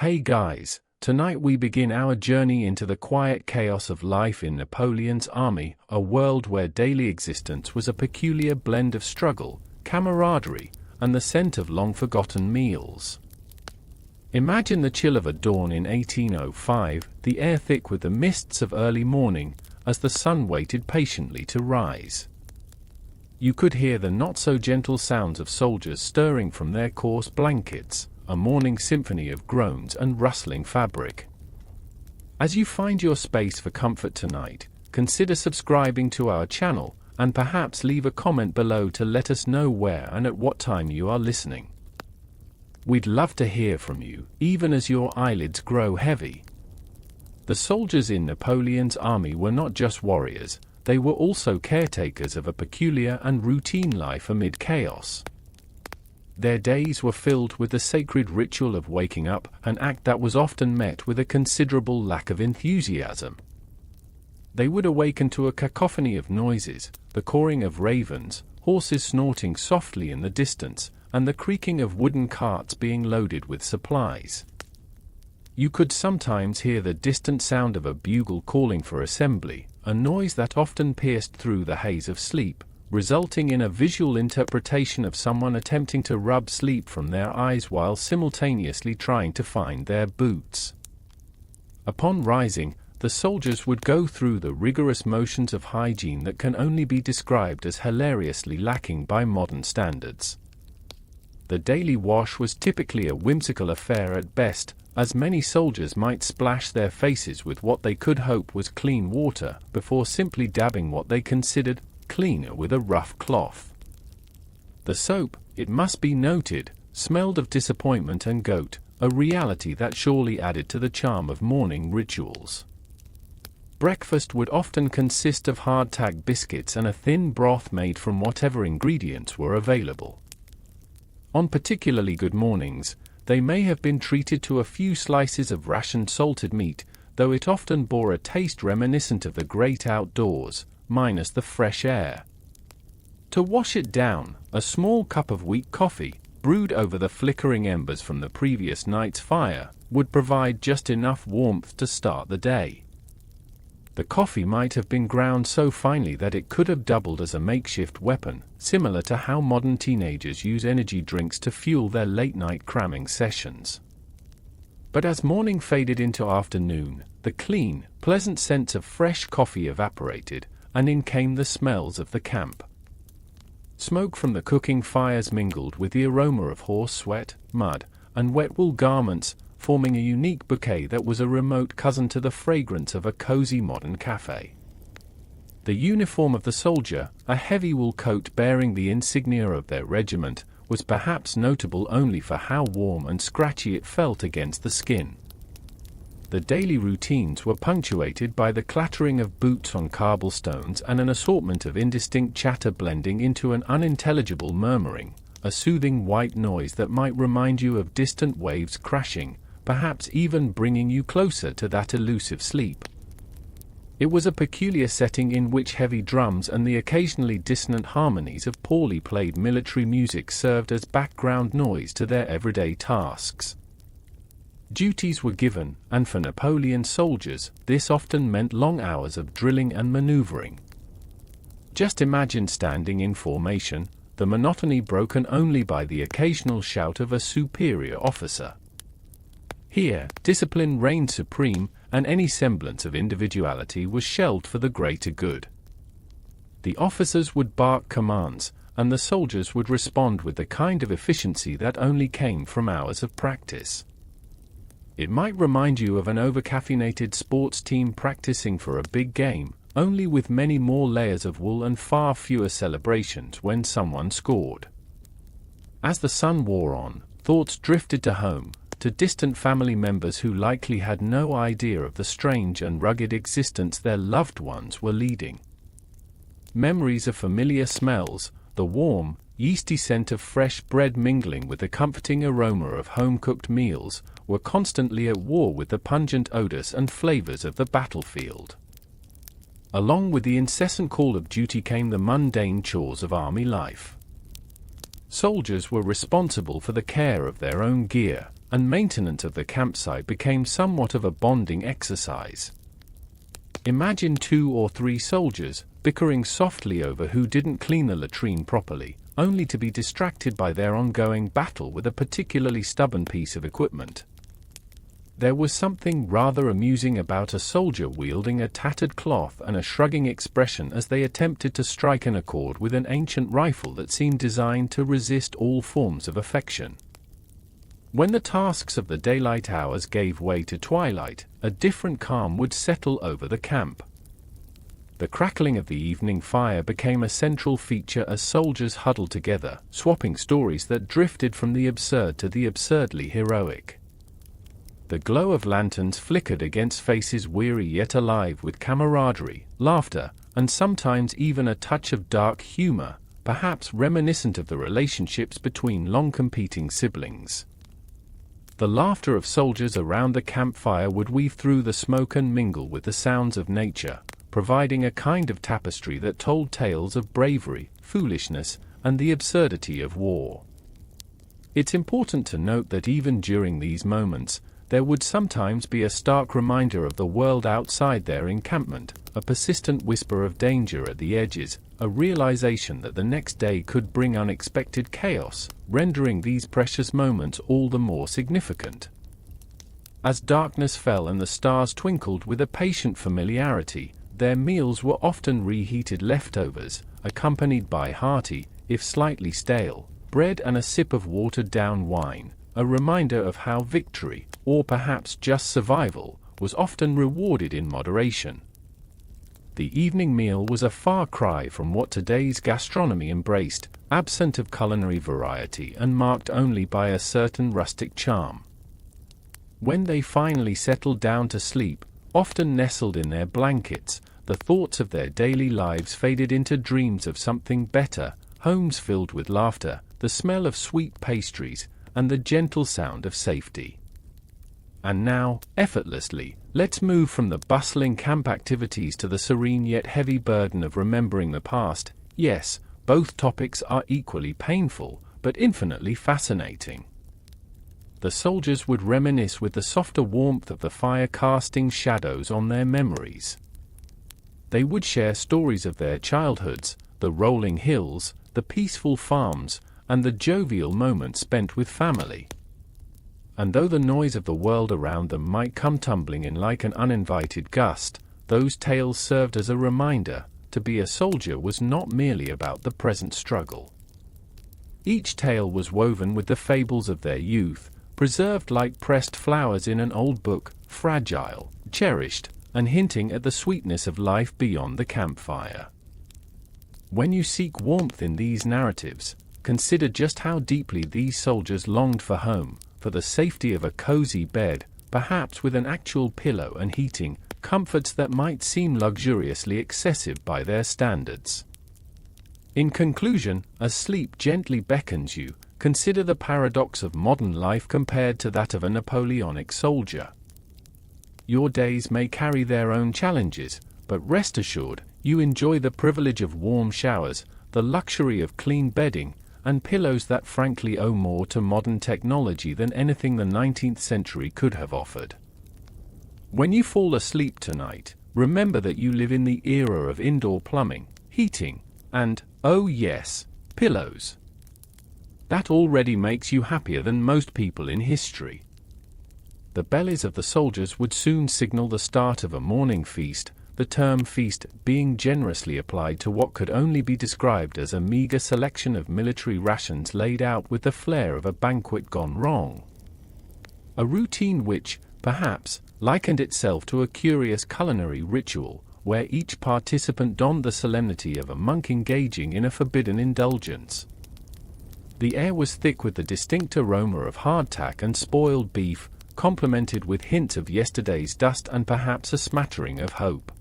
Hey guys, tonight we begin our journey into the quiet chaos of life in Napoleon's army, a world where daily existence was a peculiar blend of struggle, camaraderie, and the scent of long-forgotten meals. Imagine the chill of a dawn in 1805, the air thick with the mists of early morning, as the sun waited patiently to rise. You could hear the not-so-gentle sounds of soldiers stirring from their coarse blankets, a morning symphony of groans and rustling fabric. As you find your space for comfort tonight, consider subscribing to our channel, and perhaps leave a comment below to let us know where and at what time you are listening. We'd love to hear from you, even as your eyelids grow heavy. The soldiers in Napoleon's army were not just warriors, they were also caretakers of a peculiar and routine life amid chaos. Their days were filled with the sacred ritual of waking up, an act that was often met with a considerable lack of enthusiasm. They would awaken to a cacophony of noises, the cawing of ravens, horses snorting softly in the distance, and the creaking of wooden carts being loaded with supplies. You could sometimes hear the distant sound of a bugle calling for assembly, a noise that often pierced through the haze of sleep, resulting in a visual interpretation of someone attempting to rub sleep from their eyes while simultaneously trying to find their boots. Upon rising, the soldiers would go through the rigorous motions of hygiene that can only be described as hilariously lacking by modern standards. The daily wash was typically a whimsical affair at best, as many soldiers might splash their faces with what they could hope was clean water before simply dabbing what they considered cleaner with a rough cloth. The soap, it must be noted, smelled of disappointment and goat, a reality that surely added to the charm of morning rituals. Breakfast would often consist of hardtack biscuits and a thin broth made from whatever ingredients were available. On particularly good mornings, they may have been treated to a few slices of rationed salted meat, though it often bore a taste reminiscent of the great outdoors, minus the fresh air. To wash it down, a small cup of weak coffee, brewed over the flickering embers from the previous night's fire, would provide just enough warmth to start the day. The coffee might have been ground so finely that it could have doubled as a makeshift weapon, similar to how modern teenagers use energy drinks to fuel their late-night cramming sessions. But as morning faded into afternoon, the clean, pleasant scents of fresh coffee evaporated, and in came the smells of the camp. Smoke from the cooking fires mingled with the aroma of horse sweat, mud, and wet wool garments, forming a unique bouquet that was a remote cousin to the fragrance of a cozy modern cafe. The uniform of the soldier, a heavy wool coat bearing the insignia of their regiment, was perhaps notable only for how warm and scratchy it felt against the skin. The daily routines were punctuated by the clattering of boots on cobblestones and an assortment of indistinct chatter blending into an unintelligible murmuring, a soothing white noise that might remind you of distant waves crashing, perhaps even bringing you closer to that elusive sleep. It was a peculiar setting in which heavy drums and the occasionally dissonant harmonies of poorly played military music served as background noise to their everyday tasks. Duties were given, and for Napoleon soldiers, this often meant long hours of drilling and maneuvering. Just imagine standing in formation, the monotony broken only by the occasional shout of a superior officer. Here, discipline reigned supreme, and any semblance of individuality was shelved for the greater good. The officers would bark commands, and the soldiers would respond with the kind of efficiency that only came from hours of practice. It might remind you of an over-caffeinated sports team practicing for a big game, only with many more layers of wool and far fewer celebrations when someone scored. As the sun wore on, thoughts drifted to home, to distant family members who likely had no idea of the strange and rugged existence their loved ones were leading. Memories of familiar smells, the warm, yeasty scent of fresh bread mingling with the comforting aroma of home-cooked meals, were constantly at war with the pungent odors and flavors of the battlefield. Along with the incessant call of duty came the mundane chores of army life. Soldiers were responsible for the care of their own gear, and maintenance of the campsite became somewhat of a bonding exercise. Imagine 2 or 3 soldiers bickering softly over who didn't clean the latrine properly, only to be distracted by their ongoing battle with a particularly stubborn piece of equipment. There was something rather amusing about a soldier wielding a tattered cloth and a shrugging expression as they attempted to strike an accord with an ancient rifle that seemed designed to resist all forms of affection. When the tasks of the daylight hours gave way to twilight, a different calm would settle over the camp. The crackling of the evening fire became a central feature as soldiers huddled together, swapping stories that drifted from the absurd to the absurdly heroic. The glow of lanterns flickered against faces weary yet alive with camaraderie, laughter, and sometimes even a touch of dark humor, perhaps reminiscent of the relationships between long-competing siblings. The laughter of soldiers around the campfire would weave through the smoke and mingle with the sounds of nature, providing a kind of tapestry that told tales of bravery, foolishness, and the absurdity of war. It's important to note that even during these moments, there would sometimes be a stark reminder of the world outside their encampment, a persistent whisper of danger at the edges, a realization that the next day could bring unexpected chaos, rendering these precious moments all the more significant. As darkness fell and the stars twinkled with a patient familiarity, their meals were often reheated leftovers, accompanied by hearty, if slightly stale, bread and a sip of watered-down wine, a reminder of how victory, or perhaps just survival, was often rewarded in moderation. The evening meal was a far cry from what today's gastronomy embraced, absent of culinary variety and marked only by a certain rustic charm. When they finally settled down to sleep, often nestled in their blankets, the thoughts of their daily lives faded into dreams of something better, homes filled with laughter, the smell of sweet pastries, and the gentle sound of safety. And now, effortlessly, let's move from the bustling camp activities to the serene yet heavy burden of remembering the past. Yes, both topics are equally painful, but infinitely fascinating. The soldiers would reminisce with the softer warmth of the fire casting shadows on their memories. They would share stories of their childhoods, the rolling hills, the peaceful farms, and the jovial moments spent with family. And though the noise of the world around them might come tumbling in like an uninvited gust, those tales served as a reminder: to be a soldier was not merely about the present struggle. Each tale was woven with the fables of their youth, preserved like pressed flowers in an old book, fragile, cherished, and hinting at the sweetness of life beyond the campfire. When you seek warmth in these narratives, consider just how deeply these soldiers longed for home, for the safety of a cozy bed, perhaps with an actual pillow and heating, comforts that might seem luxuriously excessive by their standards. In conclusion, as sleep gently beckons you, consider the paradox of modern life compared to that of a Napoleonic soldier. Your days may carry their own challenges, but rest assured, you enjoy the privilege of warm showers, the luxury of clean bedding, and pillows that frankly owe more to modern technology than anything the 19th century could have offered. When you fall asleep tonight, remember that you live in the era of indoor plumbing, heating, and, oh yes, pillows. That already makes you happier than most people in history. The bellies of the soldiers would soon signal the start of a morning feast, the term feast being generously applied to what could only be described as a meager selection of military rations laid out with the flair of a banquet gone wrong. A routine which, perhaps, likened itself to a curious culinary ritual, where each participant donned the solemnity of a monk engaging in a forbidden indulgence. The air was thick with the distinct aroma of hardtack and spoiled beef, complemented with hints of yesterday's dust and perhaps a smattering of hope.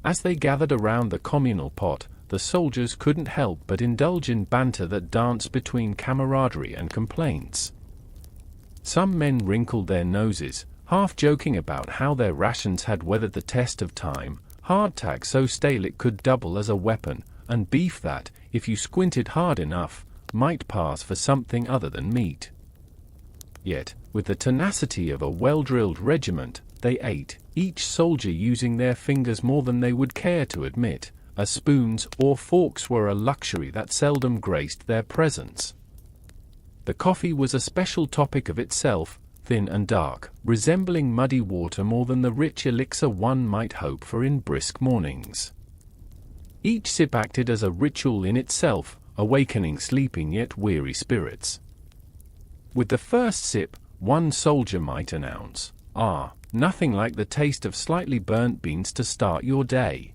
As they gathered around the communal pot, the soldiers couldn't help but indulge in banter that danced between camaraderie and complaints. Some men wrinkled their noses, half joking about how their rations had weathered the test of time, hardtack so stale it could double as a weapon, and beef that, if you squinted hard enough, might pass for something other than meat. Yet, with the tenacity of a well-drilled regiment, they ate, each soldier using their fingers more than they would care to admit, as spoons or forks were a luxury that seldom graced their presence. The coffee was a special topic of itself, thin and dark, resembling muddy water more than the rich elixir one might hope for in brisk mornings. Each sip acted as a ritual in itself, awakening sleeping yet weary spirits. With the first sip, one soldier might announce, nothing like the taste of slightly burnt beans to start your day."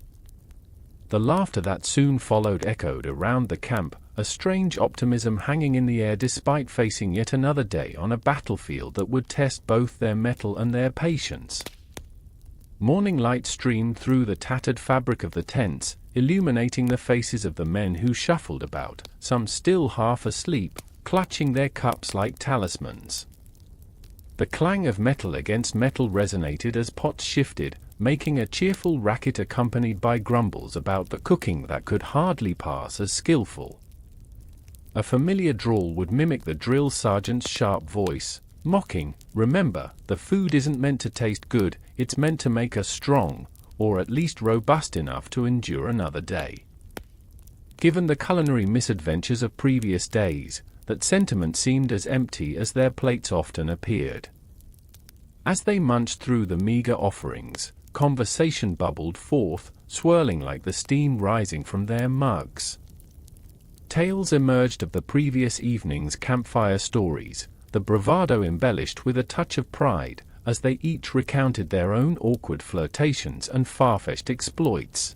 The laughter that soon followed echoed around the camp, a strange optimism hanging in the air despite facing yet another day on a battlefield that would test both their mettle and their patience. Morning light streamed through the tattered fabric of the tents, illuminating the faces of the men who shuffled about, some still half asleep, clutching their cups like talismans. The clang of metal against metal resonated as pots shifted, making a cheerful racket accompanied by grumbles about the cooking that could hardly pass as skillful. A familiar drawl would mimic the drill sergeant's sharp voice, mocking, "Remember, the food isn't meant to taste good, it's meant to make us strong, or at least robust enough to endure another day." Given the culinary misadventures of previous days, that sentiment seemed as empty as their plates often appeared. As they munched through the meager offerings, conversation bubbled forth, swirling like the steam rising from their mugs. Tales emerged of the previous evening's campfire stories, the bravado embellished with a touch of pride, as they each recounted their own awkward flirtations and far-fetched exploits.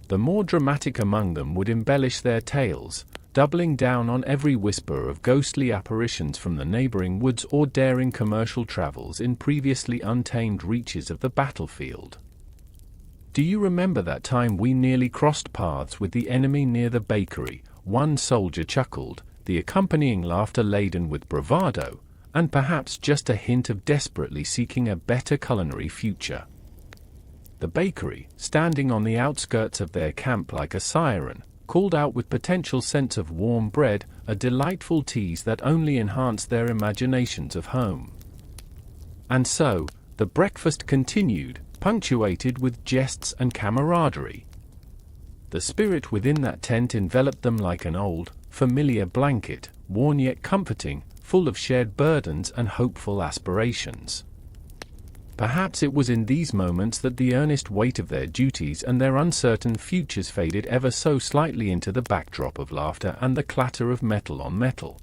The more dramatic among them would embellish their tales, doubling down on every whisper of ghostly apparitions from the neighboring woods or daring commercial travels in previously untamed reaches of the battlefield. "Do you remember that time we nearly crossed paths with the enemy near the bakery?" one soldier chuckled, the accompanying laughter laden with bravado, and perhaps just a hint of desperately seeking a better culinary future. The bakery, standing on the outskirts of their camp like a siren, called out with potential scents of warm bread, a delightful tease that only enhanced their imaginations of home. And so, the breakfast continued, punctuated with jests and camaraderie. The spirit within that tent enveloped them like an old, familiar blanket, warm yet comforting, full of shared burdens and hopeful aspirations. Perhaps it was in these moments that the earnest weight of their duties and their uncertain futures faded ever so slightly into the backdrop of laughter and the clatter of metal on metal.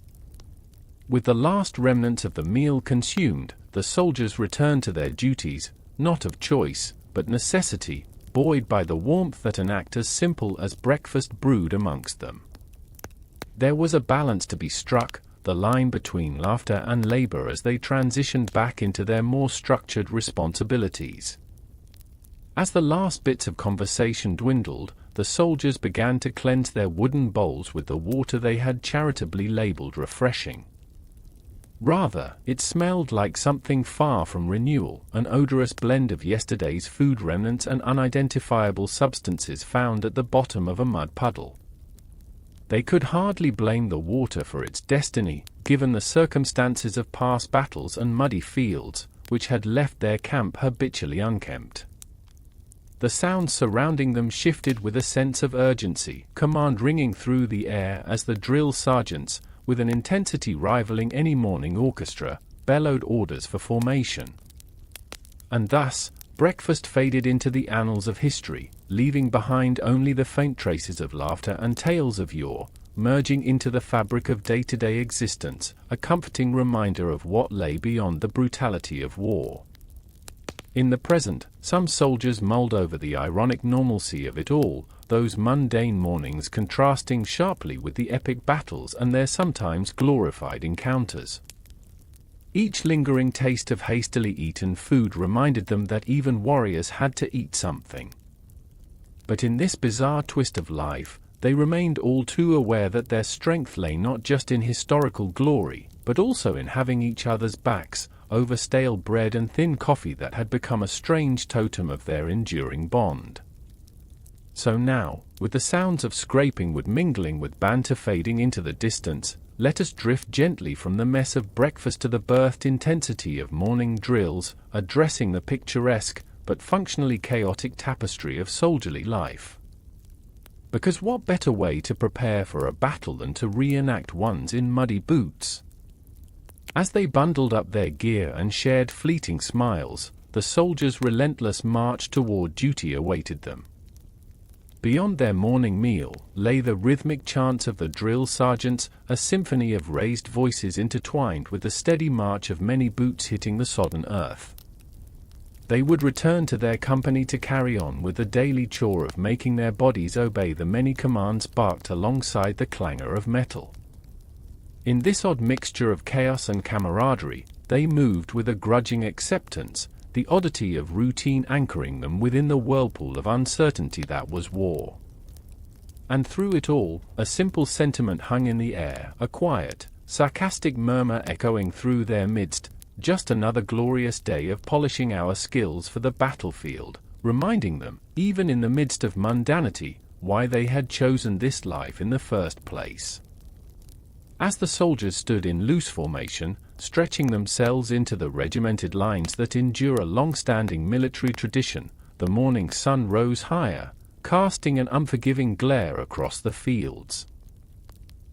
With the last remnants of the meal consumed, the soldiers returned to their duties, not of choice, but necessity, buoyed by the warmth that an act as simple as breakfast brewed amongst them. There was a balance to be struck, the line between laughter and labor as they transitioned back into their more structured responsibilities. As the last bits of conversation dwindled, the soldiers began to cleanse their wooden bowls with the water they had charitably labeled refreshing. Rather, it smelled like something far from renewal, an odorous blend of yesterday's food remnants and unidentifiable substances found at the bottom of a mud puddle. They could hardly blame the water for its destiny, given the circumstances of past battles and muddy fields, which had left their camp habitually unkempt. The sounds surrounding them shifted with a sense of urgency, command ringing through the air as the drill sergeants, with an intensity rivaling any morning orchestra, bellowed orders for formation. And thus, breakfast faded into the annals of history, leaving behind only the faint traces of laughter and tales of yore, merging into the fabric of day-to-day existence, a comforting reminder of what lay beyond the brutality of war. In the present, some soldiers mulled over the ironic normalcy of it all, those mundane mornings contrasting sharply with the epic battles and their sometimes glorified encounters. Each lingering taste of hastily eaten food reminded them that even warriors had to eat something. But in this bizarre twist of life, they remained all too aware that their strength lay not just in historical glory, but also in having each other's backs, over stale bread and thin coffee that had become a strange totem of their enduring bond. So now, with the sounds of scraping wood mingling with banter fading into the distance, let us drift gently from the mess of breakfast to the birthed intensity of morning drills, addressing the picturesque, but functionally chaotic tapestry of soldierly life. Because what better way to prepare for a battle than to reenact one's in muddy boots? As they bundled up their gear and shared fleeting smiles, the soldiers' relentless march toward duty awaited them. Beyond their morning meal lay the rhythmic chants of the drill sergeants, a symphony of raised voices intertwined with the steady march of many boots hitting the sodden earth. They would return to their company to carry on with the daily chore of making their bodies obey the many commands barked alongside the clangor of metal. In this odd mixture of chaos and camaraderie, they moved with a grudging acceptance, the oddity of routine anchoring them within the whirlpool of uncertainty that was war. And through it all, a simple sentiment hung in the air, a quiet, sarcastic murmur echoing through their midst, just another glorious day of polishing our skills for the battlefield, reminding them, even in the midst of mundanity, why they had chosen this life in the first place. As the soldiers stood in loose formation, stretching themselves into the regimented lines that endure a long-standing military tradition, the morning sun rose higher, casting an unforgiving glare across the fields.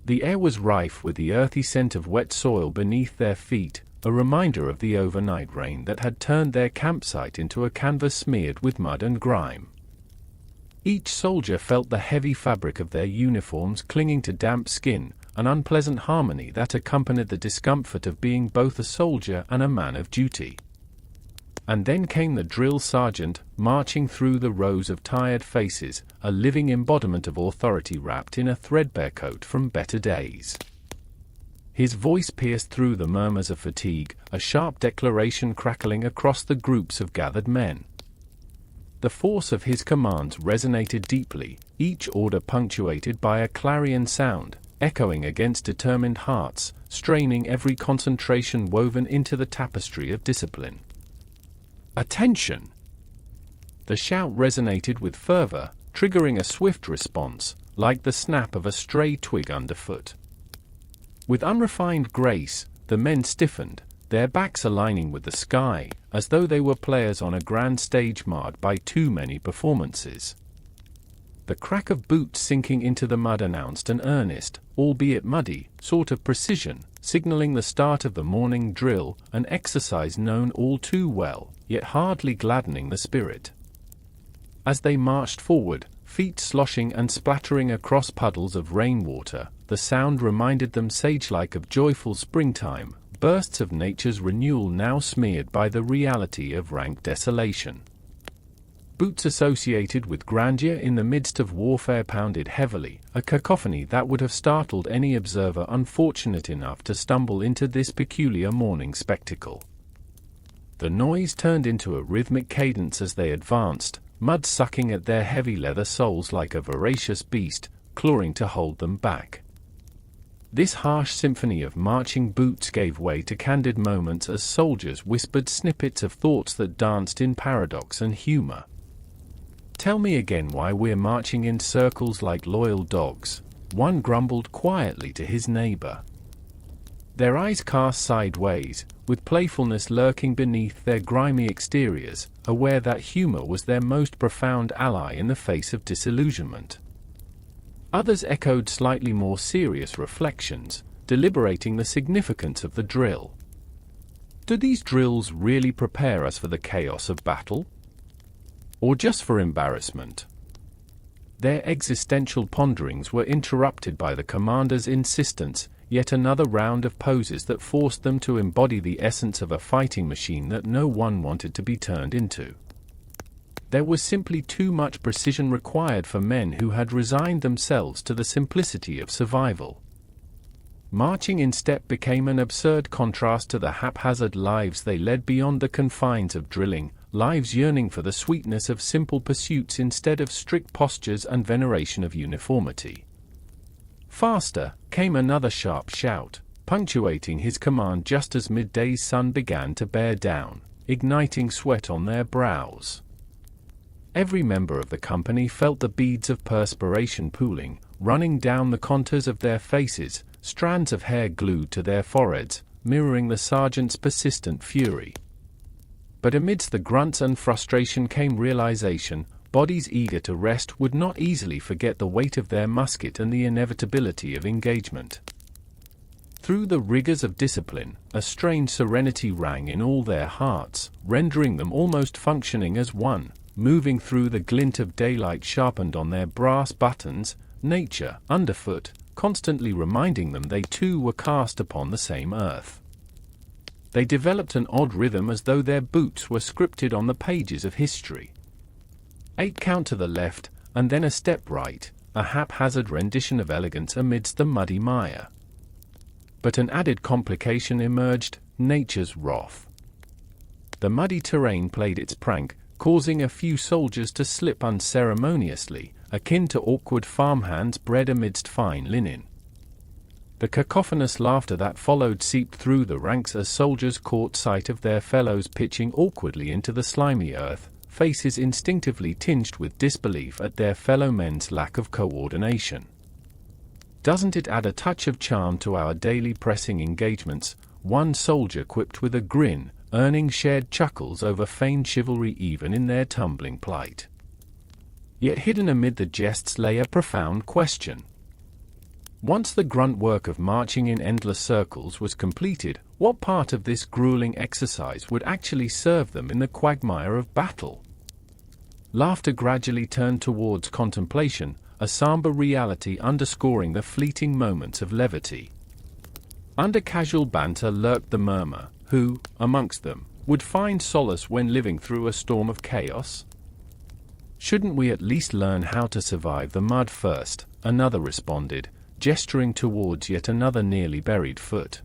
The air was rife with the earthy scent of wet soil beneath their feet, a reminder of the overnight rain that had turned their campsite into a canvas smeared with mud and grime. Each soldier felt the heavy fabric of their uniforms clinging to damp skin, an unpleasant harmony that accompanied the discomfort of being both a soldier and a man of duty. And then came the drill sergeant, marching through the rows of tired faces, a living embodiment of authority wrapped in a threadbare coat from better days. His voice pierced through the murmurs of fatigue, a sharp declaration crackling across the groups of gathered men. The force of his commands resonated deeply, each order punctuated by a clarion sound, echoing against determined hearts, straining every concentration woven into the tapestry of discipline. Attention! The shout resonated with fervor, triggering a swift response, like the snap of a stray twig underfoot. With unrefined grace, the men stiffened, their backs aligning with the sky, as though they were players on a grand stage marred by too many performances. The crack of boots sinking into the mud announced an earnest, albeit muddy, sort of precision, signaling the start of the morning drill, an exercise known all too well, yet hardly gladdening the spirit. As they marched forward, feet sloshing and splattering across puddles of rainwater, the sound reminded them sage-like of joyful springtime, bursts of nature's renewal now smeared by the reality of rank desolation. Boots associated with grandeur in the midst of warfare pounded heavily, a cacophony that would have startled any observer unfortunate enough to stumble into this peculiar morning spectacle. The noise turned into a rhythmic cadence as they advanced, mud sucking at their heavy leather soles like a voracious beast, clawing to hold them back. This harsh symphony of marching boots gave way to candid moments as soldiers whispered snippets of thoughts that danced in paradox and humor. "Tell me again why we're marching in circles like loyal dogs," one grumbled quietly to his neighbor. Their eyes cast sideways, with playfulness lurking beneath their grimy exteriors, aware that humor was their most profound ally in the face of disillusionment. Others echoed slightly more serious reflections, deliberating the significance of the drill. Do these drills really prepare us for the chaos of battle? Or just for embarrassment? Their existential ponderings were interrupted by the commander's insistence, yet another round of poses that forced them to embody the essence of a fighting machine that no one wanted to be turned into. There was simply too much precision required for men who had resigned themselves to the simplicity of survival. Marching in step became an absurd contrast to the haphazard lives they led beyond the confines of drilling, lives yearning for the sweetness of simple pursuits instead of strict postures and veneration of uniformity. "Faster!" came another sharp shout, punctuating his command just as midday's sun began to bear down, igniting sweat on their brows. Every member of the company felt the beads of perspiration pooling, running down the contours of their faces, strands of hair glued to their foreheads, mirroring the sergeant's persistent fury. But amidst the grunts and frustration came realization: bodies eager to rest would not easily forget the weight of their musket and the inevitability of engagement. Through the rigors of discipline, a strange serenity rang in all their hearts, rendering them almost functioning as one. Moving through the glint of daylight sharpened on their brass buttons, nature, underfoot, constantly reminding them they too were cast upon the same earth. They developed an odd rhythm as though their boots were scripted on the pages of history. 8 count to the left, and then a step right, a haphazard rendition of elegance amidst the muddy mire. But an added complication emerged: nature's wrath. The muddy terrain played its prank, causing a few soldiers to slip unceremoniously, akin to awkward farmhands bred amidst fine linen. The cacophonous laughter that followed seeped through the ranks as soldiers caught sight of their fellows pitching awkwardly into the slimy earth, faces instinctively tinged with disbelief at their fellow men's lack of coordination. "Doesn't it add a touch of charm to our daily pressing engagements?" one soldier quipped with a grin, earning shared chuckles over feigned chivalry even in their tumbling plight. Yet hidden amid the jests lay a profound question. Once the grunt work of marching in endless circles was completed, what part of this grueling exercise would actually serve them in the quagmire of battle? Laughter gradually turned towards contemplation, a somber reality underscoring the fleeting moments of levity. Under casual banter lurked the murmur: who, amongst them, would find solace when living through a storm of chaos? "Shouldn't we at least learn how to survive the mud first?" another responded, gesturing towards yet another nearly buried foot.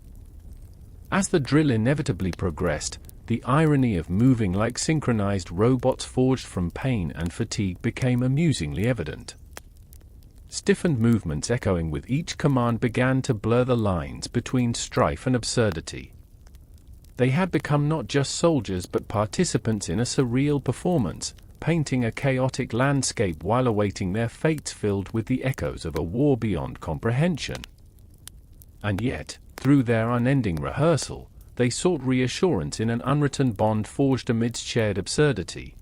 As the drill inevitably progressed, the irony of moving like synchronized robots forged from pain and fatigue became amusingly evident. Stiffened movements echoing with each command began to blur the lines between strife and absurdity. They had become not just soldiers but participants in a surreal performance, painting a chaotic landscape while awaiting their fates filled with the echoes of a war beyond comprehension. And yet, through their unending rehearsal, they sought reassurance in an unwritten bond forged amidst shared absurdity.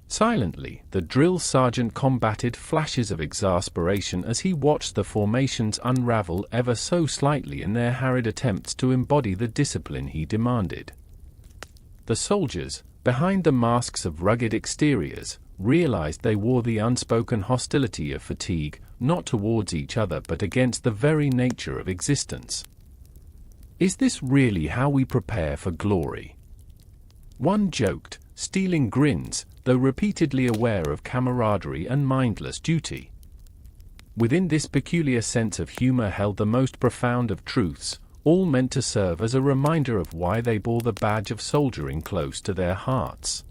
Silently, the drill sergeant combated flashes of exasperation as he watched the formations unravel ever so slightly in their harried attempts to embody the discipline he demanded. The soldiers, behind the masks of rugged exteriors, realized they wore the unspoken hostility of fatigue, not towards each other but against the very nature of existence. "Is this really how we prepare for glory?" one joked, stealing grins, though repeatedly aware of camaraderie and mindless duty. Within this peculiar sense of humor held the most profound of truths, all meant to serve as a reminder of why they bore the badge of soldiering close to their hearts.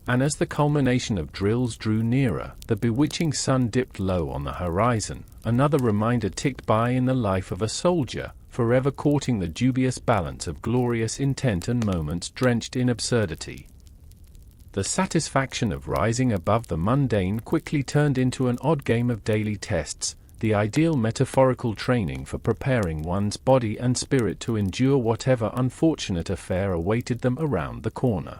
And as the culmination of drills drew nearer, the bewitching sun dipped low on the horizon, another reminder ticked by in the life of a soldier, forever courting the dubious balance of glorious intent and moments drenched in absurdity. The satisfaction of rising above the mundane quickly turned into an odd game of daily tests, the ideal metaphorical training for preparing one's body and spirit to endure whatever unfortunate affair awaited them around the corner.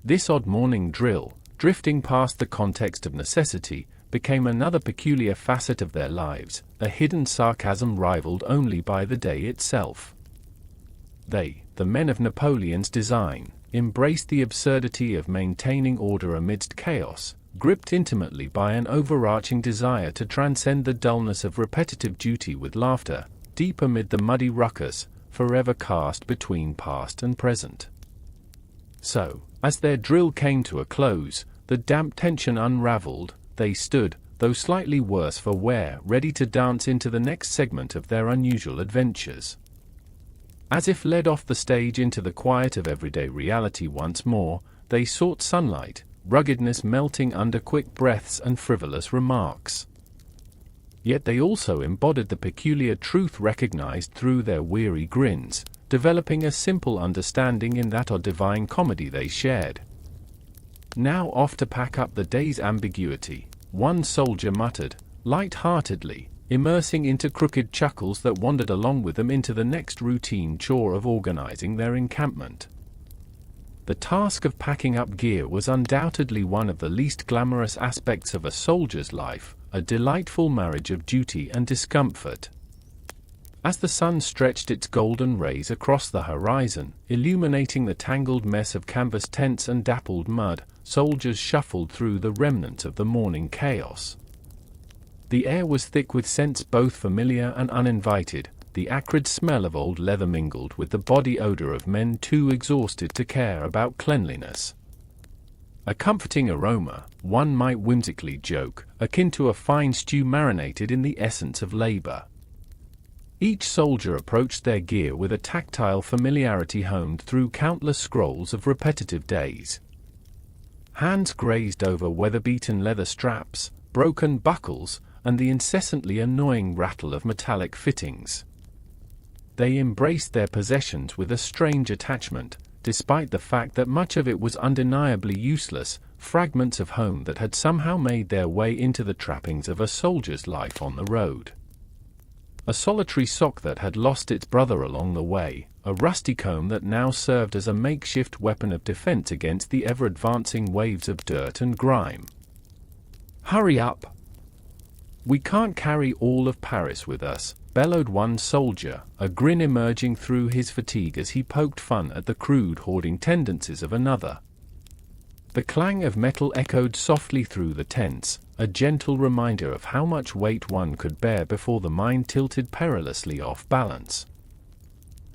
This odd morning drill, drifting past the context of necessity, became another peculiar facet of their lives, a hidden sarcasm rivaled only by the day itself. They, the men of Napoleon's design, embraced the absurdity of maintaining order amidst chaos, gripped intimately by an overarching desire to transcend the dullness of repetitive duty with laughter, deep amid the muddy ruckus, forever cast between past and present. So, as their drill came to a close, the damp tension unraveled, they stood, though slightly worse for wear, ready to dance into the next segment of their unusual adventures. As if led off the stage into the quiet of everyday reality once more, they sought sunlight, ruggedness melting under quick breaths and frivolous remarks. Yet they also embodied the peculiar truth recognized through their weary grins, developing a simple understanding in that odd divine comedy they shared. "Now off to pack up the day's ambiguity," one soldier muttered, light-heartedly, immersing into crooked chuckles that wandered along with them into the next routine chore of organizing their encampment. The task of packing up gear was undoubtedly one of the least glamorous aspects of a soldier's life, a delightful marriage of duty and discomfort. As the sun stretched its golden rays across the horizon, illuminating the tangled mess of canvas tents and dappled mud, soldiers shuffled through the remnants of the morning chaos. The air was thick with scents both familiar and uninvited, the acrid smell of old leather mingled with the body odor of men too exhausted to care about cleanliness. A comforting aroma, one might whimsically joke, akin to a fine stew marinated in the essence of labor. Each soldier approached their gear with a tactile familiarity honed through countless scrolls of repetitive days. Hands grazed over weather-beaten leather straps, broken buckles, and the incessantly annoying rattle of metallic fittings. They embraced their possessions with a strange attachment, despite the fact that much of it was undeniably useless, fragments of home that had somehow made their way into the trappings of a soldier's life on the road. A solitary sock that had lost its brother along the way, a rusty comb that now served as a makeshift weapon of defense against the ever-advancing waves of dirt and grime. "Hurry up! We can't carry all of Paris with us," bellowed one soldier, a grin emerging through his fatigue as he poked fun at the crude hoarding tendencies of another. The clang of metal echoed softly through the tents, a gentle reminder of how much weight one could bear before the mind tilted perilously off balance.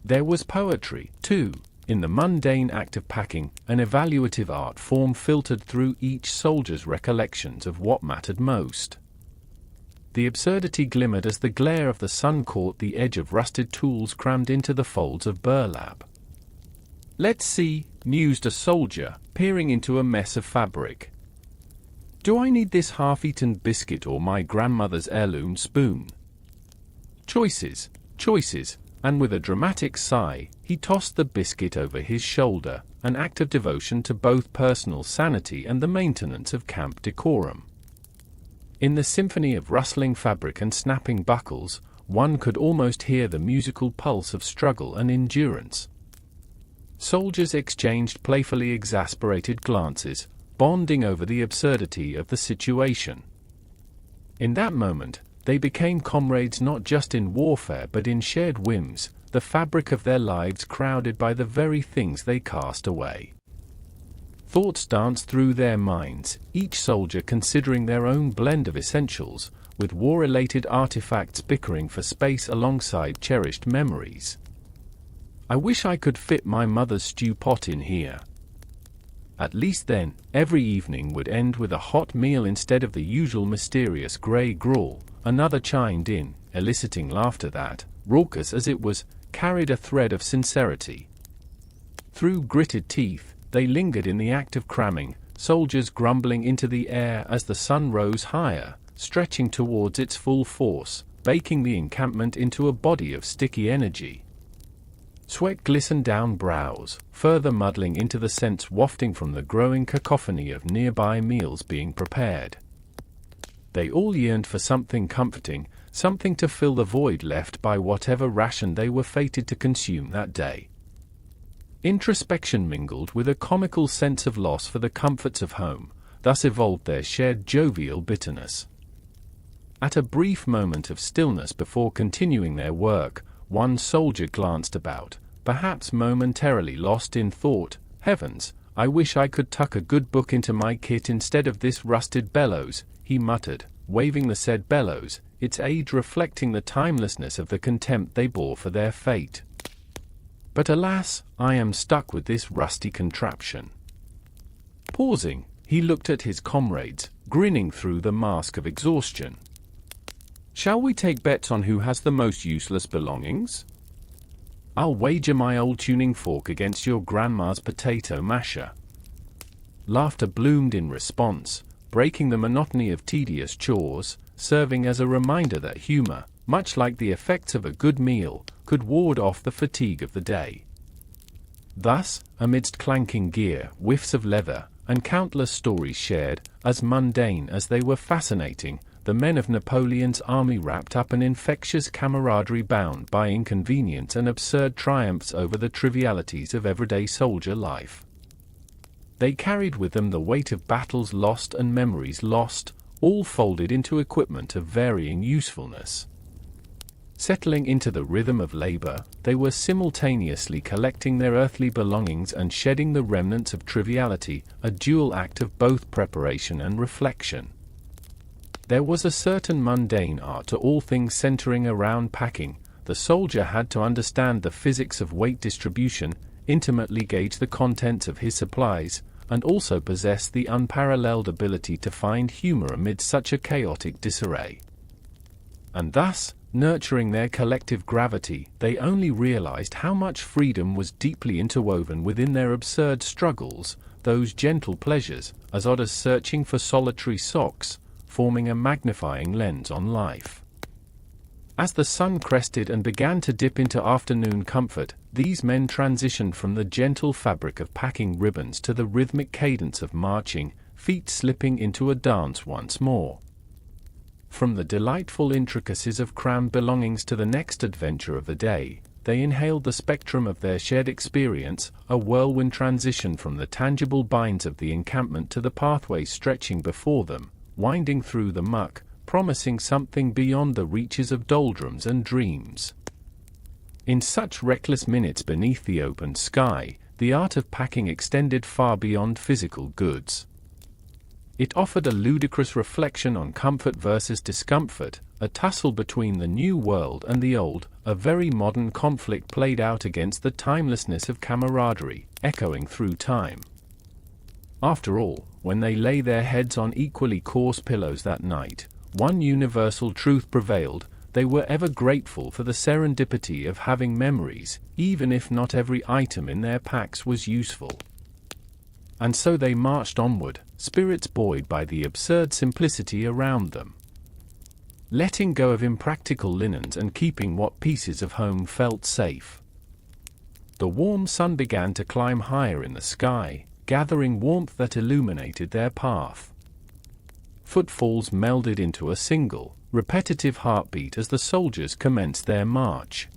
There was poetry, too, in the mundane act of packing, an evaluative art form filtered through each soldier's recollections of what mattered most. The absurdity glimmered as the glare of the sun caught the edge of rusted tools crammed into the folds of burlap. "Let's see," mused a soldier, peering into a mess of fabric. "Do I need this half-eaten biscuit or my grandmother's heirloom spoon? Choices, choices," and with a dramatic sigh, he tossed the biscuit over his shoulder, an act of devotion to both personal sanity and the maintenance of camp decorum. In the symphony of rustling fabric and snapping buckles, one could almost hear the musical pulse of struggle and endurance. Soldiers exchanged playfully exasperated glances, bonding over the absurdity of the situation. In that moment, they became comrades not just in warfare but in shared whims, the fabric of their lives crowded by the very things they cast away. Thoughts danced through their minds, each soldier considering their own blend of essentials, with war-related artifacts bickering for space alongside cherished memories. "I wish I could fit my mother's stew pot in here." At least then, every evening would end with a hot meal instead of the usual mysterious grey gruel, another chimed in, eliciting laughter that, raucous as it was, carried a thread of sincerity. Through gritted teeth, they lingered in the act of cramming, soldiers grumbling into the air as the sun rose higher, stretching towards its full force, baking the encampment into a body of sticky energy. Sweat glistened down brows, further muddling into the scents wafting from the growing cacophony of nearby meals being prepared. They all yearned for something comforting, something to fill the void left by whatever ration they were fated to consume that day. Introspection mingled with a comical sense of loss for the comforts of home, thus evolved their shared jovial bitterness. At a brief moment of stillness before continuing their work, one soldier glanced about, perhaps momentarily lost in thought. "Heavens, I wish I could tuck a good book into my kit instead of this rusted bellows," he muttered, waving the said bellows, its age reflecting the timelessness of the contempt they bore for their fate. "But alas, I am stuck with this rusty contraption." Pausing, he looked at his comrades, grinning through the mask of exhaustion. "Shall we take bets on who has the most useless belongings? I'll wager my old tuning fork against your grandma's potato masher." Laughter bloomed in response, breaking the monotony of tedious chores, serving as a reminder that humor, much like the effects of a good meal, could ward off the fatigue of the day. Thus, amidst clanking gear, whiffs of leather, and countless stories shared, as mundane as they were fascinating, the men of Napoleon's army wrapped up an infectious camaraderie bound by inconvenient and absurd triumphs over the trivialities of everyday soldier life. They carried with them the weight of battles lost and memories lost, all folded into equipment of varying usefulness. Settling into the rhythm of labor, they were simultaneously collecting their earthly belongings and shedding the remnants of triviality, a dual act of both preparation and reflection. There was a certain mundane art to all things centering around packing. The soldier had to understand the physics of weight distribution, intimately gauge the contents of his supplies, and also possess the unparalleled ability to find humor amid such a chaotic disarray. And thus, nurturing their collective gravity, they only realized how much freedom was deeply interwoven within their absurd struggles, those gentle pleasures, as odd as searching for solitary socks, forming a magnifying lens on life. As the sun crested and began to dip into afternoon comfort, these men transitioned from the gentle fabric of packing ribbons to the rhythmic cadence of marching, feet slipping into a dance once more. From the delightful intricacies of crammed belongings to the next adventure of the day, they inhaled the spectrum of their shared experience, a whirlwind transition from the tangible binds of the encampment to the pathways stretching before them, winding through the muck, promising something beyond the reaches of doldrums and dreams. In such reckless minutes beneath the open sky, the art of packing extended far beyond physical goods. It offered a ludicrous reflection on comfort versus discomfort, a tussle between the new world and the old, a very modern conflict played out against the timelessness of camaraderie, echoing through time. After all, when they lay their heads on equally coarse pillows that night, one universal truth prevailed: they were ever grateful for the serendipity of having memories, even if not every item in their packs was useful. And so they marched onward, spirits buoyed by the absurd simplicity around them. Letting go of impractical linens and keeping what pieces of home felt safe. The warm sun began to climb higher in the sky, gathering warmth that illuminated their path. Footfalls melded into a single, repetitive heartbeat as the soldiers commenced their march.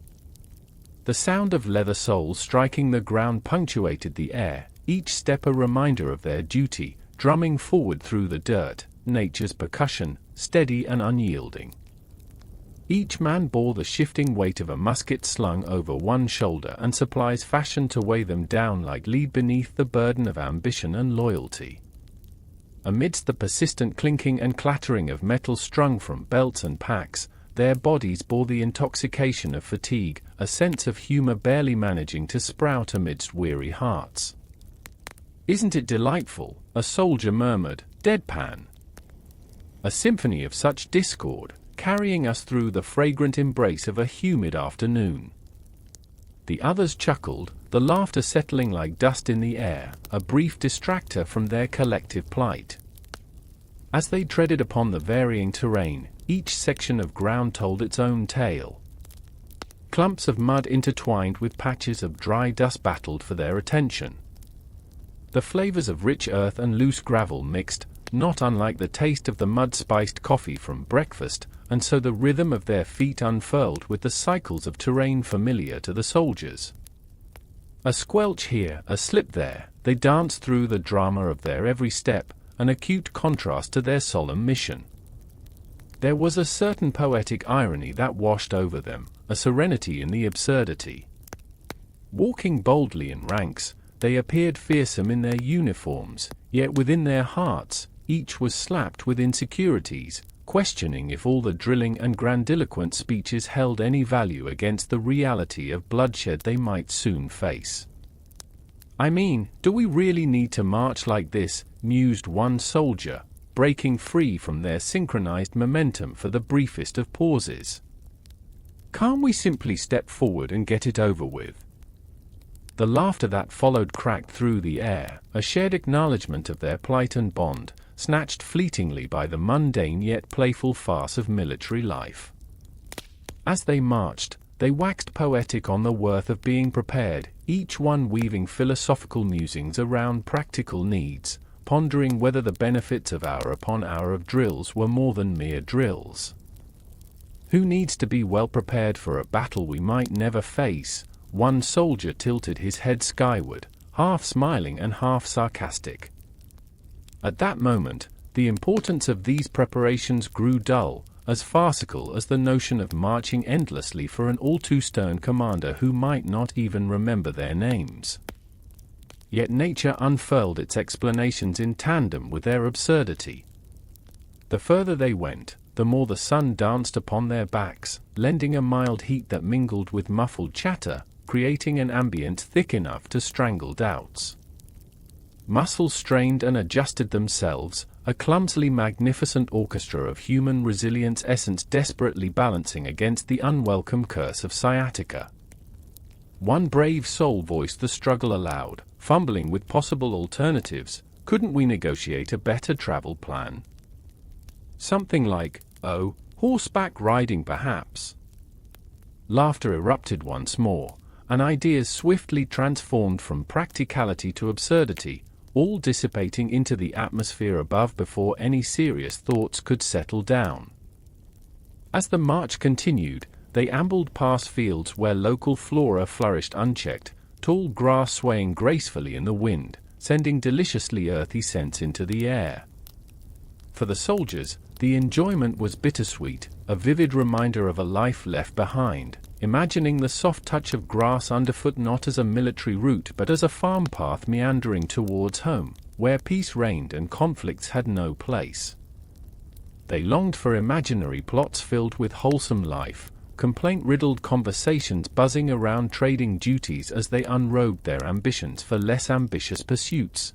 The sound of leather soles striking the ground punctuated the air, each step a reminder of their duty, drumming forward through the dirt, nature's percussion, steady and unyielding. Each man bore the shifting weight of a musket slung over one shoulder and supplies fashioned to weigh them down like lead beneath the burden of ambition and loyalty. Amidst the persistent clinking and clattering of metal strung from belts and packs, their bodies bore the intoxication of fatigue, a sense of humor barely managing to sprout amidst weary hearts. "Isn't it delightful?" a soldier murmured, deadpan. A symphony of such discord, carrying us through the fragrant embrace of a humid afternoon. The others chuckled, the laughter settling like dust in the air, a brief distractor from their collective plight. As they treaded upon the varying terrain, each section of ground told its own tale. Clumps of mud intertwined with patches of dry dust battled for their attention. The flavors of rich earth and loose gravel mixed, not unlike the taste of the mud-spiced coffee from breakfast, and so the rhythm of their feet unfurled with the cycles of terrain familiar to the soldiers. A squelch here, a slip there, they danced through the drama of their every step, an acute contrast to their solemn mission. There was a certain poetic irony that washed over them, a serenity in the absurdity. Walking boldly in ranks, they appeared fearsome in their uniforms, yet within their hearts, each was slapped with insecurities, questioning if all the drilling and grandiloquent speeches held any value against the reality of bloodshed they might soon face. "I mean, do we really need to march like this?" mused one soldier, breaking free from their synchronized momentum for the briefest of pauses. "Can't we simply step forward and get it over with?" The laughter that followed cracked through the air, a shared acknowledgement of their plight and bond, snatched fleetingly by the mundane yet playful farce of military life. As they marched, they waxed poetic on the worth of being prepared, each one weaving philosophical musings around practical needs, pondering whether the benefits of hour upon hour of drills were more than mere drills. Who needs to be well prepared for a battle we might never face? One soldier tilted his head skyward, half smiling and half sarcastic. At that moment, the importance of these preparations grew dull, as farcical as the notion of marching endlessly for an all-too-stern commander who might not even remember their names. Yet nature unfurled its explanations in tandem with their absurdity. The further they went, the more the sun danced upon their backs, lending a mild heat that mingled with muffled chatter, creating an ambient thick enough to strangle doubts. Muscles strained and adjusted themselves, a clumsily magnificent orchestra of human resilience essence desperately balancing against the unwelcome curse of sciatica. One brave soul voiced the struggle aloud, fumbling with possible alternatives. Couldn't we negotiate a better travel plan? Something like, oh, horseback riding perhaps. Laughter erupted once more, and ideas swiftly transformed from practicality to absurdity, all dissipating into the atmosphere above before any serious thoughts could settle down. As the march continued, they ambled past fields where local flora flourished unchecked, tall grass swaying gracefully in the wind, sending deliciously earthy scents into the air. For the soldiers, the enjoyment was bittersweet, a vivid reminder of a life left behind, imagining the soft touch of grass underfoot not as a military route but as a farm path meandering towards home, where peace reigned and conflicts had no place. They longed for imaginary plots filled with wholesome life, complaint-riddled conversations buzzing around trading duties as they unrobed their ambitions for less ambitious pursuits.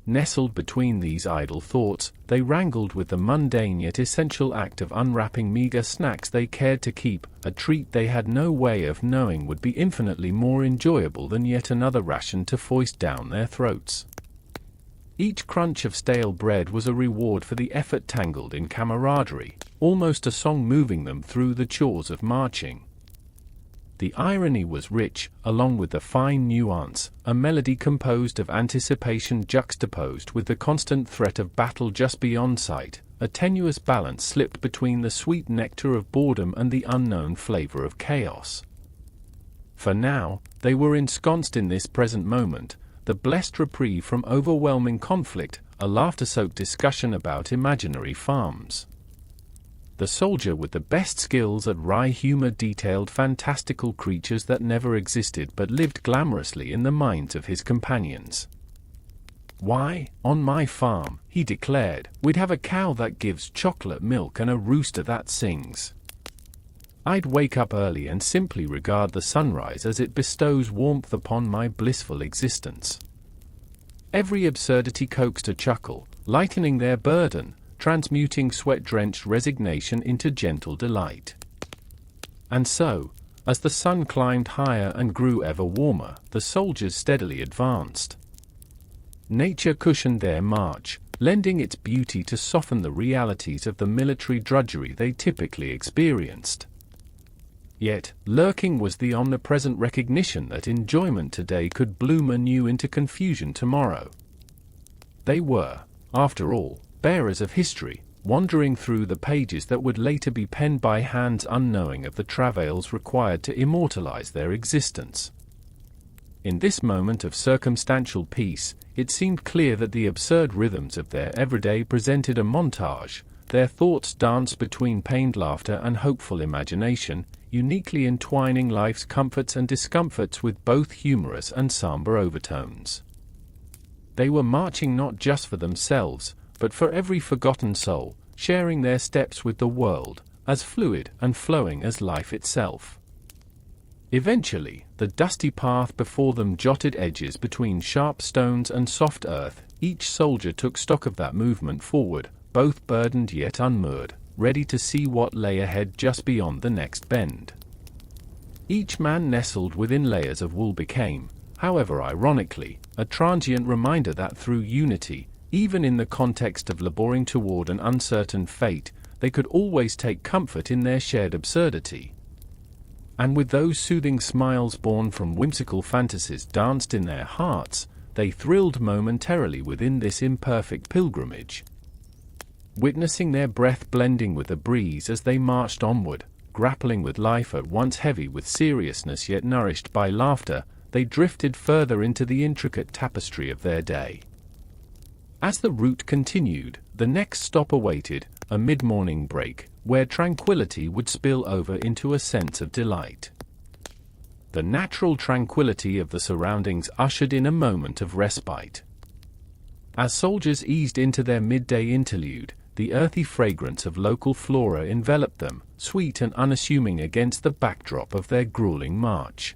Nestled between these idle thoughts, they wrangled with the mundane yet essential act of unwrapping meager snacks they cared to keep, a treat they had no way of knowing would be infinitely more enjoyable than yet another ration to foist down their throats. Each crunch of stale bread was a reward for the effort tangled in camaraderie, almost a song moving them through the chores of marching. The irony was rich, along with the fine nuance, a melody composed of anticipation juxtaposed with the constant threat of battle just beyond sight, a tenuous balance slipped between the sweet nectar of boredom and the unknown flavor of chaos. For now, they were ensconced in this present moment, the blessed reprieve from overwhelming conflict, a laughter-soaked discussion about imaginary farms. The soldier with the best skills at wry humor detailed fantastical creatures that never existed but lived glamorously in the minds of his companions. "Why, on my farm," he declared, "we'd have a cow that gives chocolate milk and a rooster that sings. I'd wake up early and simply regard the sunrise as it bestows warmth upon my blissful existence." Every absurdity coaxed a chuckle, lightening their burden, transmuting sweat-drenched resignation into gentle delight. And so, as the sun climbed higher and grew ever warmer, the soldiers steadily advanced. Nature cushioned their march, lending its beauty to soften the realities of the military drudgery they typically experienced. Yet, lurking was the omnipresent recognition that enjoyment today could bloom anew into confusion tomorrow. They were, after all, bearers of history, wandering through the pages that would later be penned by hands unknowing of the travails required to immortalize their existence. In this moment of circumstantial peace, it seemed clear that the absurd rhythms of their everyday presented a montage, their thoughts danced between pained laughter and hopeful imagination, uniquely entwining life's comforts and discomforts with both humorous and somber overtones. They were marching not just for themselves, but for every forgotten soul, sharing their steps with the world, as fluid and flowing as life itself. Eventually, the dusty path before them jotted edges between sharp stones and soft earth. Each soldier took stock of that movement forward, both burdened yet unmoored, ready to see what lay ahead just beyond the next bend. Each man nestled within layers of wool became, however ironically, a transient reminder that through unity, even in the context of laboring toward an uncertain fate, they could always take comfort in their shared absurdity. And with those soothing smiles born from whimsical fantasies danced in their hearts, they thrilled momentarily within this imperfect pilgrimage. Witnessing their breath blending with the breeze as they marched onward, grappling with life at once heavy with seriousness yet nourished by laughter, they drifted further into the intricate tapestry of their day. As the route continued, the next stop awaited, a mid-morning break, where tranquility would spill over into a sense of delight. The natural tranquility of the surroundings ushered in a moment of respite. As soldiers eased into their midday interlude, the earthy fragrance of local flora enveloped them, sweet and unassuming against the backdrop of their grueling march.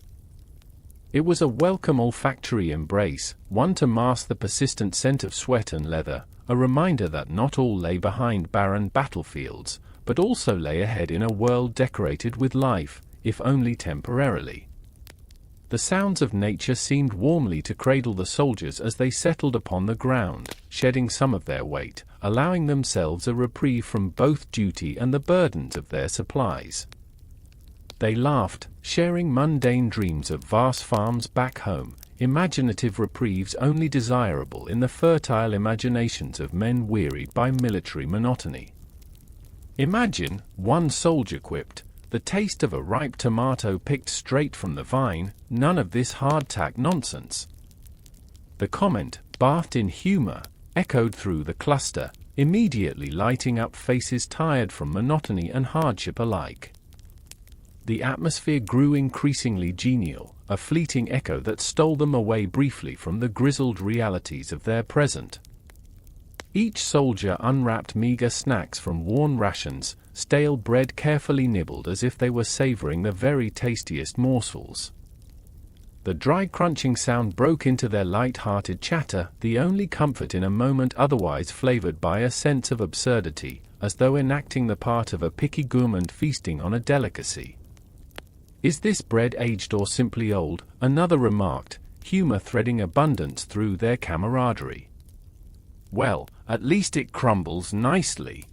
It was a welcome olfactory embrace, one to mask the persistent scent of sweat and leather, a reminder that not all lay behind barren battlefields, but also lay ahead in a world decorated with life, if only temporarily. The sounds of nature seemed warmly to cradle the soldiers as they settled upon the ground, shedding some of their weight, allowing themselves a reprieve from both duty and the burdens of their supplies. They laughed, sharing mundane dreams of vast farms back home, imaginative reprieves only desirable in the fertile imaginations of men wearied by military monotony. Imagine, one soldier quipped, the taste of a ripe tomato picked straight from the vine, none of this hardtack nonsense. The comment, bathed in humor, echoed through the cluster, immediately lighting up faces tired from monotony and hardship alike. The atmosphere grew increasingly genial, a fleeting echo that stole them away briefly from the grizzled realities of their present. Each soldier unwrapped meager snacks from worn rations, stale bread carefully nibbled as if they were savoring the very tastiest morsels. The dry crunching sound broke into their light-hearted chatter, the only comfort in a moment otherwise flavored by a sense of absurdity, as though enacting the part of a picky gourmand feasting on a delicacy. "Is this bread aged or simply old?" another remarked, humor threading abundance through their camaraderie. "Well, at least it crumbles nicely."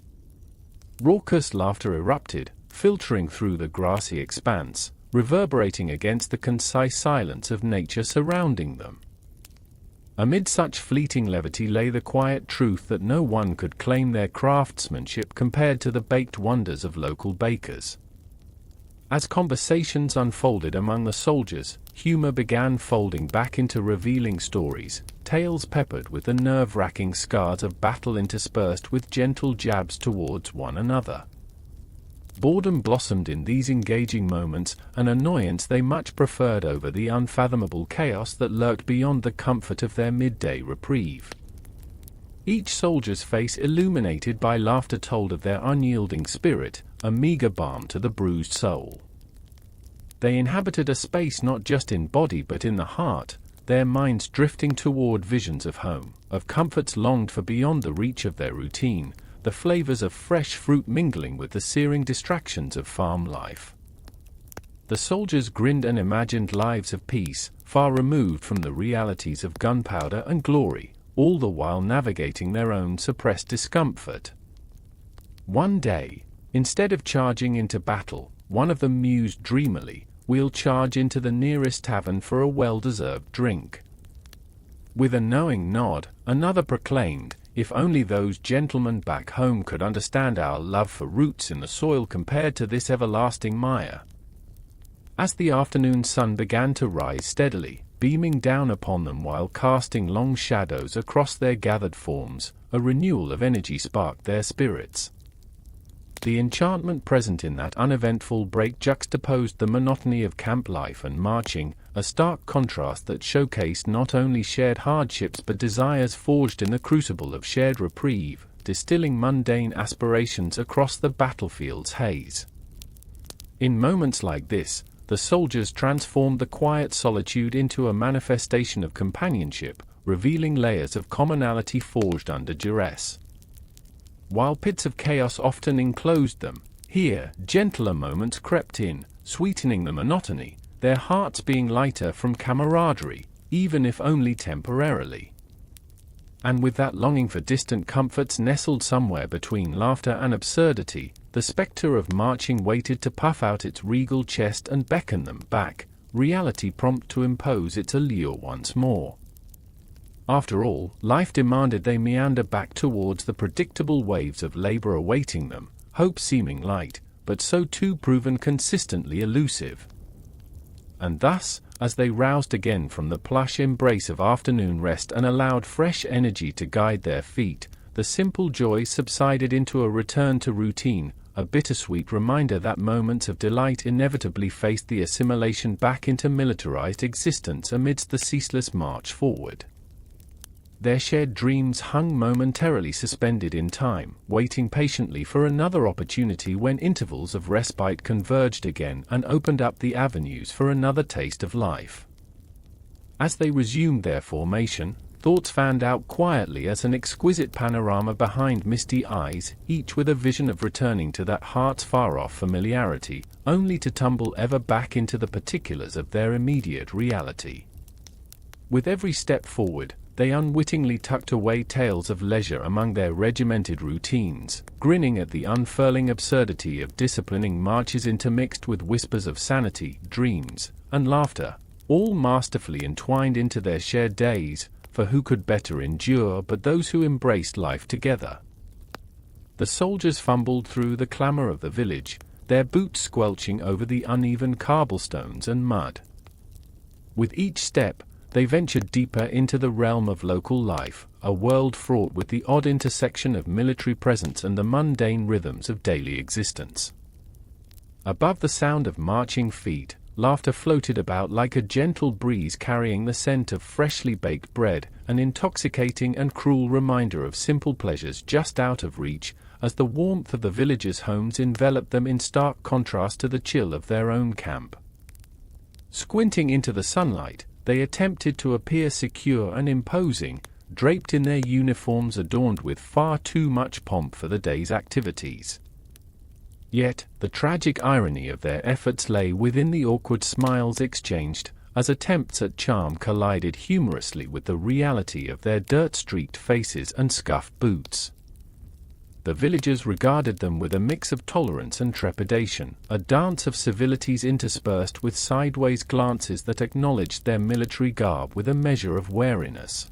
Raucous laughter erupted, filtering through the grassy expanse, reverberating against the concise silence of nature surrounding them. Amid such fleeting levity lay the quiet truth that no one could claim their craftsmanship compared to the baked wonders of local bakers. As conversations unfolded among the soldiers, humor began folding back into revealing stories, tales peppered with the nerve-wracking scars of battle interspersed with gentle jabs towards one another. Boredom blossomed in these engaging moments, an annoyance they much preferred over the unfathomable chaos that lurked beyond the comfort of their midday reprieve. Each soldier's face illuminated by laughter told of their unyielding spirit, a meager balm to the bruised soul. They inhabited a space not just in body but in the heart, their minds drifting toward visions of home, of comforts longed for beyond the reach of their routine, the flavors of fresh fruit mingling with the searing distractions of farm life. The soldiers grinned and imagined lives of peace, far removed from the realities of gunpowder and glory, all the while navigating their own suppressed discomfort. One day, instead of charging into battle, one of them mused dreamily, "We'll charge into the nearest tavern for a well-deserved drink." With a knowing nod, another proclaimed, "If only those gentlemen back home could understand our love for roots in the soil compared to this everlasting mire." As the afternoon sun began to rise steadily, beaming down upon them while casting long shadows across their gathered forms, a renewal of energy sparked their spirits. The enchantment present in that uneventful break juxtaposed the monotony of camp life and marching, a stark contrast that showcased not only shared hardships but desires forged in the crucible of shared reprieve, distilling mundane aspirations across the battlefield's haze. In moments like this, the soldiers transformed the quiet solitude into a manifestation of companionship, revealing layers of commonality forged under duress. While pits of chaos often enclosed them, here, gentler moments crept in, sweetening the monotony, their hearts being lighter from camaraderie, even if only temporarily. And with that longing for distant comforts nestled somewhere between laughter and absurdity, the spectre of marching waited to puff out its regal chest and beckon them back, reality prompt to impose its allure once more. After all, life demanded they meander back towards the predictable waves of labor awaiting them, hope seeming light, but so too proven consistently elusive. And thus, as they roused again from the plush embrace of afternoon rest and allowed fresh energy to guide their feet, the simple joy subsided into a return to routine, a bittersweet reminder that moments of delight inevitably faced the assimilation back into militarized existence amidst the ceaseless march forward. Their shared dreams hung momentarily suspended in time, waiting patiently for another opportunity when intervals of respite converged again and opened up the avenues for another taste of life. As they resumed their formation, thoughts fanned out quietly as an exquisite panorama behind misty eyes, each with a vision of returning to that heart's far-off familiarity, only to tumble ever back into the particulars of their immediate reality. With every step forward, they unwittingly tucked away tales of leisure among their regimented routines, grinning at the unfurling absurdity of disciplining marches intermixed with whispers of sanity, dreams, and laughter, all masterfully entwined into their shared days, for who could better endure but those who embraced life together? The soldiers fumbled through the clamor of the village, their boots squelching over the uneven cobblestones and mud. With each step, they ventured deeper into the realm of local life, a world fraught with the odd intersection of military presence and the mundane rhythms of daily existence. Above the sound of marching feet, laughter floated about like a gentle breeze carrying the scent of freshly baked bread, an intoxicating and cruel reminder of simple pleasures just out of reach, as the warmth of the villagers' homes enveloped them in stark contrast to the chill of their own camp. Squinting into the sunlight, they attempted to appear secure and imposing, draped in their uniforms adorned with far too much pomp for the day's activities. Yet, the tragic irony of their efforts lay within the awkward smiles exchanged, as attempts at charm collided humorously with the reality of their dirt-streaked faces and scuffed boots. The villagers regarded them with a mix of tolerance and trepidation, a dance of civilities interspersed with sideways glances that acknowledged their military garb with a measure of wariness.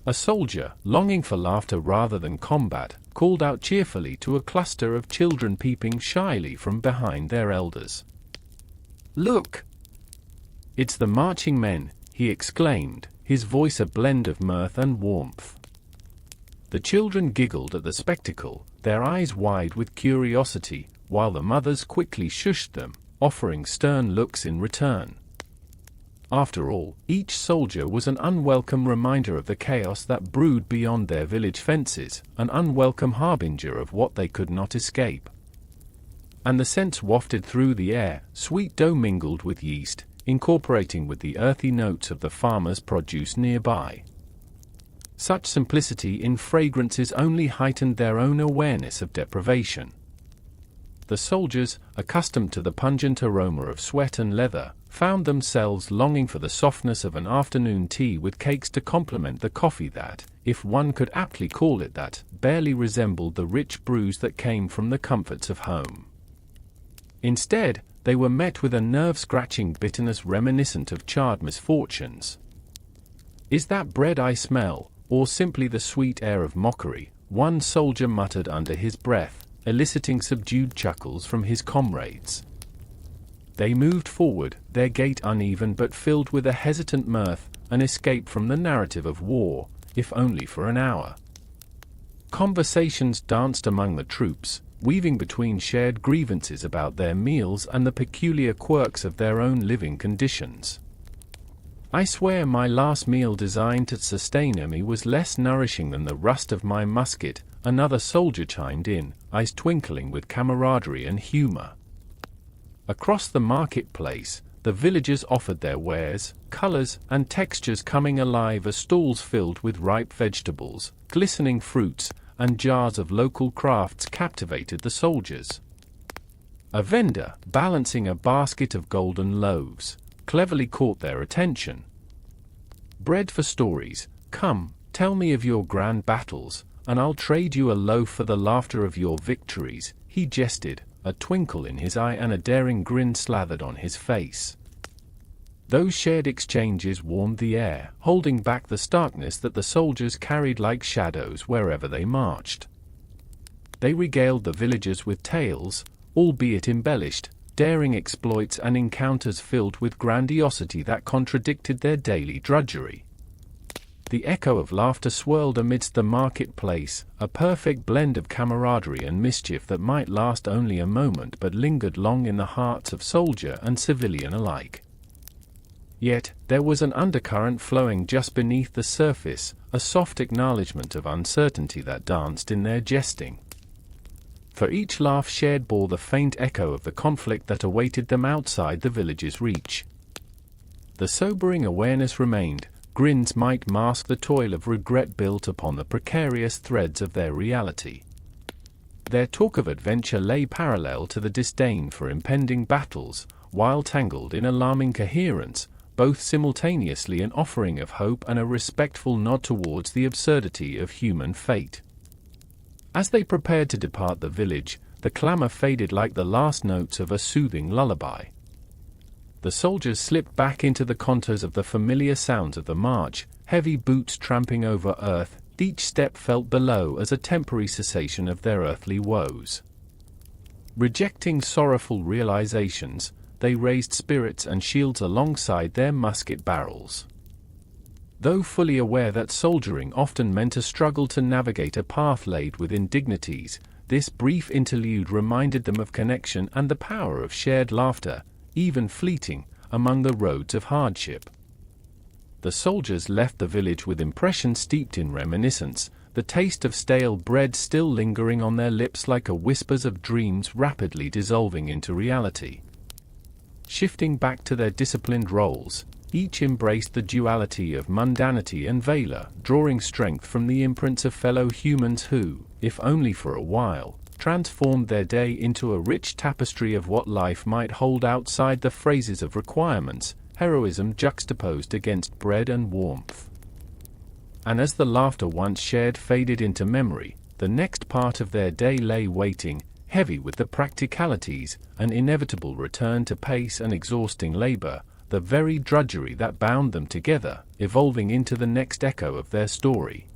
A soldier, longing for laughter rather than combat, called out cheerfully to a cluster of children peeping shyly from behind their elders. "Look! It's the marching men," he exclaimed, his voice a blend of mirth and warmth. The children giggled at the spectacle, their eyes wide with curiosity, while the mothers quickly shushed them, offering stern looks in return. After all, each soldier was an unwelcome reminder of the chaos that brewed beyond their village fences, an unwelcome harbinger of what they could not escape. And the scents wafted through the air, sweet dough mingled with yeast, incorporating with the earthy notes of the farmer's produce nearby. Such simplicity in fragrances only heightened their own awareness of deprivation. The soldiers, accustomed to the pungent aroma of sweat and leather, found themselves longing for the softness of an afternoon tea with cakes to complement the coffee that, if one could aptly call it that, barely resembled the rich brews that came from the comforts of home. Instead, they were met with a nerve-scratching bitterness reminiscent of charred misfortunes. "Is that bread I smell, or simply the sweet air of mockery?" one soldier muttered under his breath, eliciting subdued chuckles from his comrades. They moved forward, their gait uneven but filled with a hesitant mirth, an escape from the narrative of war, if only for an hour. Conversations danced among the troops, weaving between shared grievances about their meals and the peculiar quirks of their own living conditions. "I swear my last meal designed to sustain me was less nourishing than the rust of my musket," another soldier chimed in, eyes twinkling with camaraderie and humor. Across the marketplace, the villagers offered their wares, colors and textures coming alive as stalls filled with ripe vegetables, glistening fruits, and jars of local crafts captivated the soldiers. A vendor, balancing a basket of golden loaves, cleverly caught their attention. "Bread for stories, come, tell me of your grand battles, and I'll trade you a loaf for the laughter of your victories," he jested, a twinkle in his eye and a daring grin slathered on his face. Those shared exchanges warmed the air, holding back the starkness that the soldiers carried like shadows wherever they marched. They regaled the villagers with tales, albeit embellished, daring exploits and encounters filled with grandiosity that contradicted their daily drudgery. The echo of laughter swirled amidst the marketplace, a perfect blend of camaraderie and mischief that might last only a moment but lingered long in the hearts of soldier and civilian alike. Yet, there was an undercurrent flowing just beneath the surface, a soft acknowledgment of uncertainty that danced in their jesting. For each laugh shared bore the faint echo of the conflict that awaited them outside the village's reach. The sobering awareness remained. Grins might mask the toil of regret built upon the precarious threads of their reality. Their talk of adventure lay parallel to the disdain for impending battles, while tangled in alarming coherence, both simultaneously an offering of hope and a respectful nod towards the absurdity of human fate. As they prepared to depart the village, the clamor faded like the last notes of a soothing lullaby. The soldiers slipped back into the contours of the familiar sounds of the march, heavy boots tramping over earth, each step felt below as a temporary cessation of their earthly woes. Rejecting sorrowful realizations, they raised spirits and shields alongside their musket barrels. Though fully aware that soldiering often meant a struggle to navigate a path laid with indignities, this brief interlude reminded them of connection and the power of shared laughter, even fleeting, among the roads of hardship. The soldiers left the village with impressions steeped in reminiscence, the taste of stale bread still lingering on their lips like a whispers of dreams rapidly dissolving into reality. Shifting back to their disciplined roles, each embraced the duality of mundanity and valor, drawing strength from the imprints of fellow humans who, if only for a while, transformed their day into a rich tapestry of what life might hold outside the phrases of requirements, heroism juxtaposed against bread and warmth. And as the laughter once shared faded into memory, the next part of their day lay waiting, heavy with the practicalities, an inevitable return to pace and exhausting labor, the very drudgery that bound them together, evolving into the next echo of their story.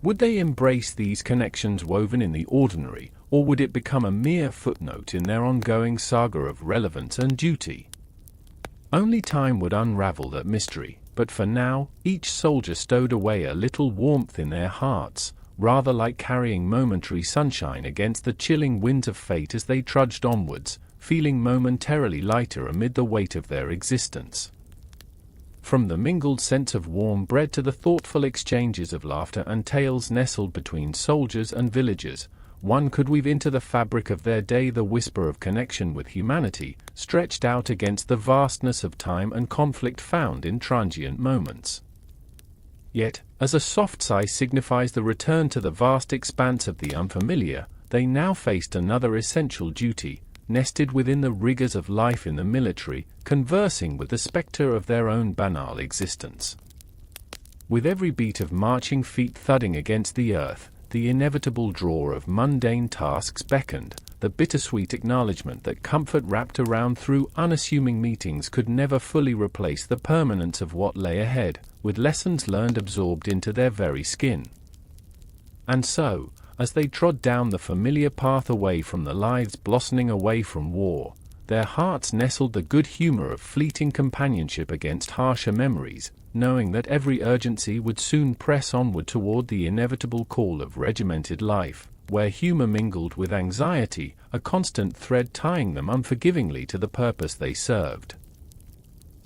Would they embrace these connections woven in the ordinary, or would it become a mere footnote in their ongoing saga of relevance and duty? Only time would unravel that mystery, but for now, each soldier stowed away a little warmth in their hearts, rather like carrying momentary sunshine against the chilling winds of fate as they trudged onwards, feeling momentarily lighter amid the weight of their existence. From the mingled sense of warm bread to the thoughtful exchanges of laughter and tales nestled between soldiers and villagers, one could weave into the fabric of their day the whisper of connection with humanity, stretched out against the vastness of time and conflict found in transient moments. Yet, as a soft sigh signifies the return to the vast expanse of the unfamiliar, they now faced another essential duty, nested within the rigors of life in the military, conversing with the spectre of their own banal existence. With every beat of marching feet thudding against the earth, the inevitable draw of mundane tasks beckoned, the bittersweet acknowledgement that comfort wrapped around through unassuming meetings could never fully replace the permanence of what lay ahead, with lessons learned absorbed into their very skin. And so, as they trod down the familiar path away from the lives blossoming away from war, their hearts nestled the good humor of fleeting companionship against harsher memories, knowing that every urgency would soon press onward toward the inevitable call of regimented life, where humor mingled with anxiety, a constant thread tying them unforgivingly to the purpose they served.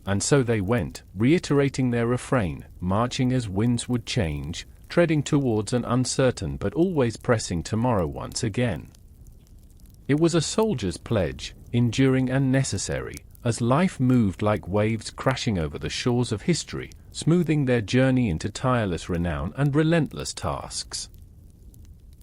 And so they went, reiterating their refrain, marching as winds would change, treading towards an uncertain but always pressing tomorrow once again. It was a soldier's pledge, enduring and necessary, as life moved like waves crashing over the shores of history, smoothing their journey into tireless renown and relentless tasks.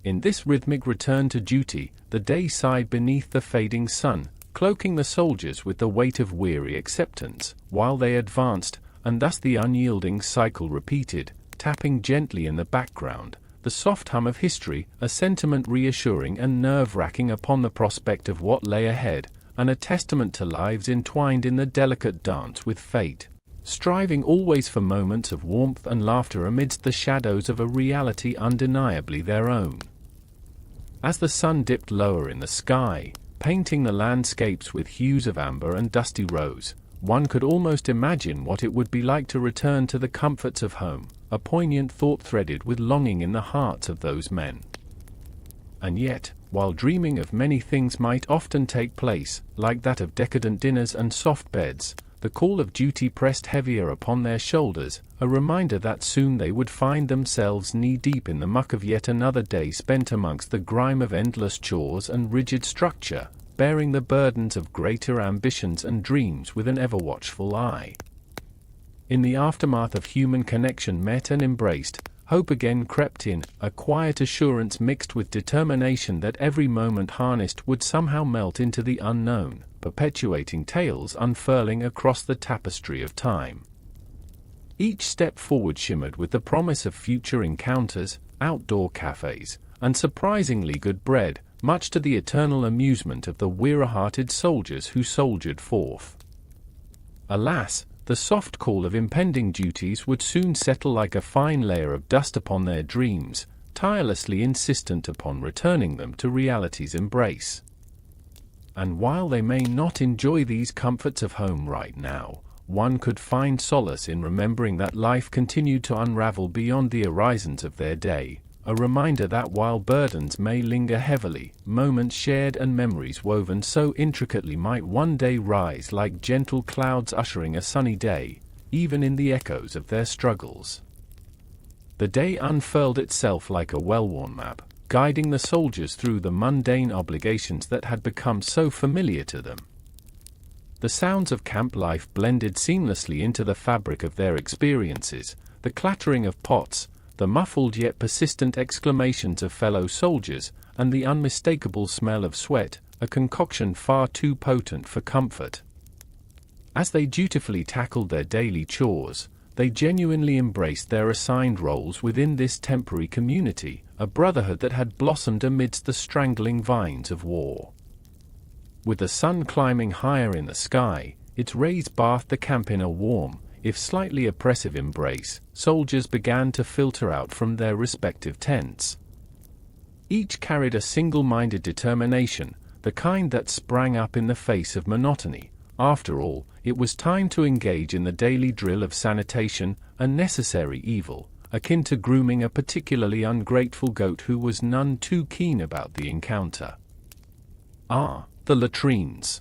In this rhythmic return to duty, the day sighed beneath the fading sun, cloaking the soldiers with the weight of weary acceptance, while they advanced, and thus the unyielding cycle repeated, tapping gently in the background, the soft hum of history, a sentiment reassuring and nerve-wracking upon the prospect of what lay ahead, and a testament to lives entwined in the delicate dance with fate, striving always for moments of warmth and laughter amidst the shadows of a reality undeniably their own. As the sun dipped lower in the sky, painting the landscapes with hues of amber and dusty rose, one could almost imagine what it would be like to return to the comforts of home, a poignant thought threaded with longing in the hearts of those men. And yet, while dreaming of many things might often take place, like that of decadent dinners and soft beds, the call of duty pressed heavier upon their shoulders, a reminder that soon they would find themselves knee-deep in the muck of yet another day spent amongst the grime of endless chores and rigid structure, bearing the burdens of greater ambitions and dreams with an ever-watchful eye. In the aftermath of human connection met and embraced, hope again crept in, a quiet assurance mixed with determination that every moment harnessed would somehow melt into the unknown, perpetuating tales unfurling across the tapestry of time. Each step forward shimmered with the promise of future encounters, outdoor cafes, and surprisingly good bread, much to the eternal amusement of the weary-hearted soldiers who soldiered forth. Alas, the soft call of impending duties would soon settle like a fine layer of dust upon their dreams, tirelessly insistent upon returning them to reality's embrace. And while they may not enjoy these comforts of home right now, one could find solace in remembering that life continued to unravel beyond the horizons of their day, a reminder that while burdens may linger heavily, moments shared and memories woven so intricately might one day rise like gentle clouds ushering a sunny day, even in the echoes of their struggles. The day unfurled itself like a well-worn map, guiding the soldiers through the mundane obligations that had become so familiar to them. The sounds of camp life blended seamlessly into the fabric of their experiences, the clattering of pots, the muffled yet persistent exclamations of fellow soldiers, and the unmistakable smell of sweat, a concoction far too potent for comfort. As they dutifully tackled their daily chores, they genuinely embraced their assigned roles within this temporary community, a brotherhood that had blossomed amidst the strangling vines of war. With the sun climbing higher in the sky, its rays bathed the camp in a warm, if slightly oppressive embrace. Soldiers began to filter out from their respective tents. Each carried a single-minded determination, the kind that sprang up in the face of monotony. After all, it was time to engage in the daily drill of sanitation, a necessary evil, akin to grooming a particularly ungrateful goat who was none too keen about the encounter. The latrines.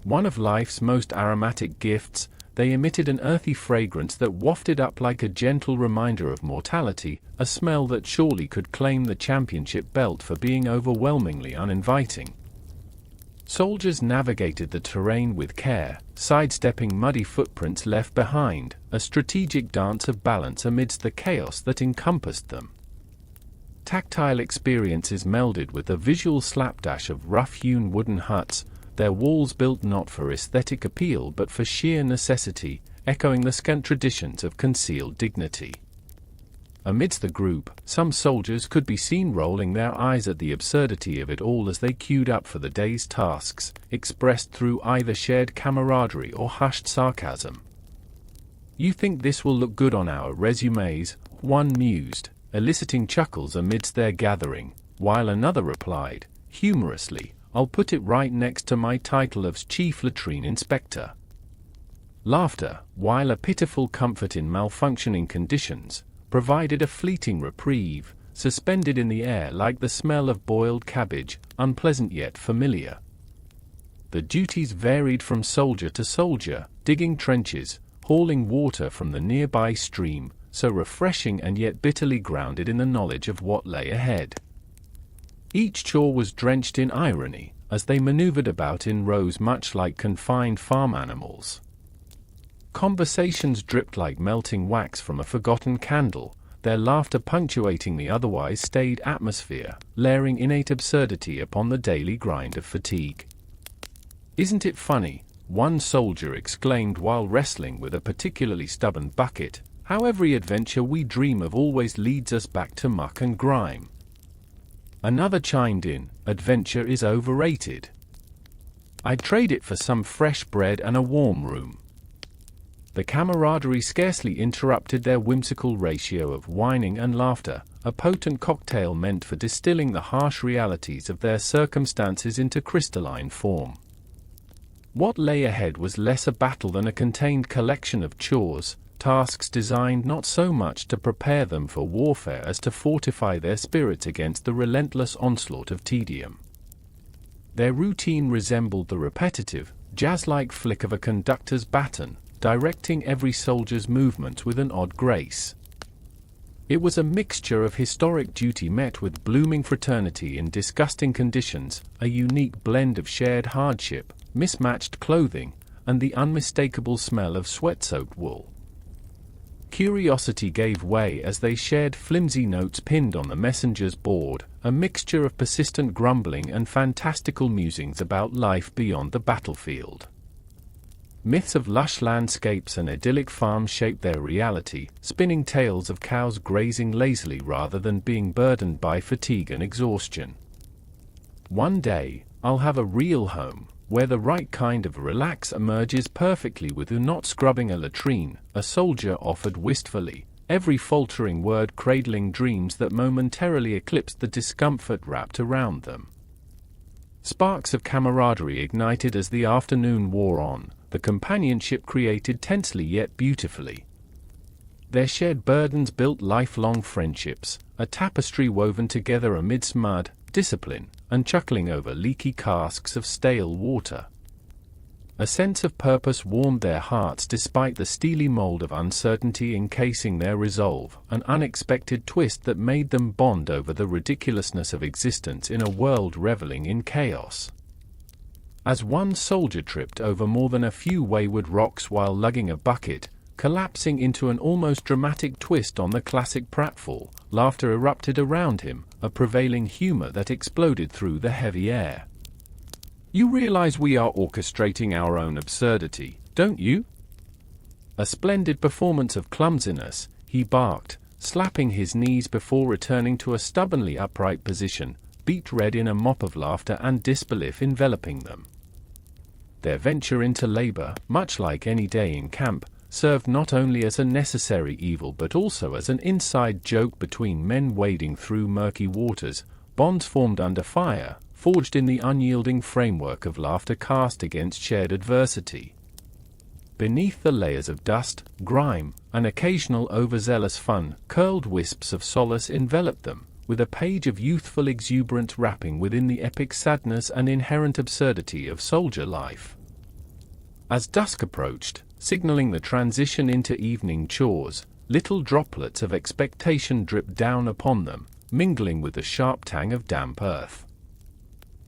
One of life's most aromatic gifts, they emitted an earthy fragrance that wafted up like a gentle reminder of mortality, a smell that surely could claim the championship belt for being overwhelmingly uninviting. Soldiers navigated the terrain with care, sidestepping muddy footprints left behind, a strategic dance of balance amidst the chaos that encompassed them. Tactile experiences melded with the visual slapdash of rough-hewn wooden huts, their walls built not for aesthetic appeal but for sheer necessity, echoing the scant traditions of concealed dignity. Amidst the group, some soldiers could be seen rolling their eyes at the absurdity of it all as they queued up for the day's tasks, expressed through either shared camaraderie or hushed sarcasm. "You think this will look good on our resumes?" one mused, eliciting chuckles amidst their gathering, while another replied, humorously, "I'll put it right next to my title of Chief Latrine Inspector." Laughter, while a pitiful comfort in malfunctioning conditions, provided a fleeting reprieve, suspended in the air like the smell of boiled cabbage, unpleasant yet familiar. The duties varied from soldier to soldier, digging trenches, hauling water from the nearby stream, so refreshing and yet bitterly grounded in the knowledge of what lay ahead. Each chore was drenched in irony, as they maneuvered about in rows much like confined farm animals. Conversations dripped like melting wax from a forgotten candle, their laughter punctuating the otherwise staid atmosphere, layering innate absurdity upon the daily grind of fatigue. "Isn't it funny," one soldier exclaimed while wrestling with a particularly stubborn bucket, "how every adventure we dream of always leads us back to muck and grime?" Another chimed in, "Adventure is overrated." I'd trade it for some fresh bread and a warm room." The camaraderie scarcely interrupted their whimsical ratio of whining and laughter, a potent cocktail meant for distilling the harsh realities of their circumstances into crystalline form. What lay ahead was less a battle than a contained collection of chores, tasks designed not so much to prepare them for warfare as to fortify their spirits against the relentless onslaught of tedium. Their routine resembled the repetitive, jazz-like flick of a conductor's baton, directing every soldier's movements with an odd grace. It was a mixture of historic duty met with blooming fraternity in disgusting conditions, a unique blend of shared hardship, mismatched clothing, and the unmistakable smell of sweat-soaked wool. Curiosity gave way as they shared flimsy notes pinned on the messenger's board, a mixture of persistent grumbling and fantastical musings about life beyond the battlefield. Myths of lush landscapes and idyllic farms shaped their reality, spinning tales of cows grazing lazily rather than being burdened by fatigue and exhaustion. "One day, I'll have a real home, where the right kind of relax emerges perfectly with not scrubbing a latrine," a soldier offered wistfully, every faltering word cradling dreams that momentarily eclipsed the discomfort wrapped around them. Sparks of camaraderie ignited as the afternoon wore on, the companionship created tensely yet beautifully. Their shared burdens built lifelong friendships, a tapestry woven together amidst mud, discipline, and chuckling over leaky casks of stale water. A sense of purpose warmed their hearts despite the steely mold of uncertainty encasing their resolve, an unexpected twist that made them bond over the ridiculousness of existence in a world reveling in chaos. As one soldier tripped over more than a few wayward rocks while lugging a bucket, collapsing into an almost dramatic twist on the classic pratfall, laughter erupted around him, a prevailing humor that exploded through the heavy air. "You realize we are orchestrating our own absurdity, don't you?" A splendid performance of clumsiness, he barked, slapping his knees before returning to a stubbornly upright position, beet red in a mop of laughter and disbelief enveloping them. Their venture into labor, much like any day in camp, served not only as a necessary evil but also as an inside joke between men wading through murky waters, bonds formed under fire, forged in the unyielding framework of laughter cast against shared adversity. Beneath the layers of dust, grime, and occasional overzealous fun, curled wisps of solace enveloped them, with a page of youthful exuberance wrapping within the epic sadness and inherent absurdity of soldier life. As dusk approached, signaling the transition into evening chores, little droplets of expectation dripped down upon them, mingling with the sharp tang of damp earth.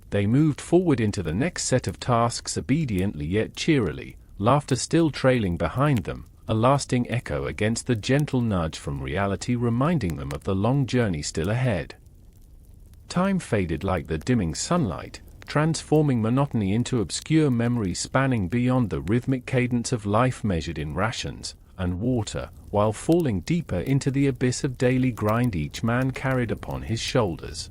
They moved forward into the next set of tasks obediently yet cheerily, laughter still trailing behind them, a lasting echo against the gentle nudge from reality reminding them of the long journey still ahead. Time faded like the dimming sunlight, transforming monotony into obscure memory spanning beyond the rhythmic cadence of life measured in rations and water, while falling deeper into the abyss of daily grind each man carried upon his shoulders.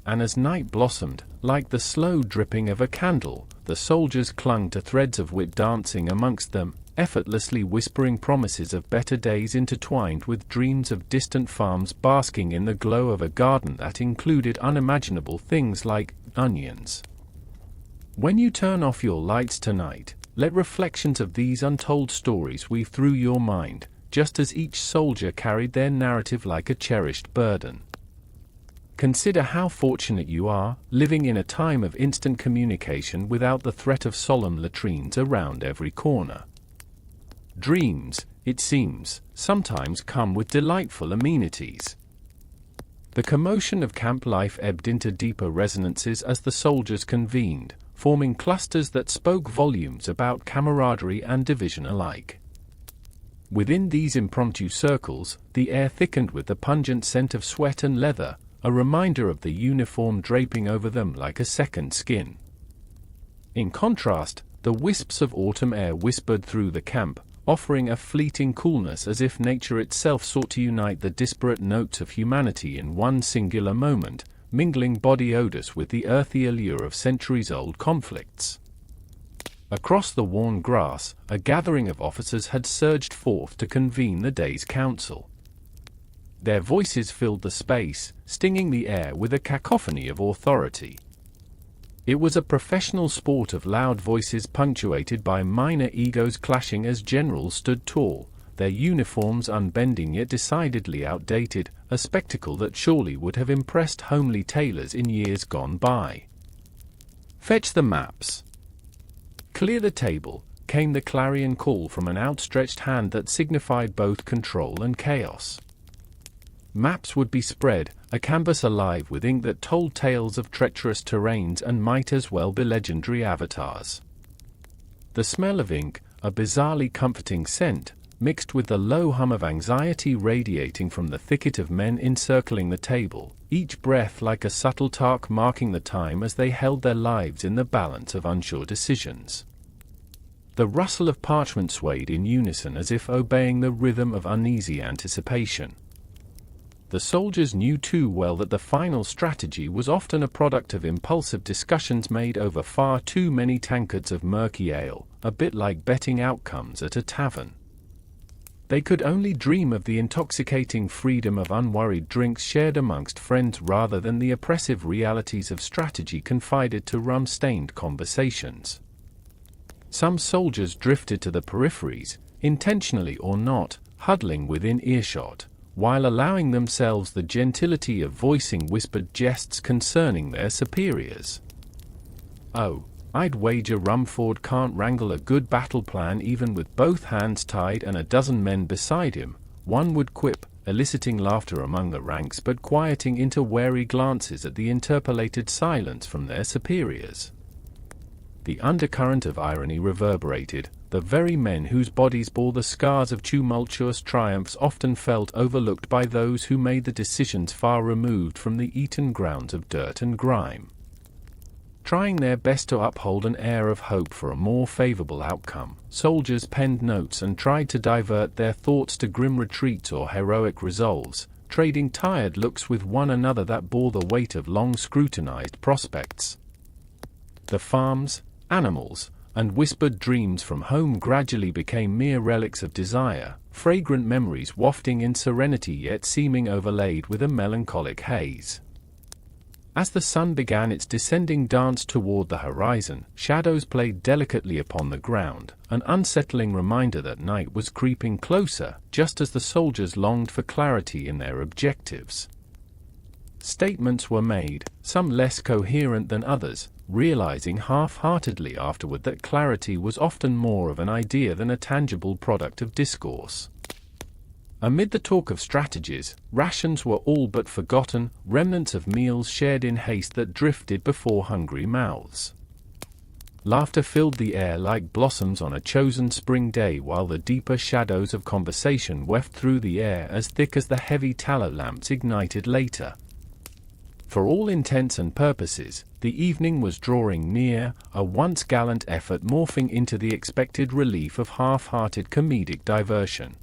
And as night blossomed, like the slow dripping of a candle, the soldiers clung to threads of wit dancing amongst them, effortlessly whispering promises of better days intertwined with dreams of distant farms basking in the glow of a garden that included unimaginable things like onions. When you turn off your lights tonight, let reflections of these untold stories weave through your mind, just as each soldier carried their narrative like a cherished burden. Consider how fortunate you are, living in a time of instant communication without the threat of solemn latrines around every corner. Dreams, it seems, sometimes come with delightful amenities. The commotion of camp life ebbed into deeper resonances as the soldiers convened, forming clusters that spoke volumes about camaraderie and division alike. Within these impromptu circles, the air thickened with the pungent scent of sweat and leather, a reminder of the uniform draping over them like a second skin. In contrast, the wisps of autumn air whispered through the camp, offering a fleeting coolness as if nature itself sought to unite the disparate notes of humanity in one singular moment, mingling body odors with the earthy allure of centuries-old conflicts. Across the worn grass, a gathering of officers had surged forth to convene the day's council. Their voices filled the space, stinging the air with a cacophony of authority. It was a professional sport of loud voices punctuated by minor egos clashing as generals stood tall, their uniforms unbending yet decidedly outdated, a spectacle that surely would have impressed homely tailors in years gone by. "Fetch the maps." "Clear the table," came the clarion call from an outstretched hand that signified both control and chaos. Maps would be spread, a canvas alive with ink that told tales of treacherous terrains and might as well be legendary avatars. The smell of ink, a bizarrely comforting scent, mixed with the low hum of anxiety radiating from the thicket of men encircling the table, each breath like a subtle talk marking the time as they held their lives in the balance of unsure decisions. The rustle of parchment swayed in unison as if obeying the rhythm of uneasy anticipation. The soldiers knew too well that the final strategy was often a product of impulsive discussions made over far too many tankards of murky ale, a bit like betting outcomes at a tavern. They could only dream of the intoxicating freedom of unworried drinks shared amongst friends rather than the oppressive realities of strategy confided to rum-stained conversations. Some soldiers drifted to the peripheries, intentionally or not, huddling within earshot, while allowing themselves the gentility of voicing whispered jests concerning their superiors. "Oh, I'd wager Rumford can't wrangle a good battle plan even with both hands tied and a dozen men beside him," one would quip, eliciting laughter among the ranks but quieting into wary glances at the interpolated silence from their superiors. The undercurrent of irony reverberated. The very men whose bodies bore the scars of tumultuous triumphs often felt overlooked by those who made the decisions far removed from the eaten grounds of dirt and grime. Trying their best to uphold an air of hope for a more favorable outcome, soldiers penned notes and tried to divert their thoughts to grim retreats or heroic resolves, trading tired looks with one another that bore the weight of long scrutinized prospects. The farms, animals, and whispered dreams from home gradually became mere relics of desire, fragrant memories wafting in serenity yet seeming overlaid with a melancholic haze. As the sun began its descending dance toward the horizon, shadows played delicately upon the ground, an unsettling reminder that night was creeping closer, just as the soldiers longed for clarity in their objectives. Statements were made, some less coherent than others, realizing half-heartedly afterward that clarity was often more of an idea than a tangible product of discourse. Amid the talk of strategies, rations were all but forgotten, remnants of meals shared in haste that drifted before hungry mouths. Laughter filled the air like blossoms on a chosen spring day while the deeper shadows of conversation weft through the air as thick as the heavy tallow lamps ignited later. For all intents and purposes, the evening was drawing near, a once gallant effort morphing into the expected relief of half-hearted comedic diversion.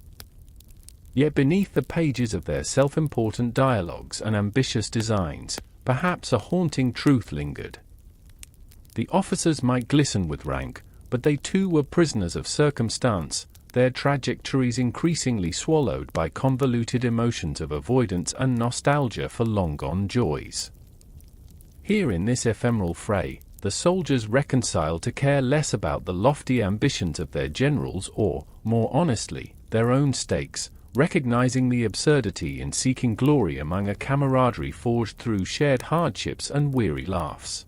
Yet beneath the pages of their self-important dialogues and ambitious designs, perhaps a haunting truth lingered. The officers might glisten with rank, but they too were prisoners of circumstance, their trajectories increasingly swallowed by convoluted emotions of avoidance and nostalgia for long-gone joys. Here in this ephemeral fray, the soldiers reconciled to care less about the lofty ambitions of their generals or, more honestly, their own stakes, recognizing the absurdity in seeking glory among a camaraderie forged through shared hardships and weary laughs.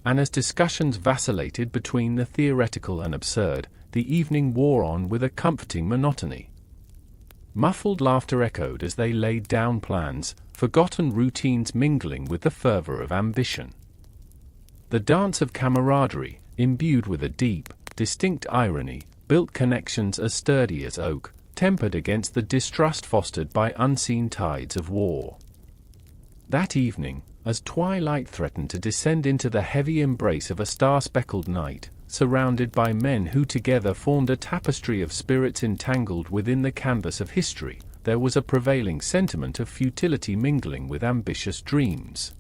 And as discussions vacillated between the theoretical and absurd, the evening wore on with a comforting monotony. Muffled laughter echoed as they laid down plans, forgotten routines mingling with the fervor of ambition. The dance of camaraderie, imbued with a deep, distinct irony, built connections as sturdy as oak, tempered against the distrust fostered by unseen tides of war. That evening, as twilight threatened to descend into the heavy embrace of a star-speckled night, surrounded by men who together formed a tapestry of spirits entangled within the canvas of history, there was a prevailing sentiment of futility mingling with ambitious dreams.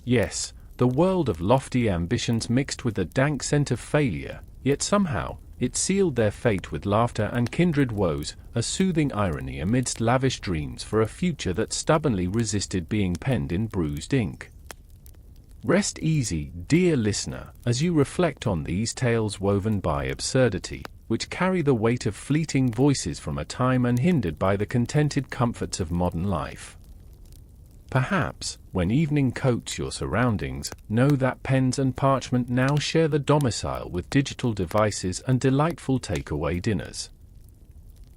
Yes, the world of lofty ambitions mixed with the dank scent of failure, yet somehow, it sealed their fate with laughter and kindred woes, a soothing irony amidst lavish dreams for a future that stubbornly resisted being penned in bruised ink. Rest easy, dear listener, as you reflect on these tales woven by absurdity, which carry the weight of fleeting voices from a time unhindered by the contented comforts of modern life. Perhaps, when evening coats your surroundings, know that pens and parchment now share the domicile with digital devices and delightful takeaway dinners.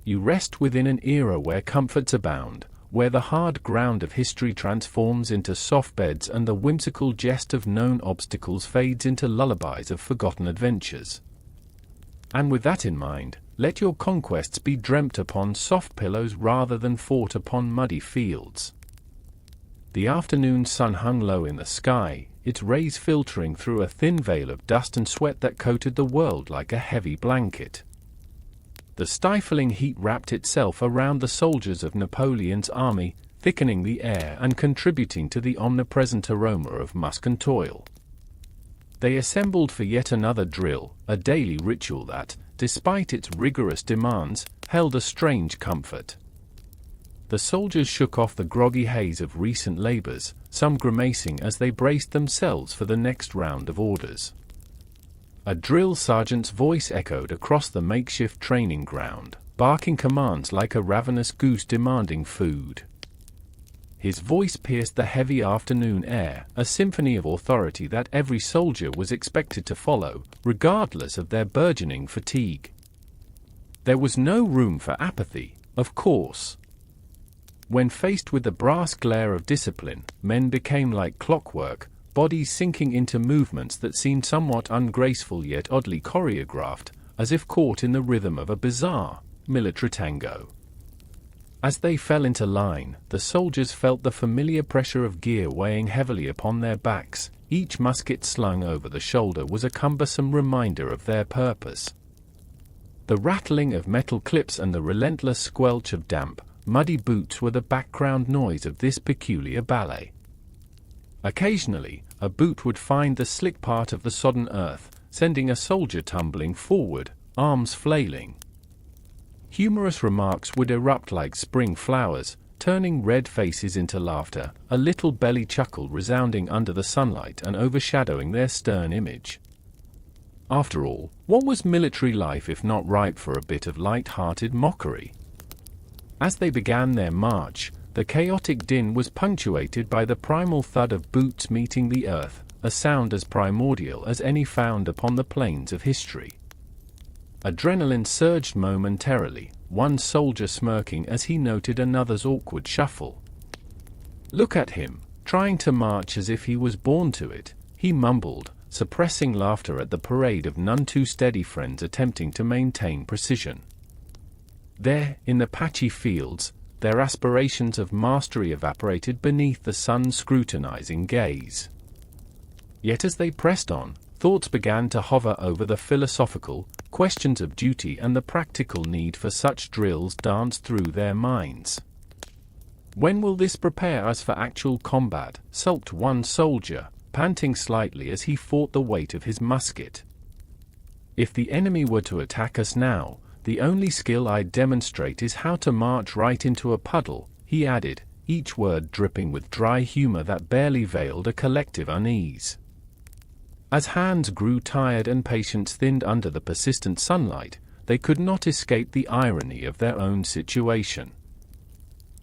You rest within an era where comforts abound, where the hard ground of history transforms into soft beds and the whimsical jest of known obstacles fades into lullabies of forgotten adventures. And with that in mind, let your conquests be dreamt upon soft pillows rather than fought upon muddy fields. The afternoon sun hung low in the sky, its rays filtering through a thin veil of dust and sweat that coated the world like a heavy blanket. The stifling heat wrapped itself around the soldiers of Napoleon's army, thickening the air and contributing to the omnipresent aroma of musk and toil. They assembled for yet another drill, a daily ritual that, despite its rigorous demands, held a strange comfort. The soldiers shook off the groggy haze of recent labors, some grimacing as they braced themselves for the next round of orders. A drill sergeant's voice echoed across the makeshift training ground, barking commands like a ravenous goose demanding food. His voice pierced the heavy afternoon air, a symphony of authority that every soldier was expected to follow, regardless of their burgeoning fatigue. There was no room for apathy, of course. When faced with the brass glare of discipline, men became like clockwork, bodies sinking into movements that seemed somewhat ungraceful yet oddly choreographed, as if caught in the rhythm of a bizarre, military tango. As they fell into line, the soldiers felt the familiar pressure of gear weighing heavily upon their backs. Each musket slung over the shoulder was a cumbersome reminder of their purpose. The rattling of metal clips and the relentless squelch of damp, muddy boots were the background noise of this peculiar ballet. Occasionally, a boot would find the slick part of the sodden earth, sending a soldier tumbling forward, arms flailing. Humorous remarks would erupt like spring flowers, turning red faces into laughter, a little belly chuckle resounding under the sunlight and overshadowing their stern image. After all, what was military life if not ripe for a bit of light-hearted mockery? As they began their march, the chaotic din was punctuated by the primal thud of boots meeting the earth, a sound as primordial as any found upon the plains of history. Adrenaline surged momentarily, one soldier smirking as he noted another's awkward shuffle. "Look at him, trying to march as if he was born to it," he mumbled, suppressing laughter at the parade of none too steady friends attempting to maintain precision. There, in the patchy fields, their aspirations of mastery evaporated beneath the sun's scrutinizing gaze. Yet as they pressed on, thoughts began to hover over the philosophical questions of duty, and the practical need for such drills danced through their minds. "When will this prepare us for actual combat?" sulked one soldier, panting slightly as he fought the weight of his musket. "If the enemy were to attack us now, the only skill I'd demonstrate is how to march right into a puddle," he added, each word dripping with dry humor that barely veiled a collective unease. As hands grew tired and patience thinned under the persistent sunlight, they could not escape the irony of their own situation.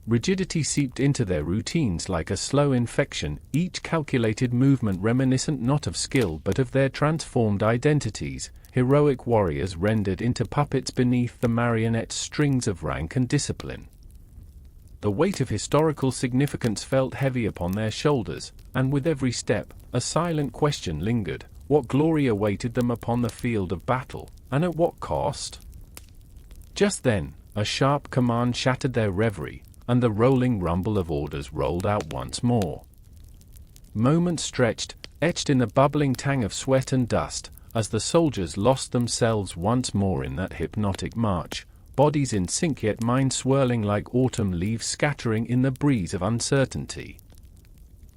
Rigidity seeped into their routines like a slow infection, each calculated movement reminiscent not of skill but of their transformed identities, heroic warriors rendered into puppets beneath the marionette strings of rank and discipline. The weight of historical significance felt heavy upon their shoulders, and with every step, a silent question lingered: what glory awaited them upon the field of battle, and at what cost? Just then, a sharp command shattered their reverie, and the rolling rumble of orders rolled out once more. Moments stretched, etched in the bubbling tang of sweat and dust, as the soldiers lost themselves once more in that hypnotic march, bodies in sync yet minds swirling like autumn leaves scattering in the breeze of uncertainty.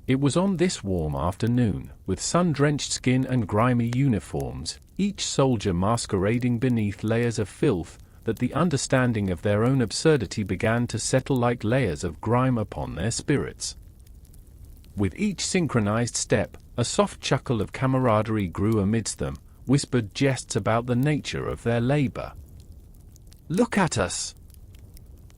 It was on this warm afternoon, with sun-drenched skin and grimy uniforms, each soldier masquerading beneath layers of filth, that the understanding of their own absurdity began to settle like layers of grime upon their spirits. With each synchronized step, a soft chuckle of camaraderie grew amidst them, whispered jests about the nature of their labor. "Look at us!"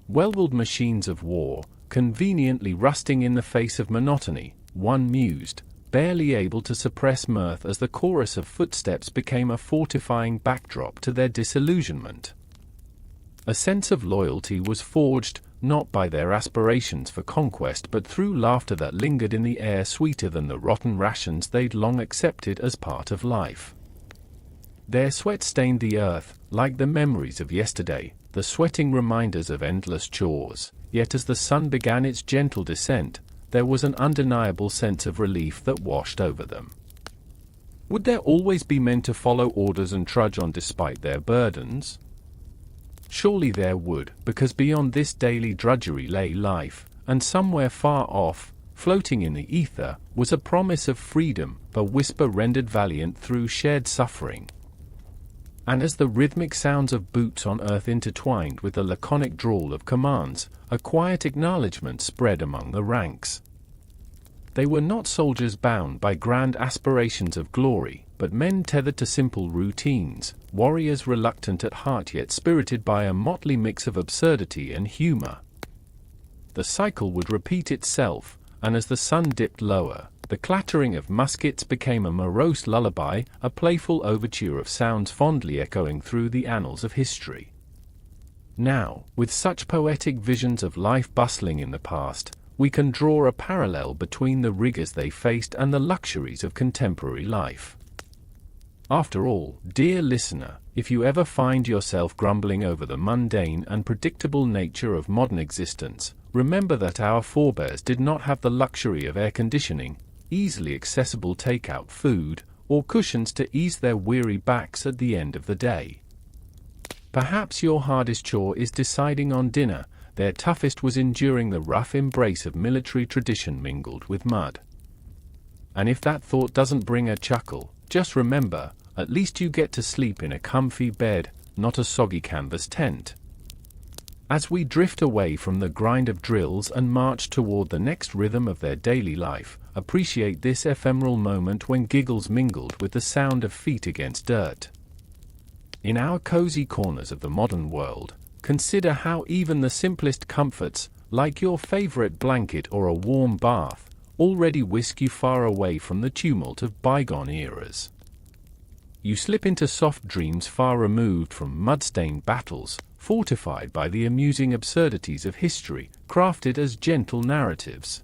Well-oiled machines of war, conveniently rusting in the face of monotony, one mused, barely able to suppress mirth as the chorus of footsteps became a fortifying backdrop to their disillusionment. A sense of loyalty was forged, not by their aspirations for conquest but through laughter that lingered in the air sweeter than the rotten rations they'd long accepted as part of life. Their sweat stained the earth, like the memories of yesterday, the sweating reminders of endless chores, yet as the sun began its gentle descent, there was an undeniable sense of relief that washed over them. Would there always be men to follow orders and trudge on despite their burdens? Surely there would, because beyond this daily drudgery lay life, and somewhere far off, floating in the ether, was a promise of freedom, a whisper rendered valiant through shared suffering. And as the rhythmic sounds of boots on earth intertwined with the laconic drawl of commands, a quiet acknowledgment spread among the ranks. They were not soldiers bound by grand aspirations of glory, but men tethered to simple routines, warriors reluctant at heart yet spirited by a motley mix of absurdity and humor. The cycle would repeat itself, and as the sun dipped lower, the clattering of muskets became a morose lullaby, a playful overture of sounds fondly echoing through the annals of history. Now, with such poetic visions of life bustling in the past, we can draw a parallel between the rigors they faced and the luxuries of contemporary life. After all, dear listener, if you ever find yourself grumbling over the mundane and predictable nature of modern existence, remember that our forebears did not have the luxury of air conditioning, easily accessible take-out food, or cushions to ease their weary backs at the end of the day. Perhaps your hardest chore is deciding on dinner, their toughest was enduring the rough embrace of military tradition mingled with mud. And if that thought doesn't bring a chuckle, just remember, at least you get to sleep in a comfy bed, not a soggy canvas tent. As we drift away from the grind of drills and march toward the next rhythm of their daily life, appreciate this ephemeral moment when giggles mingled with the sound of feet against dirt. In our cozy corners of the modern world, consider how even the simplest comforts, like your favorite blanket or a warm bath, already whisk you far away from the tumult of bygone eras. You slip into soft dreams far removed from mud-stained battles, fortified by the amusing absurdities of history, crafted as gentle narratives.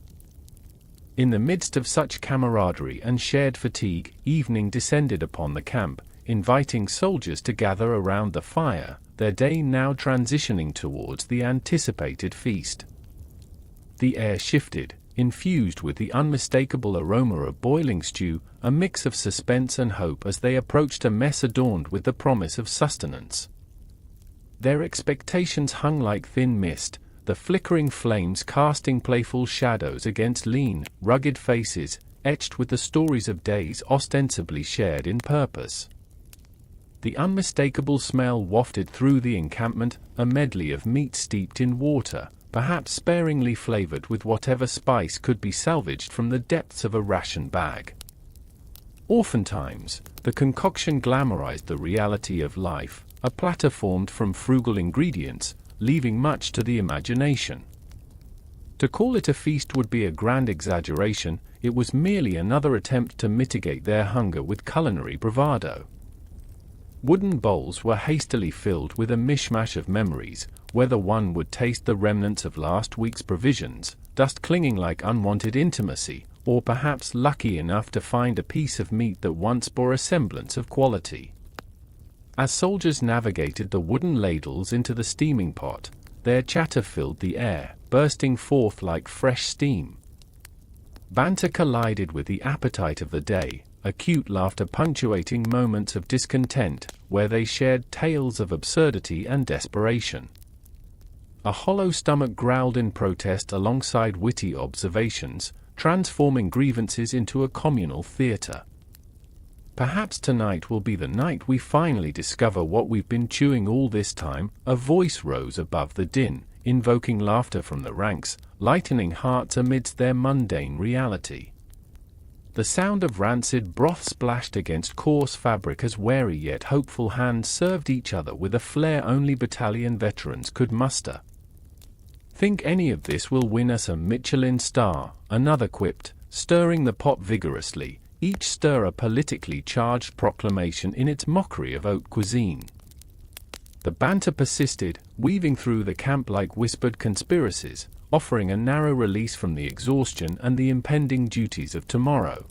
In the midst of such camaraderie and shared fatigue, evening descended upon the camp, inviting soldiers to gather around the fire, their day now transitioning towards the anticipated feast. The air shifted, infused with the unmistakable aroma of boiling stew, a mix of suspense and hope as they approached a mess adorned with the promise of sustenance. Their expectations hung like thin mist, the flickering flames casting playful shadows against lean, rugged faces, etched with the stories of days ostensibly shared in purpose. The unmistakable smell wafted through the encampment, a medley of meat steeped in water, perhaps sparingly flavored with whatever spice could be salvaged from the depths of a ration bag. Oftentimes, the concoction glamorized the reality of life, a platter formed from frugal ingredients, leaving much to the imagination. To call it a feast would be a grand exaggeration, it was merely another attempt to mitigate their hunger with culinary bravado. Wooden bowls were hastily filled with a mishmash of memories, whether one would taste the remnants of last week's provisions, dust clinging like unwanted intimacy, or perhaps lucky enough to find a piece of meat that once bore a semblance of quality. As soldiers navigated the wooden ladles into the steaming pot, their chatter filled the air, bursting forth like fresh steam. Banter collided with the appetite of the day, acute laughter punctuating moments of discontent, where they shared tales of absurdity and desperation. A hollow stomach growled in protest alongside witty observations, transforming grievances into a communal theater. "Perhaps tonight will be the night we finally discover what we've been chewing all this time," a voice rose above the din, invoking laughter from the ranks, lightening hearts amidst their mundane reality. The sound of rancid broth splashed against coarse fabric as wary yet hopeful hands served each other with a flair only battalion veterans could muster. "Think any of this will win us a Michelin star?" another quipped, stirring the pot vigorously, each stir a politically charged proclamation in its mockery of haute cuisine. The banter persisted, weaving through the camp like whispered conspiracies, offering a narrow release from the exhaustion and the impending duties of tomorrow.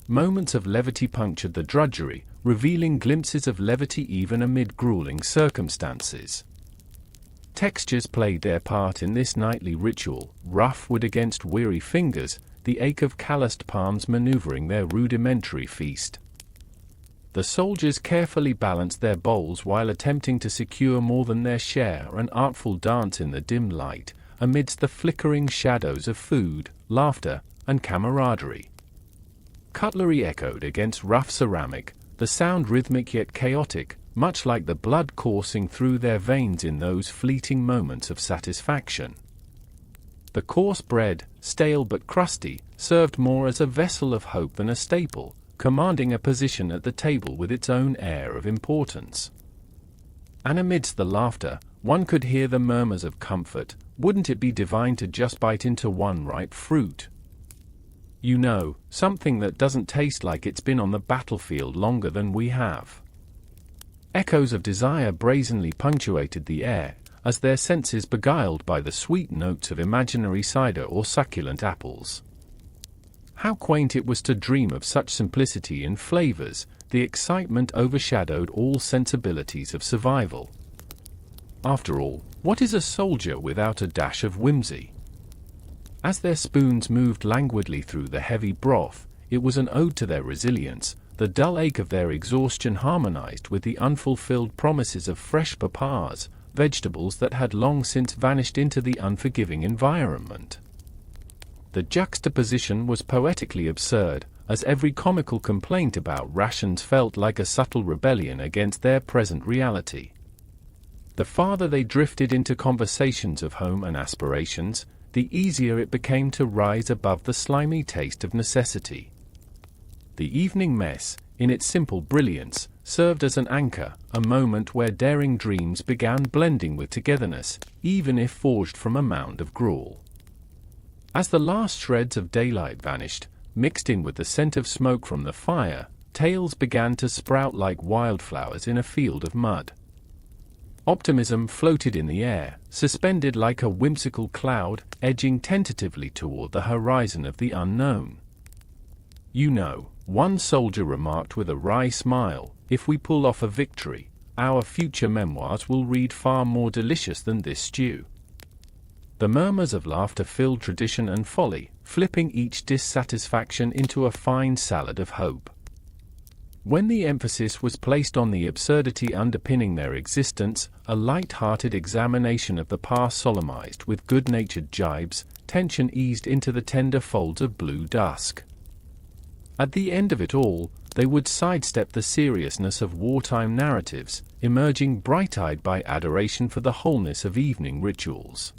Moments of levity punctured the drudgery, revealing glimpses of levity even amid grueling circumstances. Textures played their part in this nightly ritual, rough wood against weary fingers, the ache of calloused palms maneuvering their rudimentary feast. The soldiers carefully balanced their bowls while attempting to secure more than their share, an artful dance in the dim light, amidst the flickering shadows of food, laughter, and camaraderie. Cutlery echoed against rough ceramic, the sound rhythmic yet chaotic, much like the blood coursing through their veins in those fleeting moments of satisfaction. The coarse bread, stale but crusty, served more as a vessel of hope than a staple, commanding a position at the table with its own air of importance. And amidst the laughter, one could hear the murmurs of comfort. Wouldn't it be divine to just bite into one ripe fruit? You know, something that doesn't taste like it's been on the battlefield longer than we have. Echoes of desire brazenly punctuated the air, as their senses beguiled by the sweet notes of imaginary cider or succulent apples. How quaint it was to dream of such simplicity in flavors. The excitement overshadowed all sensibilities of survival. After all, what is a soldier without a dash of whimsy? As their spoons moved languidly through the heavy broth, it was an ode to their resilience. The dull ache of their exhaustion harmonized with the unfulfilled promises of fresh papas, vegetables that had long since vanished into the unforgiving environment. The juxtaposition was poetically absurd, as every comical complaint about rations felt like a subtle rebellion against their present reality. The farther they drifted into conversations of home and aspirations, the easier it became to rise above the slimy taste of necessity. The evening mess, in its simple brilliance, served as an anchor, a moment where daring dreams began blending with togetherness, even if forged from a mound of gruel. As the last shreds of daylight vanished, mixed in with the scent of smoke from the fire, tales began to sprout like wildflowers in a field of mud. Optimism floated in the air, suspended like a whimsical cloud, edging tentatively toward the horizon of the unknown. "You know," one soldier remarked with a wry smile, "if we pull off a victory, our future memoirs will read far more delicious than this stew." The murmurs of laughter filled tradition and folly, flipping each dissatisfaction into a fine salad of hope. When the emphasis was placed on the absurdity underpinning their existence, a light-hearted examination of the past solemnized with good-natured jibes, tension eased into the tender folds of blue dusk. At the end of it all, they would sidestep the seriousness of wartime narratives, emerging bright-eyed by adoration for the wholeness of evening rituals.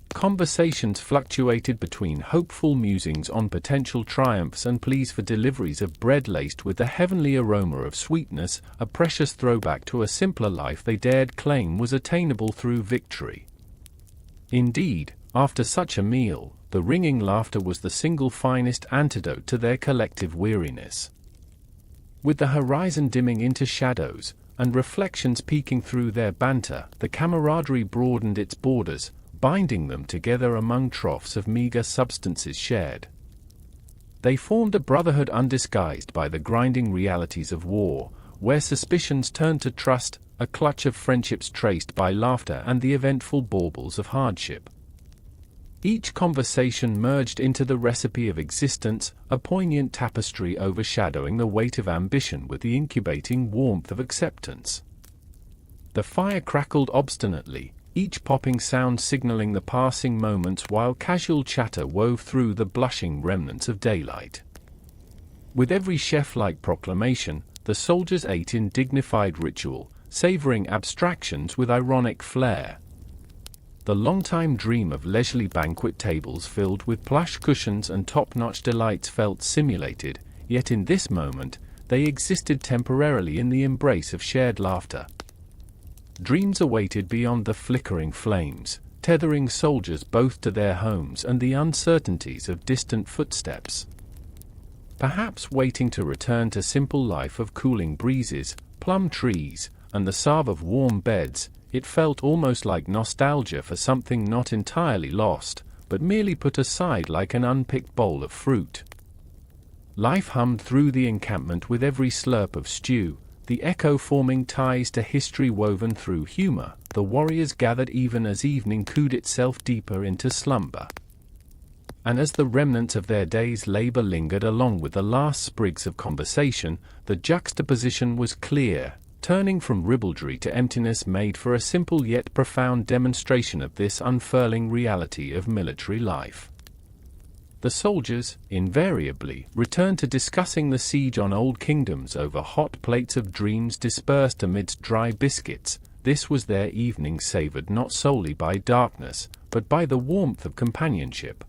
Conversations fluctuated between hopeful musings on potential triumphs and pleas for deliveries of bread laced with the heavenly aroma of sweetness, a precious throwback to a simpler life they dared claim was attainable through victory. Indeed, after such a meal, the ringing laughter was the single finest antidote to their collective weariness. With the horizon dimming into shadows, and reflections peeking through their banter, the camaraderie broadened its borders, binding them together among troughs of meager substances shared. They formed a brotherhood undisguised by the grinding realities of war, where suspicions turned to trust, a clutch of friendships traced by laughter and the eventful baubles of hardship. Each conversation merged into the recipe of existence, a poignant tapestry overshadowing the weight of ambition with the incubating warmth of acceptance. The fire crackled obstinately, each popping sound signaling the passing moments while casual chatter wove through the blushing remnants of daylight. With every chef-like proclamation, the soldiers ate in dignified ritual, savoring abstractions with ironic flair. The long-time dream of leisurely banquet tables filled with plush cushions and top-notch delights felt simulated, yet in this moment, they existed temporarily in the embrace of shared laughter. Dreams awaited beyond the flickering flames, tethering soldiers both to their homes and the uncertainties of distant footsteps. Perhaps waiting to return to simple life of cooling breezes, plum trees, and the salve of warm beds, it felt almost like nostalgia for something not entirely lost, but merely put aside like an unpicked bowl of fruit. Life hummed through the encampment with every slurp of stew, the echo forming ties to history woven through humor. The warriors gathered even as evening cooed itself deeper into slumber. And as the remnants of their day's labor lingered along with the last sprigs of conversation, the juxtaposition was clear. Turning from ribaldry to emptiness made for a simple yet profound demonstration of this unfurling reality of military life. The soldiers, invariably, returned to discussing the siege on old kingdoms over hot plates of dreams dispersed amidst dry biscuits. This was their evening savored not solely by darkness, but by the warmth of companionship.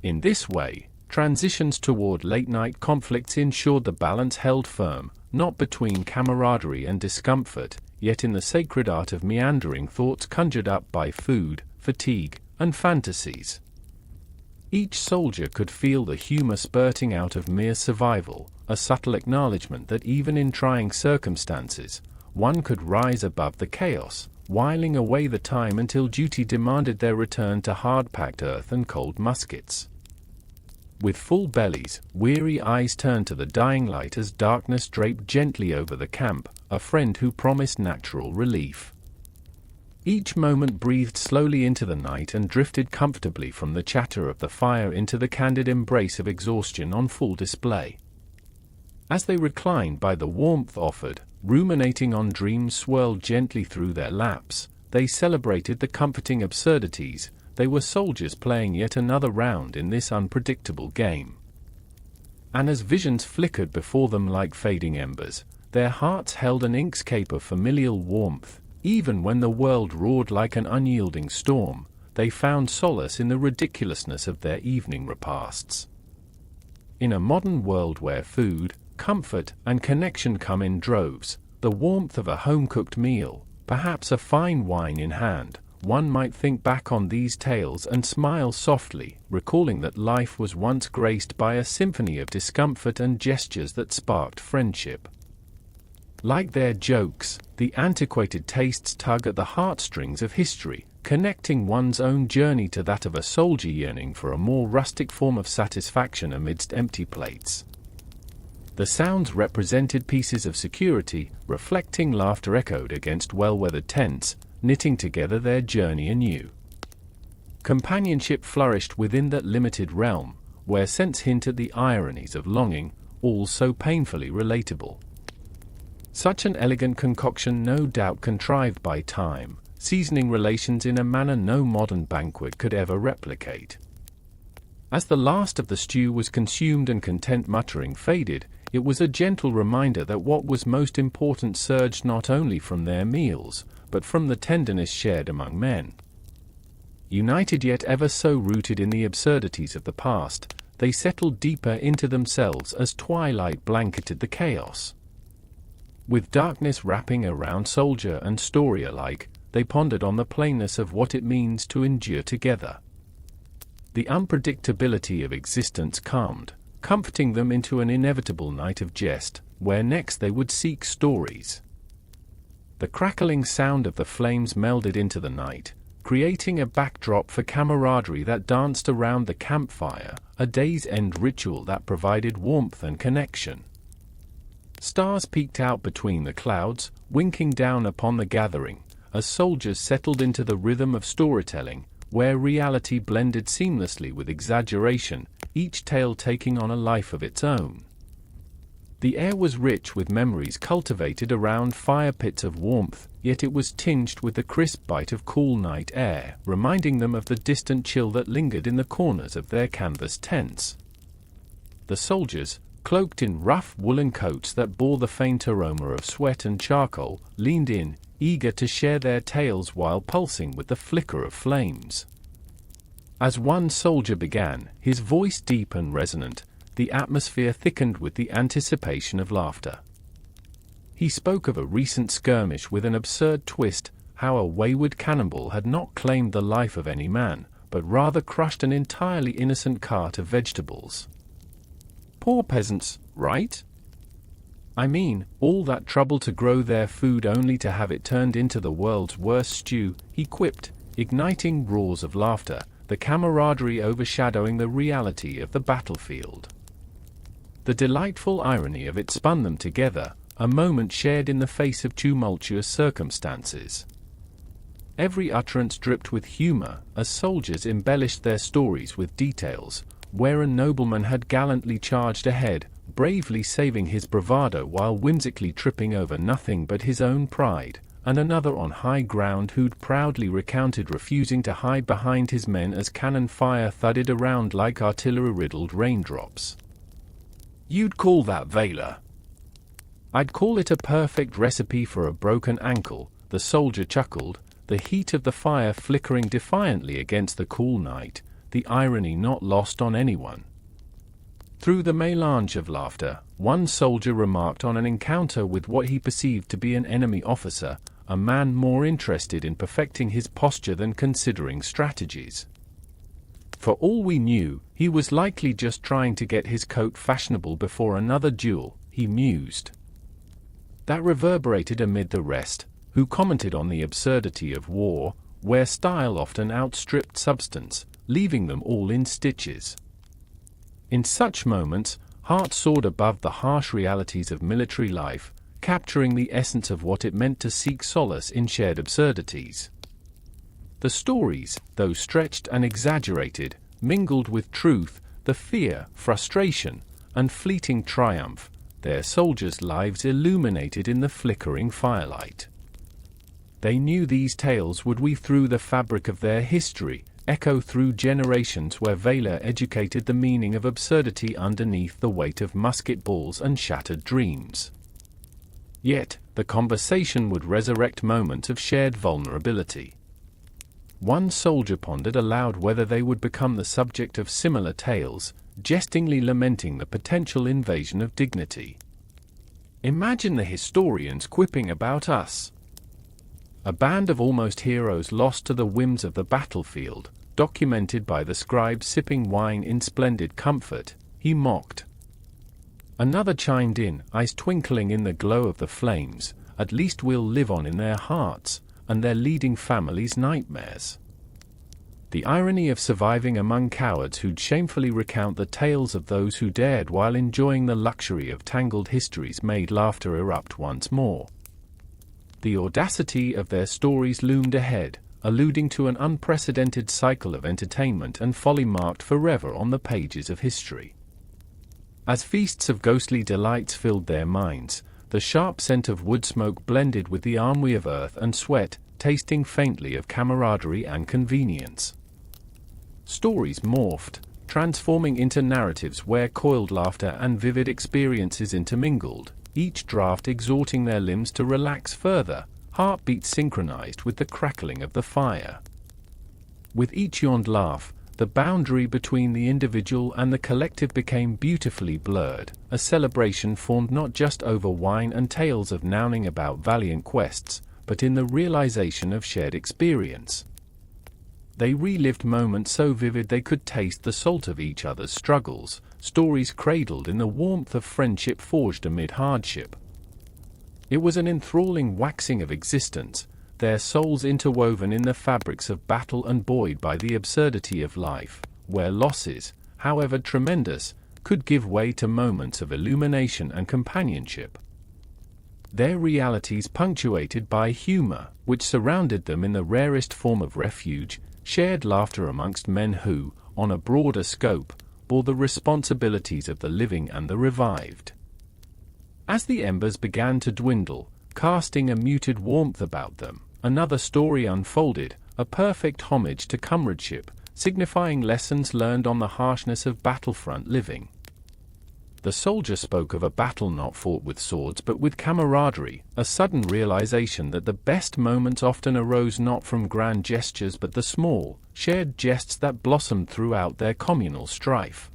In this way, transitions toward late-night conflicts ensured the balance held firm, not between camaraderie and discomfort, yet in the sacred art of meandering thoughts conjured up by food, fatigue, and fantasies. Each soldier could feel the humor spurting out of mere survival, a subtle acknowledgement that even in trying circumstances, one could rise above the chaos, whiling away the time until duty demanded their return to hard-packed earth and cold muskets. With full bellies, weary eyes turned to the dying light as darkness draped gently over the camp, a friend who promised natural relief. Each moment breathed slowly into the night and drifted comfortably from the chatter of the fire into the candid embrace of exhaustion on full display. As they reclined by the warmth offered, ruminating on dreams swirled gently through their laps, they celebrated the comforting absurdities. They were soldiers playing yet another round in this unpredictable game. And as visions flickered before them like fading embers, their hearts held an inkscape of familial warmth. Even when the world roared like an unyielding storm, they found solace in the ridiculousness of their evening repasts. In a modern world where food, comfort, and connection come in droves, the warmth of a home-cooked meal, perhaps a fine wine in hand, one might think back on these tales and smile softly, recalling that life was once graced by a symphony of discomfort and gestures that sparked friendship. Like their jokes, the antiquated tastes tug at the heartstrings of history, connecting one's own journey to that of a soldier yearning for a more rustic form of satisfaction amidst empty plates. The sounds represented pieces of security, reflecting laughter echoed against well-weathered tents, knitting together their journey anew. Companionship flourished within that limited realm, where sense hinted the ironies of longing, all so painfully relatable. Such an elegant concoction no doubt contrived by time, seasoning relations in a manner no modern banquet could ever replicate. As the last of the stew was consumed and content muttering faded, it was a gentle reminder that what was most important surged not only from their meals, but from the tenderness shared among men. United yet ever so rooted in the absurdities of the past, they settled deeper into themselves as twilight blanketed the chaos. With darkness wrapping around soldier and story alike, they pondered on the plainness of what it means to endure together. The unpredictability of existence calmed, comforting them into an inevitable night of jest, where next they would seek stories. The crackling sound of the flames melded into the night, creating a backdrop for camaraderie that danced around the campfire, a day's end ritual that provided warmth and connection. Stars peeked out between the clouds, winking down upon the gathering, as soldiers settled into the rhythm of storytelling, where reality blended seamlessly with exaggeration, each tale taking on a life of its own. The air was rich with memories cultivated around fire pits of warmth, yet it was tinged with the crisp bite of cool night air, reminding them of the distant chill that lingered in the corners of their canvas tents. The soldiers, cloaked in rough woolen coats that bore the faint aroma of sweat and charcoal, leaned in, eager to share their tales while pulsing with the flicker of flames. As one soldier began, his voice deep and resonant, the atmosphere thickened with the anticipation of laughter. He spoke of a recent skirmish with an absurd twist, how a wayward cannonball had not claimed the life of any man, but rather crushed an entirely innocent cart of vegetables. Poor peasants, right? I mean, all that trouble to grow their food only to have it turned into the world's worst stew, he quipped, igniting roars of laughter, the camaraderie overshadowing the reality of the battlefield. The delightful irony of it spun them together, a moment shared in the face of tumultuous circumstances. Every utterance dripped with humor, as soldiers embellished their stories with details, where a nobleman had gallantly charged ahead, bravely saving his bravado while whimsically tripping over nothing but his own pride, and another on high ground who'd proudly recounted refusing to hide behind his men as cannon fire thudded around like artillery-riddled raindrops. "You'd call that valor?" "I'd call it a perfect recipe for a broken ankle," the soldier chuckled, the heat of the fire flickering defiantly against the cool night, the irony not lost on anyone. Through the melange of laughter, one soldier remarked on an encounter with what he perceived to be an enemy officer, a man more interested in perfecting his posture than considering strategies. For all we knew, he was likely just trying to get his coat fashionable before another duel, he mused. That reverberated amid the rest, who commented on the absurdity of war, where style often outstripped substance, leaving them all in stitches. In such moments, Hart soared above the harsh realities of military life, capturing the essence of what it meant to seek solace in shared absurdities. The stories, though stretched and exaggerated, mingled with truth, the fear, frustration, and fleeting triumph, their soldiers' lives illuminated in the flickering firelight. They knew these tales would weave through the fabric of their history, echo through generations where valor educated the meaning of absurdity underneath the weight of musket balls and shattered dreams. Yet, the conversation would resurrect moments of shared vulnerability. One soldier pondered aloud whether they would become the subject of similar tales, jestingly lamenting the potential invasion of dignity. "Imagine the historians quipping about us. A band of almost heroes lost to the whims of the battlefield, documented by the scribe sipping wine in splendid comfort," he mocked. Another chimed in, eyes twinkling in the glow of the flames, "At least we'll live on in their hearts, and their leading families' nightmares." The irony of surviving among cowards who'd shamefully recount the tales of those who dared while enjoying the luxury of tangled histories made laughter erupt once more. The audacity of their stories loomed ahead, alluding to an unprecedented cycle of entertainment and folly marked forever on the pages of history. As feasts of ghostly delights filled their minds, the sharp scent of wood smoke blended with the ennui of earth and sweat, tasting faintly of camaraderie and convenience. Stories morphed, transforming into narratives where coiled laughter and vivid experiences intermingled, each draft exhorting their limbs to relax further, heartbeats synchronized with the crackling of the fire. With each yawned laugh, the boundary between the individual and the collective became beautifully blurred, a celebration formed not just over wine and tales of nowning about valiant quests, but in the realization of shared experience. They relived moments so vivid they could taste the salt of each other's struggles, stories cradled in the warmth of friendship forged amid hardship. It was an enthralling waxing of existence, their souls interwoven in the fabrics of battle and buoyed by the absurdity of life, where losses, however tremendous, could give way to moments of illumination and companionship. Their realities punctuated by humor, which surrounded them in the rarest form of refuge, shared laughter amongst men who, on a broader scope, bore the responsibilities of the living and the revived. As the embers began to dwindle, casting a muted warmth about them, another story unfolded, a perfect homage to comradeship, signifying lessons learned on the harshness of battlefront living. The soldier spoke of a battle not fought with swords but with camaraderie, a sudden realization that the best moments often arose not from grand gestures but the small, shared jests that blossomed throughout their communal strife.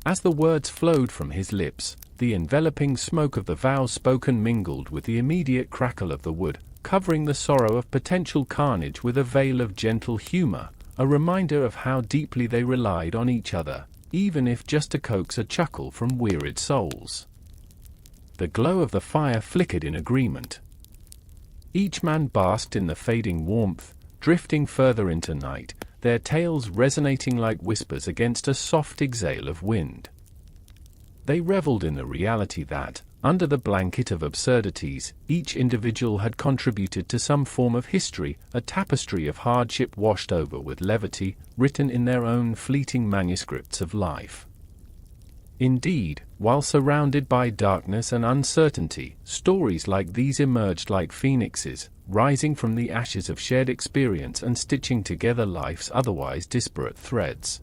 As the words flowed from his lips, the enveloping smoke of the vows spoken mingled with the immediate crackle of the wood, covering the sorrow of potential carnage with a veil of gentle humor, a reminder of how deeply they relied on each other, even if just to coax a chuckle from wearied souls. The glow of the fire flickered in agreement. Each man basked in the fading warmth, drifting further into night, their tales resonating like whispers against a soft exhale of wind. They reveled in the reality that, under the blanket of absurdities, each individual had contributed to some form of history, a tapestry of hardship washed over with levity, written in their own fleeting manuscripts of life. Indeed, while surrounded by darkness and uncertainty, stories like these emerged like phoenixes, rising from the ashes of shared experience and stitching together life's otherwise disparate threads.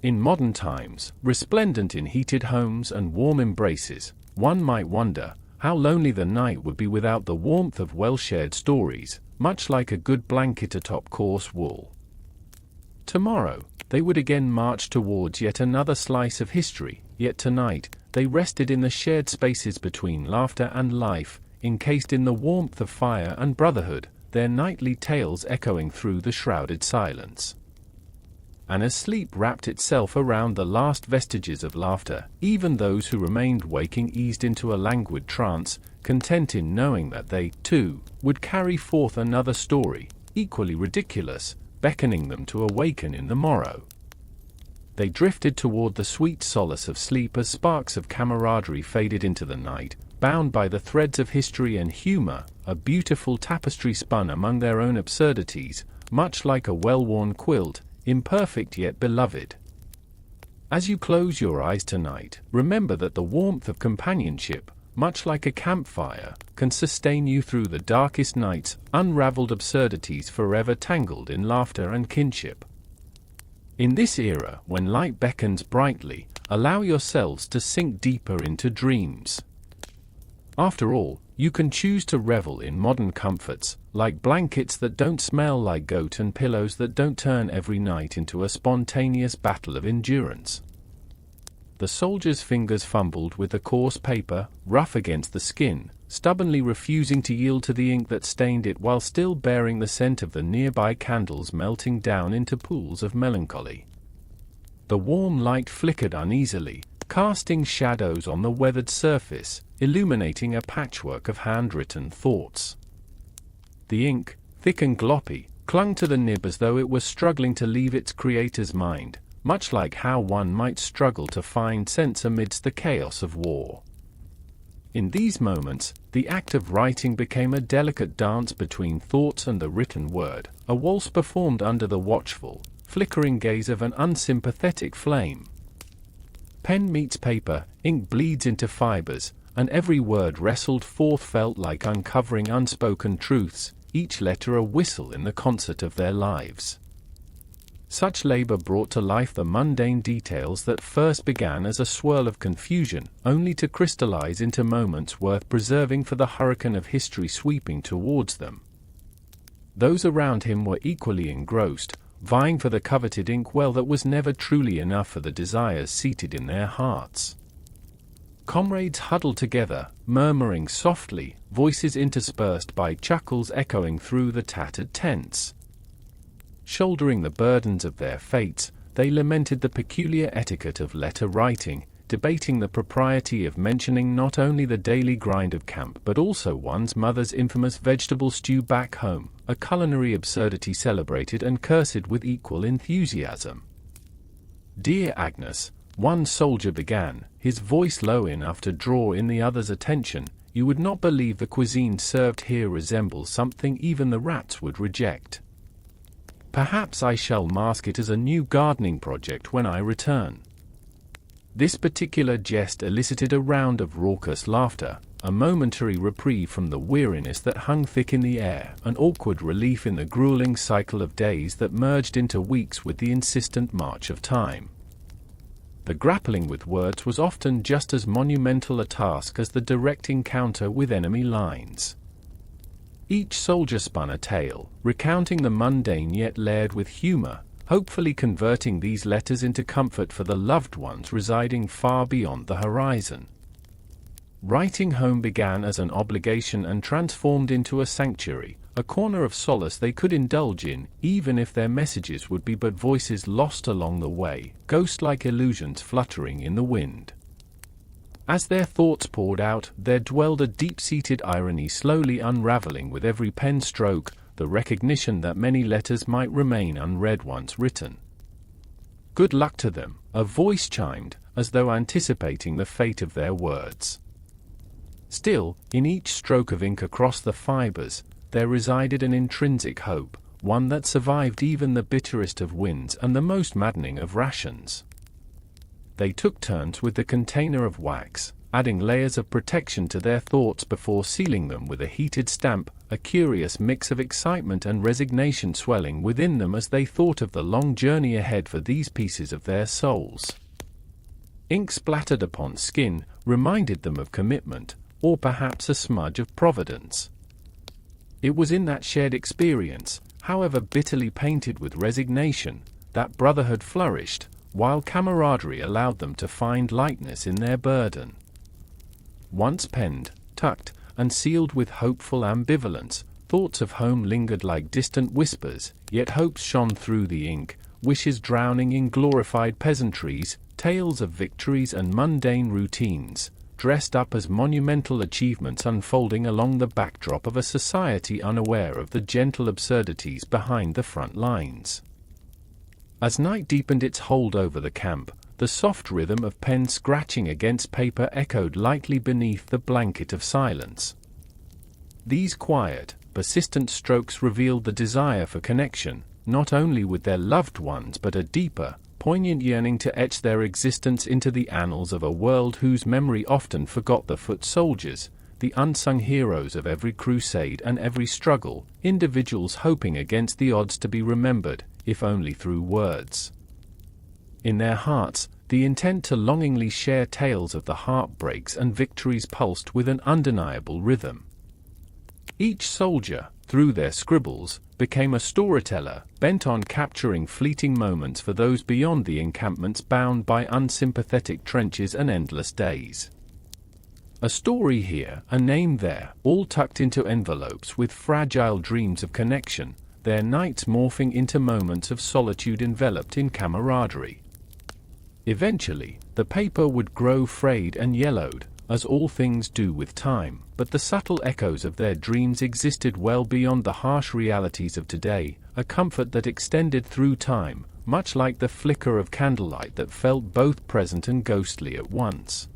In modern times, resplendent in heated homes and warm embraces, one might wonder how lonely the night would be without the warmth of well-shared stories, much like a good blanket atop coarse wool. Tomorrow, they would again march towards yet another slice of history, yet tonight, they rested in the shared spaces between laughter and life, encased in the warmth of fire and brotherhood, their nightly tales echoing through the shrouded silence. And as sleep wrapped itself around the last vestiges of laughter, even those who remained waking eased into a languid trance, content in knowing that they, too, would carry forth another story, equally ridiculous, beckoning them to awaken in the morrow. They drifted toward the sweet solace of sleep as sparks of camaraderie faded into the night, bound by the threads of history and humor, a beautiful tapestry spun among their own absurdities, much like a well-worn quilt, imperfect yet beloved. As you close your eyes tonight, remember that the warmth of companionship, much like a campfire, can sustain you through the darkest nights, unraveled absurdities forever tangled in laughter and kinship. In this era, when light beckons brightly, allow yourselves to sink deeper into dreams. After all, you can choose to revel in modern comforts, like blankets that don't smell like goat and pillows that don't turn every night into a spontaneous battle of endurance. The soldier's fingers fumbled with the coarse paper, rough against the skin, stubbornly refusing to yield to the ink that stained it while still bearing the scent of the nearby candles melting down into pools of melancholy. The warm light flickered uneasily, casting shadows on the weathered surface, illuminating a patchwork of handwritten thoughts. The ink, thick and gloppy, clung to the nib as though it was struggling to leave its creator's mind, much like how one might struggle to find sense amidst the chaos of war. In these moments, the act of writing became a delicate dance between thoughts and the written word, a waltz performed under the watchful, flickering gaze of an unsympathetic flame. Pen meets paper, ink bleeds into fibers, and every word wrestled forth felt like uncovering unspoken truths, each letter a whistle in the concert of their lives. Such labor brought to life the mundane details that first began as a swirl of confusion, only to crystallize into moments worth preserving for the hurricane of history sweeping towards them. Those around him were equally engrossed, vying for the coveted inkwell that was never truly enough for the desires seated in their hearts. Comrades huddled together, murmuring softly, voices interspersed by chuckles echoing through the tattered tents. Shouldering the burdens of their fates, they lamented the peculiar etiquette of letter writing, debating the propriety of mentioning not only the daily grind of camp but also one's mother's infamous vegetable stew back home, a culinary absurdity celebrated and cursed with equal enthusiasm. "Dear Agnes," one soldier began, his voice low enough to draw in the other's attention, "you would not believe the cuisine served here resembles something even the rats would reject." Perhaps I shall mask it as a new gardening project when I return." This particular jest elicited a round of raucous laughter, a momentary reprieve from the weariness that hung thick in the air, an awkward relief in the grueling cycle of days that merged into weeks with the insistent march of time. The grappling with words was often just as monumental a task as the direct encounter with enemy lines. Each soldier spun a tale, recounting the mundane yet layered with humor, hopefully converting these letters into comfort for the loved ones residing far beyond the horizon. Writing home began as an obligation and transformed into a sanctuary, a corner of solace they could indulge in, even if their messages would be but voices lost along the way, ghost-like illusions fluttering in the wind. As their thoughts poured out, there dwelled a deep-seated irony slowly unraveling with every pen stroke, the recognition that many letters might remain unread once written. "Good luck to them," a voice chimed, as though anticipating the fate of their words. Still, in each stroke of ink across the fibers, there resided an intrinsic hope, one that survived even the bitterest of winds and the most maddening of rations. They took turns with the container of wax, adding layers of protection to their thoughts before sealing them with a heated stamp, a curious mix of excitement and resignation swelling within them as they thought of the long journey ahead for these pieces of their souls. Ink splattered upon skin reminded them of commitment, or perhaps a smudge of providence. It was in that shared experience, however bitterly painted with resignation, that brotherhood flourished, while camaraderie allowed them to find lightness in their burden. Once penned, tucked, and sealed with hopeful ambivalence, thoughts of home lingered like distant whispers, yet hopes shone through the ink, wishes drowning in glorified peasantries, tales of victories and mundane routines, dressed up as monumental achievements unfolding along the backdrop of a society unaware of the gentle absurdities behind the front lines. As night deepened its hold over the camp, the soft rhythm of pen scratching against paper echoed lightly beneath the blanket of silence. These quiet, persistent strokes revealed the desire for connection, not only with their loved ones but a deeper, poignant yearning to etch their existence into the annals of a world whose memory often forgot the foot soldiers, the unsung heroes of every crusade and every struggle, individuals hoping against the odds to be remembered, if only through words. In their hearts, the intent to longingly share tales of the heartbreaks and victories pulsed with an undeniable rhythm. Each soldier, through their scribbles, became a storyteller, bent on capturing fleeting moments for those beyond the encampments bound by unsympathetic trenches and endless days. A story here, a name there, all tucked into envelopes with fragile dreams of connection, their nights morphing into moments of solitude enveloped in camaraderie. Eventually, the paper would grow frayed and yellowed, as all things do with time, but the subtle echoes of their dreams existed well beyond the harsh realities of today, a comfort that extended through time, much like the flicker of candlelight that felt both present and ghostly at once.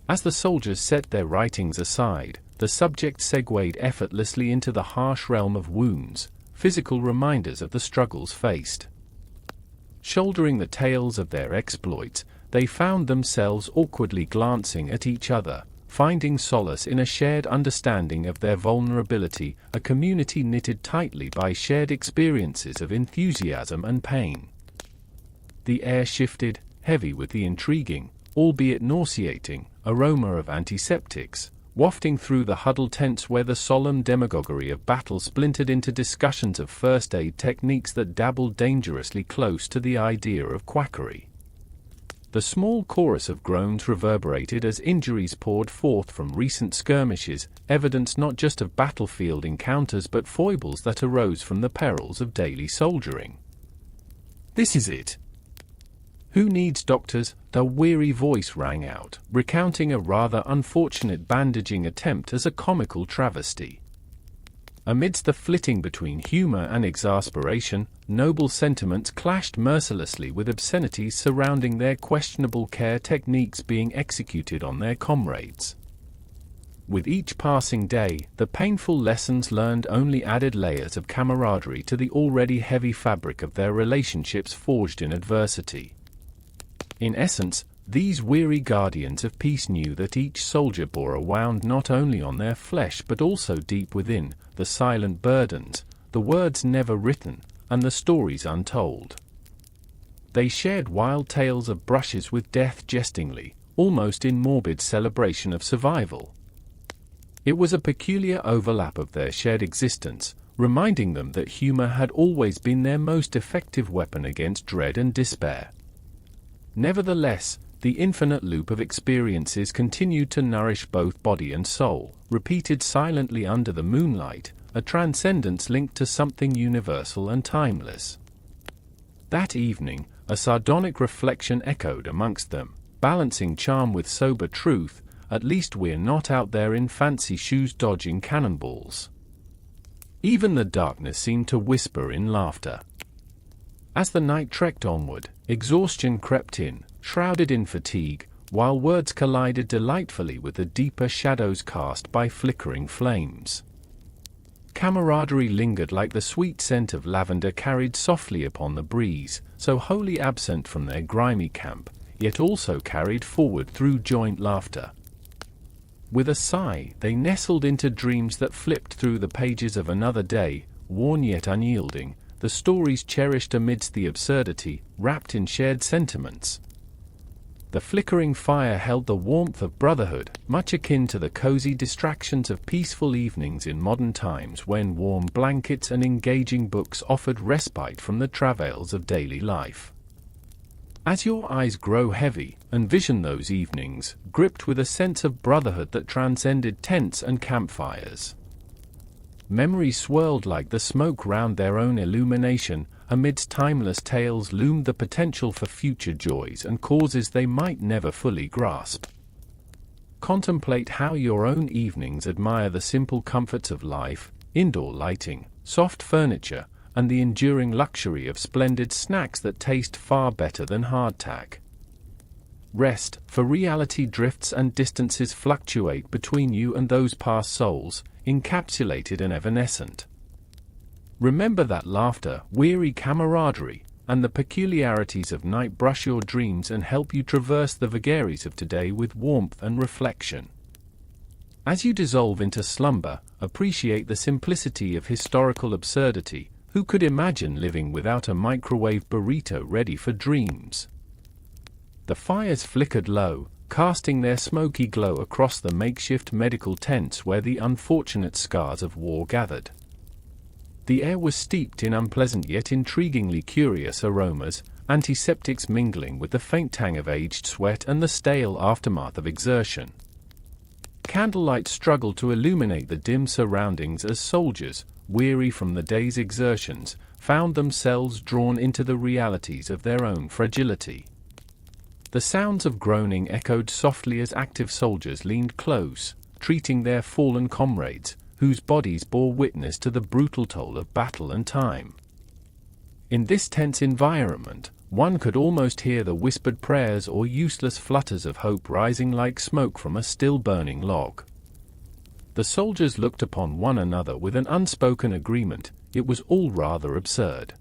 As the soldiers set their writings aside, the subject segued effortlessly into the harsh realm of wounds, physical reminders of the struggles faced. Shouldering the tales of their exploits, they found themselves awkwardly glancing at each other, finding solace in a shared understanding of their vulnerability, a community knitted tightly by shared experiences of enthusiasm and pain. The air shifted, heavy with the intriguing, albeit nauseating, aroma of antiseptics, wafting through the huddled tents where the solemn demagoguery of battle splintered into discussions of first aid techniques that dabbled dangerously close to the idea of quackery. The small chorus of groans reverberated as injuries poured forth from recent skirmishes, evidence not just of battlefield encounters but foibles that arose from the perils of daily soldiering. "This is it. Who needs doctors?" the weary voice rang out, recounting a rather unfortunate bandaging attempt as a comical travesty. Amidst the flitting between humor and exasperation, noble sentiments clashed mercilessly with obscenities surrounding their questionable care techniques being executed on their comrades. With each passing day, the painful lessons learned only added layers of camaraderie to the already heavy fabric of their relationships forged in adversity. In essence, these weary guardians of peace knew that each soldier bore a wound not only on their flesh but also deep within, the silent burdens, the words never written, and the stories untold. They shared wild tales of brushes with death jestingly, almost in morbid celebration of survival. It was a peculiar overlap of their shared existence, reminding them that humor had always been their most effective weapon against dread and despair. Nevertheless, the infinite loop of experiences continued to nourish both body and soul, repeated silently under the moonlight, a transcendence linked to something universal and timeless. That evening, a sardonic reflection echoed amongst them, balancing charm with sober truth. At least we're not out there in fancy shoes dodging cannonballs. Even the darkness seemed to whisper in laughter. As the night trekked onward, exhaustion crept in, shrouded in fatigue, while words collided delightfully with the deeper shadows cast by flickering flames. Camaraderie lingered like the sweet scent of lavender carried softly upon the breeze, so wholly absent from their grimy camp, yet also carried forward through joint laughter. With a sigh, they nestled into dreams that flipped through the pages of another day, worn yet unyielding, the stories cherished amidst the absurdity, wrapped in shared sentiments. The flickering fire held the warmth of brotherhood, much akin to the cozy distractions of peaceful evenings in modern times when warm blankets and engaging books offered respite from the travails of daily life. As your eyes grow heavy, envision those evenings, gripped with a sense of brotherhood that transcended tents and campfires. Memories swirled like the smoke round their own illumination. Amidst timeless tales loomed the potential for future joys and causes they might never fully grasp. Contemplate how your own evenings admire the simple comforts of life, indoor lighting, soft furniture, and the enduring luxury of splendid snacks that taste far better than hardtack. Rest, for reality drifts and distances fluctuate between you and those past souls, encapsulated and evanescent. Remember that laughter, weary camaraderie, and the peculiarities of night brush your dreams and help you traverse the vagaries of today with warmth and reflection. As you dissolve into slumber, appreciate the simplicity of historical absurdity. Who could imagine living without a microwave burrito ready for dreams? The fires flickered low, casting their smoky glow across the makeshift medical tents where the unfortunate scars of war gathered. The air was steeped in unpleasant yet intriguingly curious aromas, antiseptics mingling with the faint tang of aged sweat and the stale aftermath of exertion. Candlelight struggled to illuminate the dim surroundings as soldiers, weary from the day's exertions, found themselves drawn into the realities of their own fragility. The sounds of groaning echoed softly as active soldiers leaned close, treating their fallen comrades, whose bodies bore witness to the brutal toll of battle and time. In this tense environment, one could almost hear the whispered prayers or useless flutters of hope rising like smoke from a still-burning log. The soldiers looked upon one another with an unspoken agreement. It was all rather absurd.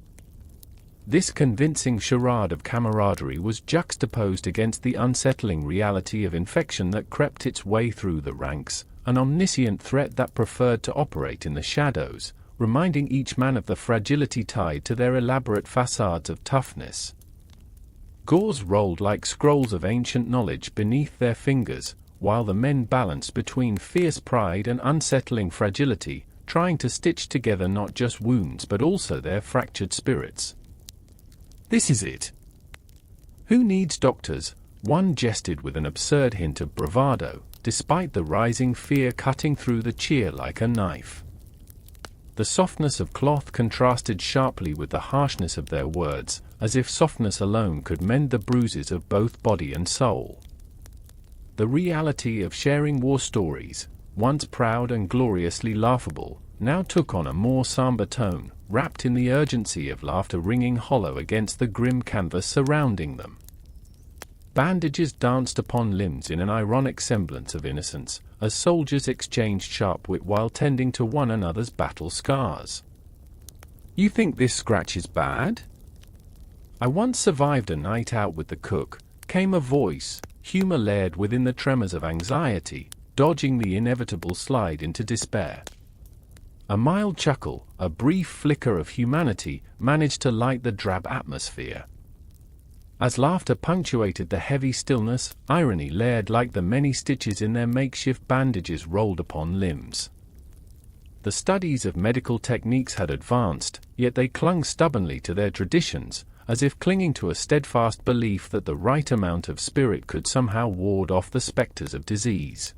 This convincing charade of camaraderie was juxtaposed against the unsettling reality of infection that crept its way through the ranks, an omniscient threat that preferred to operate in the shadows, reminding each man of the fragility tied to their elaborate facades of toughness. Gauze rolled like scrolls of ancient knowledge beneath their fingers, while the men balanced between fierce pride and unsettling fragility, trying to stitch together not just wounds but also their fractured spirits. "This is it. Who needs doctors?" one jested with an absurd hint of bravado, despite the rising fear cutting through the cheer like a knife. The softness of cloth contrasted sharply with the harshness of their words, as if softness alone could mend the bruises of both body and soul. The reality of sharing war stories, once proud and gloriously laughable, now took on a more somber tone, wrapped in the urgency of laughter ringing hollow against the grim canvas surrounding them. Bandages danced upon limbs in an ironic semblance of innocence, as soldiers exchanged sharp wit while tending to one another's battle scars. "You think this scratch is bad?" "I once survived a night out with the cook," came a voice, humor layered within the tremors of anxiety, dodging the inevitable slide into despair. A mild chuckle, a brief flicker of humanity, managed to light the drab atmosphere. As laughter punctuated the heavy stillness, irony layered like the many stitches in their makeshift bandages rolled upon limbs. The studies of medical techniques had advanced, yet they clung stubbornly to their traditions, as if clinging to a steadfast belief that the right amount of spirit could somehow ward off the specters of disease.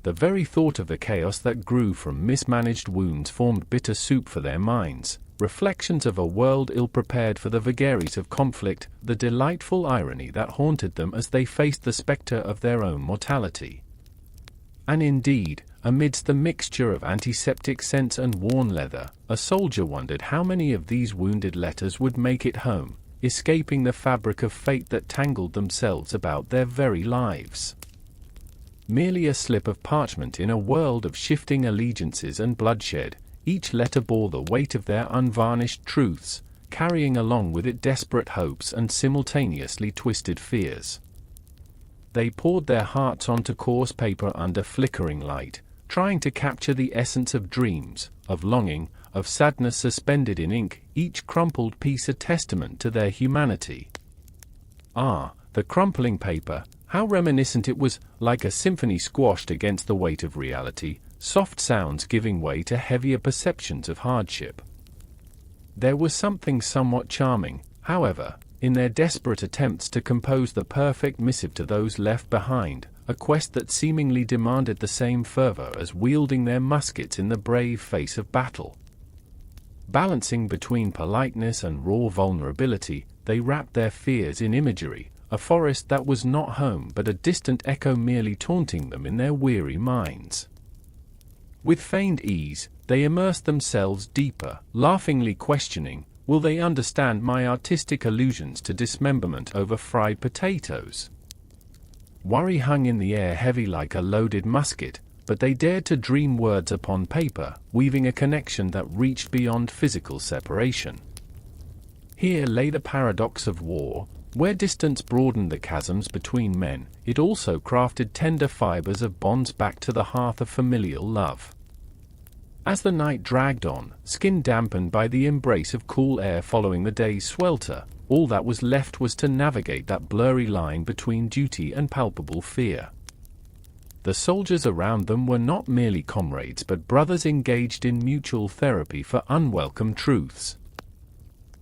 The very thought of the chaos that grew from mismanaged wounds formed bitter soup for their minds, reflections of a world ill-prepared for the vagaries of conflict, the delightful irony that haunted them as they faced the specter of their own mortality. And indeed, amidst the mixture of antiseptic scents and worn leather, a soldier wondered how many of these wounded letters would make it home, escaping the fabric of fate that tangled themselves about their very lives. Merely a slip of parchment in a world of shifting allegiances and bloodshed, each letter bore the weight of their unvarnished truths, carrying along with it desperate hopes and simultaneously twisted fears. They poured their hearts onto coarse paper under flickering light, trying to capture the essence of dreams, of longing, of sadness suspended in ink, each crumpled piece a testament to their humanity. Ah, the crumpling paper! How reminiscent it was, like a symphony squashed against the weight of reality, soft sounds giving way to heavier perceptions of hardship. There was something somewhat charming, however, in their desperate attempts to compose the perfect missive to those left behind, a quest that seemingly demanded the same fervor as wielding their muskets in the brave face of battle. Balancing between politeness and raw vulnerability, they wrapped their fears in imagery, a forest that was not home but a distant echo merely taunting them in their weary minds. With feigned ease, they immersed themselves deeper, laughingly questioning, will they understand my artistic allusions to dismemberment over fried potatoes? Worry hung in the air heavy like a loaded musket, but they dared to dream words upon paper, weaving a connection that reached beyond physical separation. Here lay the paradox of war. Where distance broadened the chasms between men, it also crafted tender fibers of bonds back to the hearth of familial love. As the night dragged on, skin dampened by the embrace of cool air following the day's swelter, all that was left was to navigate that blurry line between duty and palpable fear. The soldiers around them were not merely comrades but brothers engaged in mutual therapy for unwelcome truths.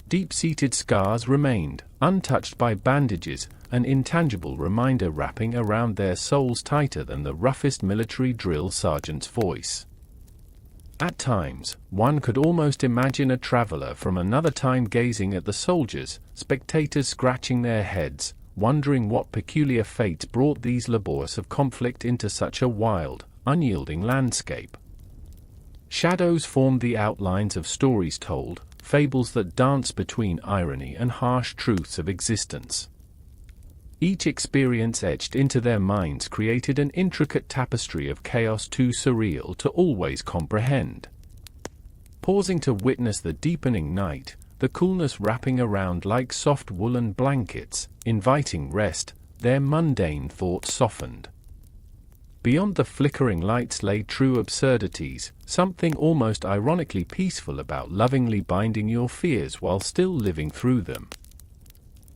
Deep-seated scars remained, untouched by bandages, an intangible reminder wrapping around their souls tighter than the roughest military drill sergeant's voice. At times, one could almost imagine a traveler from another time gazing at the soldiers, spectators scratching their heads, wondering what peculiar fates brought these labors of conflict into such a wild, unyielding landscape. Shadows formed the outlines of stories told, fables that dance between irony and harsh truths of existence. Each experience etched into their minds created an intricate tapestry of chaos too surreal to always comprehend. Pausing to witness the deepening night, the coolness wrapping around like soft woolen blankets, inviting rest, their mundane thoughts softened. Beyond the flickering lights lay true absurdities, something almost ironically peaceful about lovingly binding your fears while still living through them.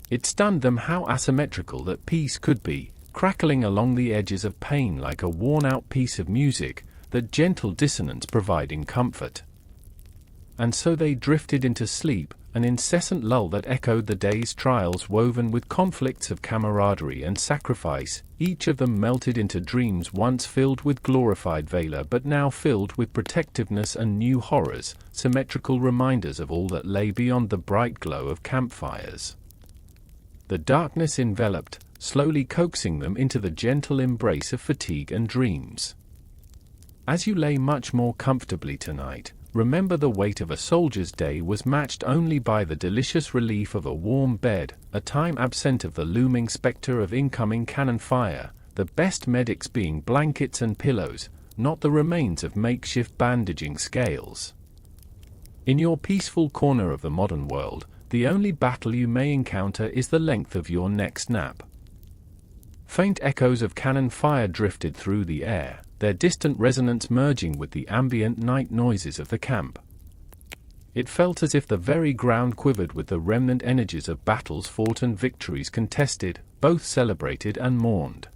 It stunned them how asymmetrical that peace could be, crackling along the edges of pain like a worn-out piece of music, that gentle dissonance providing comfort. And so they drifted into sleep, an incessant lull that echoed the day's trials woven with conflicts of camaraderie and sacrifice, each of them melted into dreams once filled with glorified valor but now filled with protectiveness and new horrors, symmetrical reminders of all that lay beyond the bright glow of campfires. The darkness enveloped, slowly coaxing them into the gentle embrace of fatigue and dreams. As you lay much more comfortably tonight, remember the weight of a soldier's day was matched only by the delicious relief of a warm bed, a time absent of the looming spectre of incoming cannon fire, the best medics being blankets and pillows, not the remains of makeshift bandaging scales. In your peaceful corner of the modern world, the only battle you may encounter is the length of your next nap. Faint echoes of cannon fire drifted through the air, their distant resonance merging with the ambient night noises of the camp. It felt as if the very ground quivered with the remnant energies of battles fought and victories contested, both celebrated and mourned.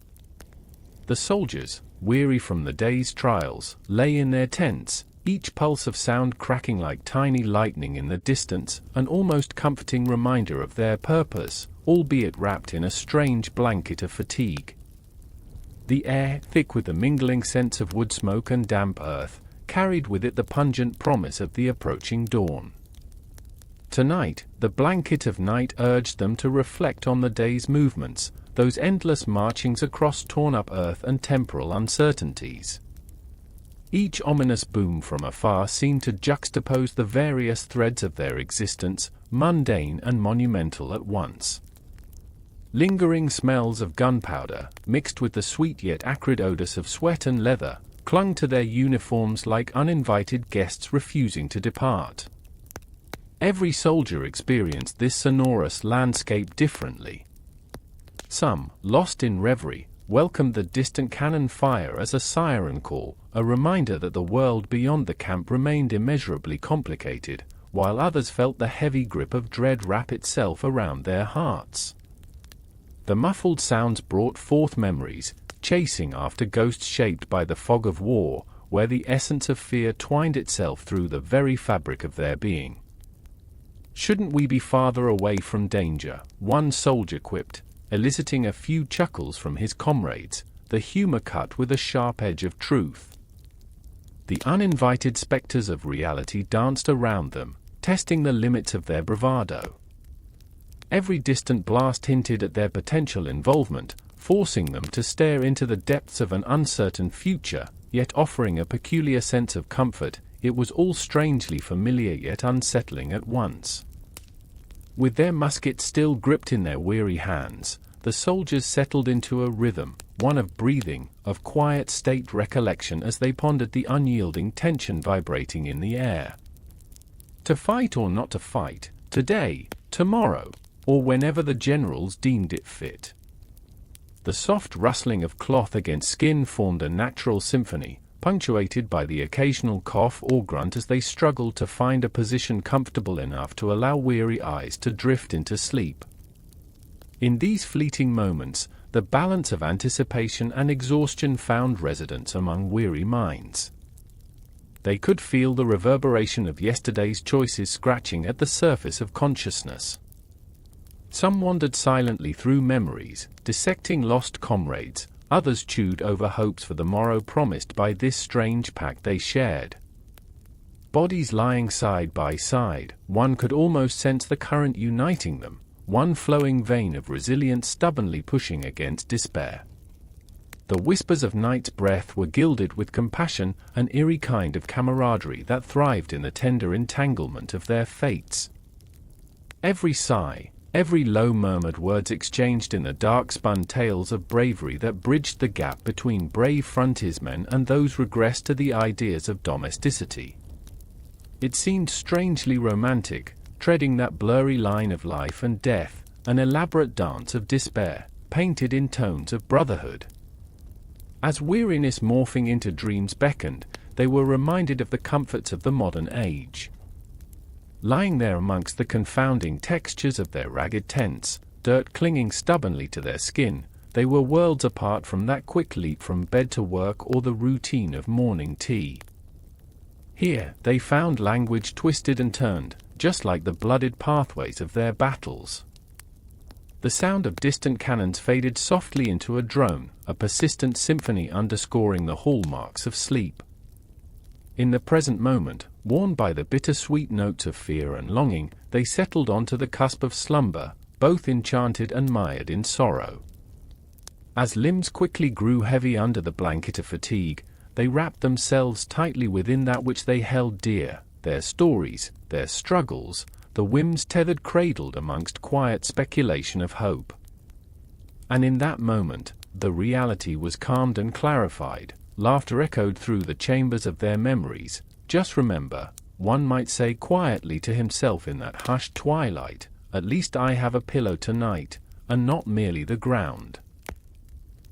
The soldiers, weary from the day's trials, lay in their tents, each pulse of sound cracking like tiny lightning in the distance, an almost comforting reminder of their purpose, albeit wrapped in a strange blanket of fatigue. The air, thick with the mingling scents of wood smoke and damp earth, carried with it the pungent promise of the approaching dawn. Tonight, the blanket of night urged them to reflect on the day's movements, those endless marchings across torn-up earth and temporal uncertainties. Each ominous boom from afar seemed to juxtapose the various threads of their existence, mundane and monumental at once. Lingering smells of gunpowder, mixed with the sweet yet acrid odors of sweat and leather, clung to their uniforms like uninvited guests refusing to depart. Every soldier experienced this sonorous landscape differently. Some, lost in reverie, welcomed the distant cannon fire as a siren call, a reminder that the world beyond the camp remained immeasurably complicated, while others felt the heavy grip of dread wrap itself around their hearts. The muffled sounds brought forth memories, chasing after ghosts shaped by the fog of war, where the essence of fear twined itself through the very fabric of their being. "Shouldn't we be farther away from danger?" one soldier quipped, eliciting a few chuckles from his comrades, the humor cut with a sharp edge of truth. The uninvited specters of reality danced around them, testing the limits of their bravado. Every distant blast hinted at their potential involvement, forcing them to stare into the depths of an uncertain future, yet offering a peculiar sense of comfort. It was all strangely familiar yet unsettling at once. With their muskets still gripped in their weary hands, the soldiers settled into a rhythm, one of breathing, of quiet state recollection as they pondered the unyielding tension vibrating in the air. To fight or not to fight, today, tomorrow, or whenever the generals deemed it fit. The soft rustling of cloth against skin formed a natural symphony, punctuated by the occasional cough or grunt as they struggled to find a position comfortable enough to allow weary eyes to drift into sleep. In these fleeting moments, the balance of anticipation and exhaustion found residence among weary minds. They could feel the reverberation of yesterday's choices scratching at the surface of consciousness. Some wandered silently through memories, dissecting lost comrades, others chewed over hopes for the morrow promised by this strange pact they shared. Bodies lying side by side, one could almost sense the current uniting them, one flowing vein of resilience stubbornly pushing against despair. The whispers of night's breath were gilded with compassion, an eerie kind of camaraderie that thrived in the tender entanglement of their fates. Every sigh, every low-murmured words exchanged in the dark spun tales of bravery that bridged the gap between brave frontiersmen and those regressed to the ideas of domesticity. It seemed strangely romantic, treading that blurry line of life and death, an elaborate dance of despair, painted in tones of brotherhood. As weariness morphing into dreams beckoned, they were reminded of the comforts of the modern age. Lying there amongst the confounding textures of their ragged tents, dirt clinging stubbornly to their skin, they were worlds apart from that quick leap from bed to work or the routine of morning tea. Here, they found language twisted and turned, just like the blooded pathways of their battles. The sound of distant cannons faded softly into a drone, a persistent symphony underscoring the hallmarks of sleep. In the present moment, worn by the bittersweet notes of fear and longing, they settled onto the cusp of slumber, both enchanted and mired in sorrow. As limbs quickly grew heavy under the blanket of fatigue, they wrapped themselves tightly within that which they held dear, their stories, their struggles, the whims tethered cradled amongst quiet speculation of hope. And in that moment, the reality was calmed and clarified, laughter echoed through the chambers of their memories. Just remember, one might say quietly to himself in that hushed twilight, at least I have a pillow tonight, and not merely the ground.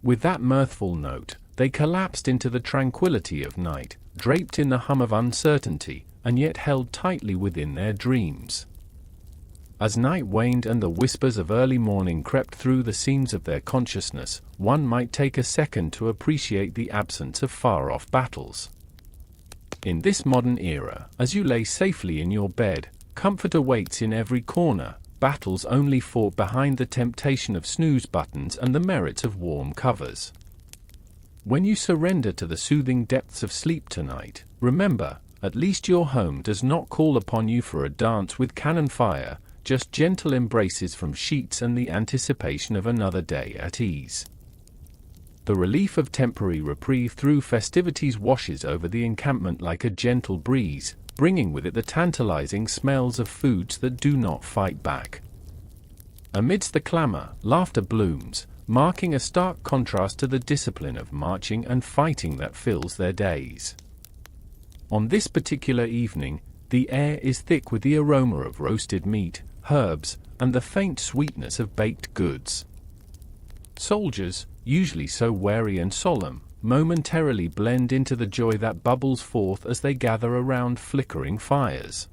With that mirthful note, they collapsed into the tranquility of night, draped in the hum of uncertainty, and yet held tightly within their dreams. As night waned and the whispers of early morning crept through the seams of their consciousness, one might take a second to appreciate the absence of far-off battles. In this modern era, as you lay safely in your bed, comfort awaits in every corner, battles only fought behind the temptation of snooze buttons and the merits of warm covers. When you surrender to the soothing depths of sleep tonight, remember, at least your home does not call upon you for a dance with cannon fire, just gentle embraces from sheets and the anticipation of another day at ease. The relief of temporary reprieve through festivities washes over the encampment like a gentle breeze, bringing with it the tantalizing smells of foods that do not fight back. Amidst the clamor, laughter blooms, marking a stark contrast to the discipline of marching and fighting that fills their days. On this particular evening, the air is thick with the aroma of roasted meat, herbs, and the faint sweetness of baked goods. Soldiers, usually so wary and solemn, momentarily blend into the joy that bubbles forth as they gather around flickering fires.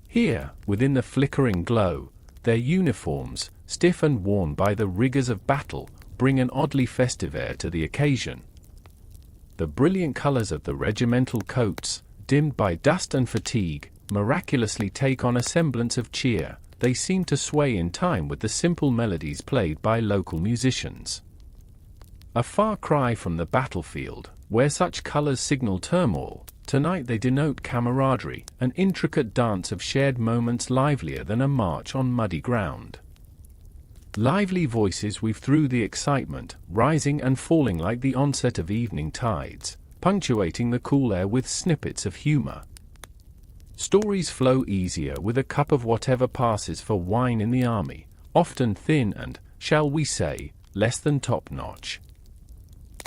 Here, within the flickering glow, their uniforms, stiff and worn by the rigors of battle, bring an oddly festive air to the occasion. The brilliant colors of the regimental coats, dimmed by dust and fatigue, miraculously take on a semblance of cheer. They seem to sway in time with the simple melodies played by local musicians. A far cry from the battlefield, where such colors signal turmoil, tonight they denote camaraderie, an intricate dance of shared moments livelier than a march on muddy ground. Lively voices weave through the excitement, rising and falling like the onset of evening tides, punctuating the cool air with snippets of humor. Stories flow easier with a cup of whatever passes for wine in the army, often thin and, shall we say, less than top-notch.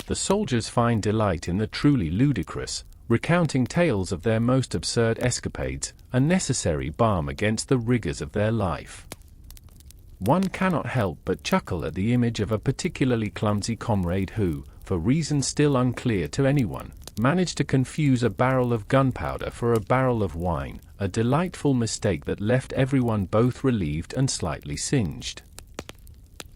The soldiers find delight in the truly ludicrous, recounting tales of their most absurd escapades, a necessary balm against the rigors of their life. One cannot help but chuckle at the image of a particularly clumsy comrade who, for reasons still unclear to anyone, managed to confuse a barrel of gunpowder for a barrel of wine, a delightful mistake that left everyone both relieved and slightly singed.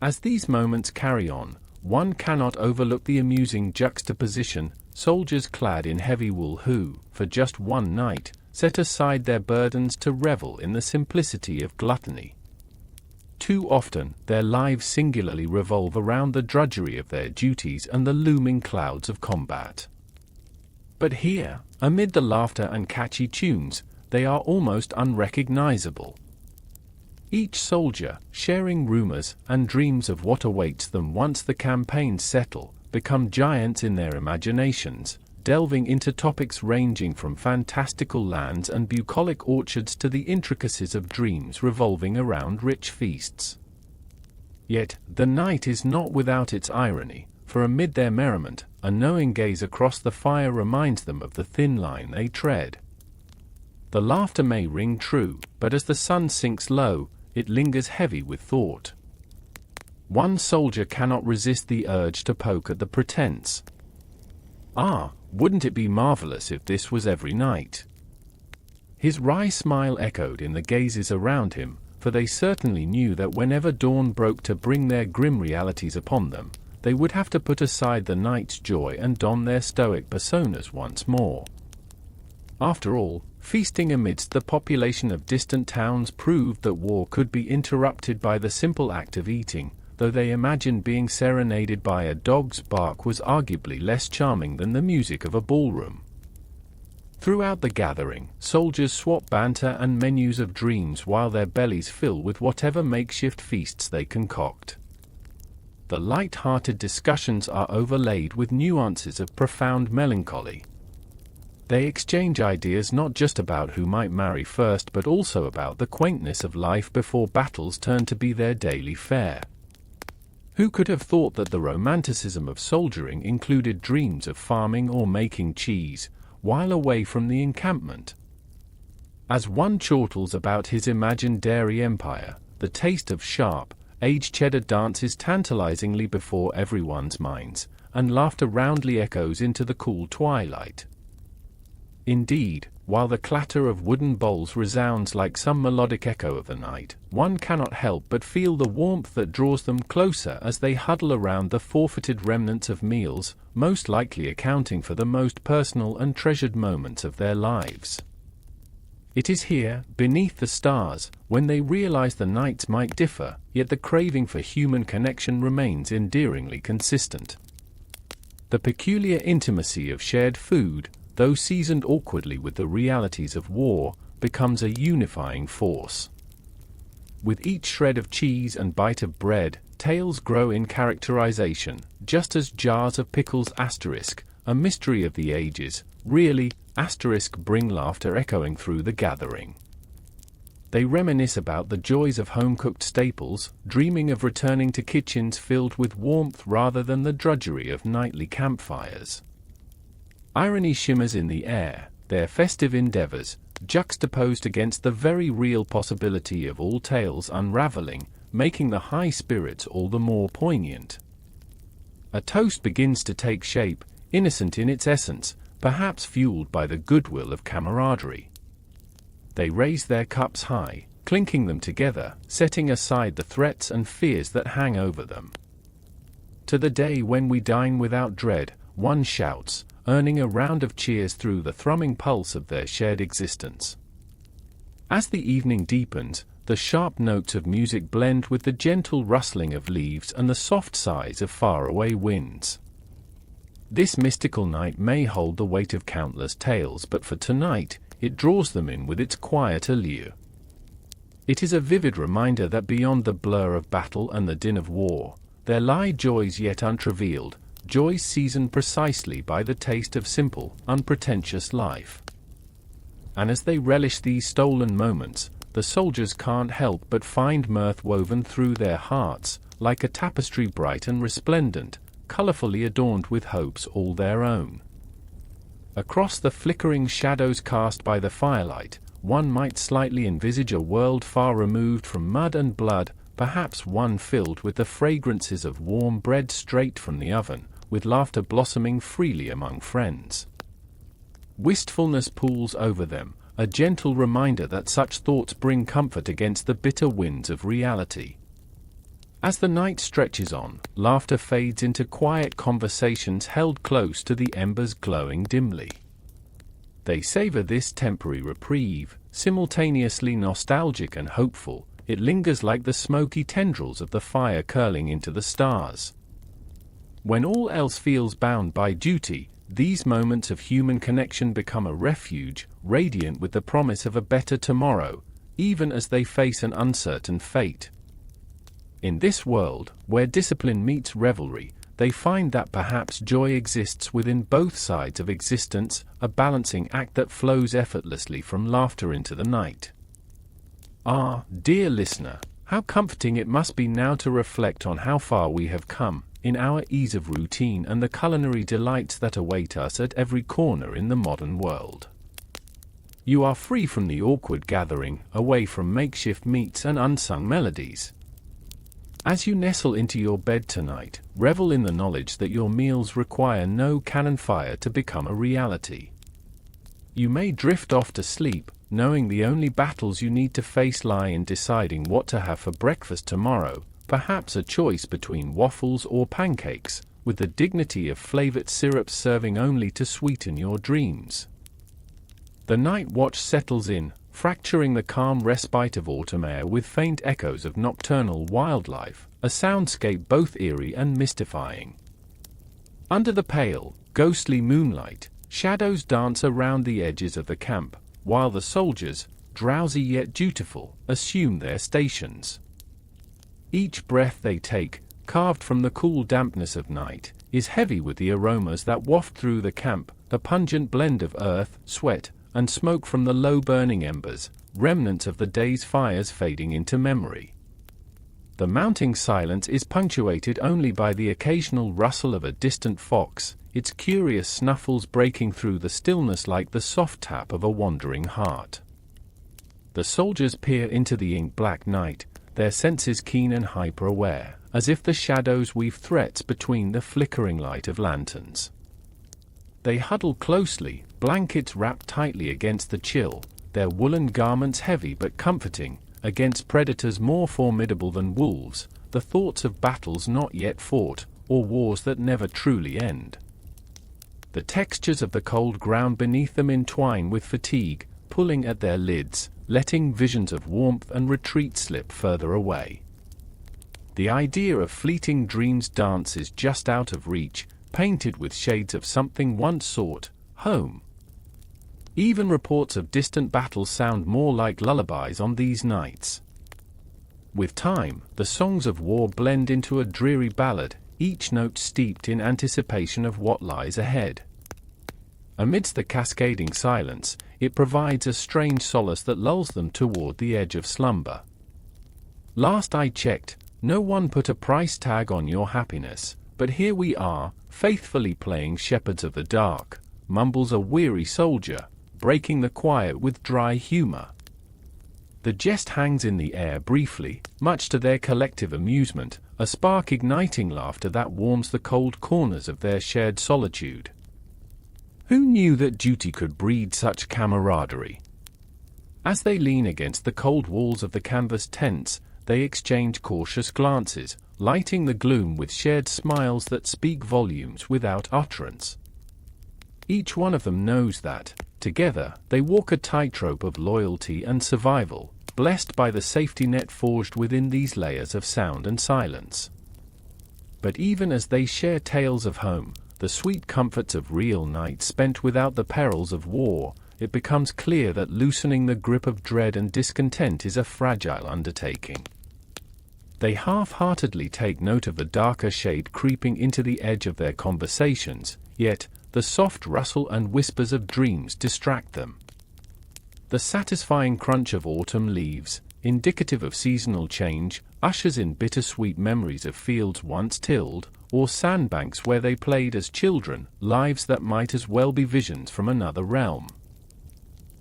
As these moments carry on, one cannot overlook the amusing juxtaposition, soldiers clad in heavy wool who, for just one night, set aside their burdens to revel in the simplicity of gluttony. Too often, their lives singularly revolve around the drudgery of their duties and the looming clouds of combat. But here, amid the laughter and catchy tunes, they are almost unrecognizable. Each soldier, sharing rumors and dreams of what awaits them once the campaigns settle, become giants in their imaginations, delving into topics ranging from fantastical lands and bucolic orchards to the intricacies of dreams revolving around rich feasts. Yet, the night is not without its irony, for amid their merriment, a knowing gaze across the fire reminds them of the thin line they tread. The laughter may ring true, but as the sun sinks low, it lingers heavy with thought. One soldier cannot resist the urge to poke at the pretense. Ah, wouldn't it be marvelous if this was every night? His wry smile echoed in the gazes around him, for they certainly knew that whenever dawn broke to bring their grim realities upon them, they would have to put aside the night's joy and don their stoic personas once more. After all, feasting amidst the population of distant towns proved that war could be interrupted by the simple act of eating, though they imagined being serenaded by a dog's bark was arguably less charming than the music of a ballroom. Throughout the gathering, soldiers swap banter and menus of dreams while their bellies fill with whatever makeshift feasts they concoct. The light-hearted discussions are overlaid with nuances of profound melancholy. They exchange ideas not just about who might marry first but also about the quaintness of life before battles turn to be their daily fare. Who could have thought that the romanticism of soldiering included dreams of farming or making cheese, while away from the encampment? As one chortles about his imagined dairy empire, the taste of sharp, aged cheddar dances tantalizingly before everyone's minds, and laughter roundly echoes into the cool twilight. Indeed, while the clatter of wooden bowls resounds like some melodic echo of the night, one cannot help but feel the warmth that draws them closer as they huddle around the forfeited remnants of meals, most likely accounting for the most personal and treasured moments of their lives. It is here, beneath the stars, when they realize the nights might differ, yet the craving for human connection remains endearingly consistent. The peculiar intimacy of shared food, though seasoned awkwardly with the realities of war, becomes a unifying force. With each shred of cheese and bite of bread, tales grow in characterization, just as jars of pickles *, a mystery of the ages, really, * bring laughter echoing through the gathering. They reminisce about the joys of home-cooked staples, dreaming of returning to kitchens filled with warmth rather than the drudgery of nightly campfires. Irony shimmers in the air, their festive endeavors, juxtaposed against the very real possibility of all tales unraveling, making the high spirits all the more poignant. A toast begins to take shape, innocent in its essence, perhaps fueled by the goodwill of camaraderie. They raise their cups high, clinking them together, setting aside the threats and fears that hang over them. To the day when we dine without dread, one shouts, earning a round of cheers through the thrumming pulse of their shared existence. As the evening deepens, the sharp notes of music blend with the gentle rustling of leaves and the soft sighs of faraway winds. This mystical night may hold the weight of countless tales, but for tonight, it draws them in with its quiet allure. It is a vivid reminder that beyond the blur of battle and the din of war, there lie joys yet unrevealed, joys seasoned precisely by the taste of simple, unpretentious life. And as they relish these stolen moments, the soldiers can't help but find mirth woven through their hearts, like a tapestry bright and resplendent, colorfully adorned with hopes all their own. Across the flickering shadows cast by the firelight, one might slightly envisage a world far removed from mud and blood, perhaps one filled with the fragrances of warm bread straight from the oven, with laughter blossoming freely among friends. Wistfulness pools over them, a gentle reminder that such thoughts bring comfort against the bitter winds of reality. As the night stretches on, laughter fades into quiet conversations held close to the embers glowing dimly. They savor this temporary reprieve, simultaneously nostalgic and hopeful. It lingers like the smoky tendrils of the fire curling into the stars. When all else feels bound by duty, these moments of human connection become a refuge, radiant with the promise of a better tomorrow, even as they face an uncertain fate. In this world, where discipline meets revelry, they find that perhaps joy exists within both sides of existence, a balancing act that flows effortlessly from laughter into the night. Ah, dear listener, how comforting it must be now to reflect on how far we have come, in our ease of routine and the culinary delights that await us at every corner in the modern world. You are free from the awkward gathering, away from makeshift meats and unsung melodies. As you nestle into your bed tonight, revel in the knowledge that your meals require no cannon fire to become a reality. You may drift off to sleep, knowing the only battles you need to face lie in deciding what to have for breakfast tomorrow, perhaps a choice between waffles or pancakes, with the dignity of flavored syrups serving only to sweeten your dreams. The night watch settles in, fracturing the calm respite of autumn air with faint echoes of nocturnal wildlife, a soundscape both eerie and mystifying. Under the pale, ghostly moonlight, shadows dance around the edges of the camp, while the soldiers, drowsy yet dutiful, assume their stations. Each breath they take, carved from the cool dampness of night, is heavy with the aromas that waft through the camp, the pungent blend of earth, sweat, and smoke from the low-burning embers, remnants of the day's fires fading into memory. The mounting silence is punctuated only by the occasional rustle of a distant fox, its curious snuffles breaking through the stillness like the soft tap of a wandering heart. The soldiers peer into the ink-black night, their senses keen and hyper-aware, as if the shadows weave threats between the flickering light of lanterns. They huddle closely, blankets wrapped tightly against the chill, their woolen garments heavy but comforting, against predators more formidable than wolves, the thoughts of battles not yet fought, or wars that never truly end. The textures of the cold ground beneath them entwine with fatigue, pulling at their lids, letting visions of warmth and retreat slip further away. The idea of fleeting dreams dances just out of reach, painted with shades of something once sought, home. Even reports of distant battles sound more like lullabies on these nights. With time, the songs of war blend into a dreary ballad, each note steeped in anticipation of what lies ahead. Amidst the cascading silence, it provides a strange solace that lulls them toward the edge of slumber. Last I checked, no one put a price tag on your happiness, but here we are, faithfully playing shepherds of the dark, mumbles a weary soldier, breaking the quiet with dry humor. The jest hangs in the air briefly, much to their collective amusement, a spark igniting laughter that warms the cold corners of their shared solitude. Who knew that duty could breed such camaraderie? As they lean against the cold walls of the canvas tents, they exchange cautious glances, lighting the gloom with shared smiles that speak volumes without utterance. Each one of them knows that, together, they walk a tightrope of loyalty and survival, blessed by the safety net forged within these layers of sound and silence. But even as they share tales of home, the sweet comforts of real nights spent without the perils of war, it becomes clear that loosening the grip of dread and discontent is a fragile undertaking. They half-heartedly take note of the darker shade creeping into the edge of their conversations, yet, the soft rustle and whispers of dreams distract them. The satisfying crunch of autumn leaves, indicative of seasonal change, ushers in bittersweet memories of fields once tilled, or sandbanks where they played as children, lives that might as well be visions from another realm.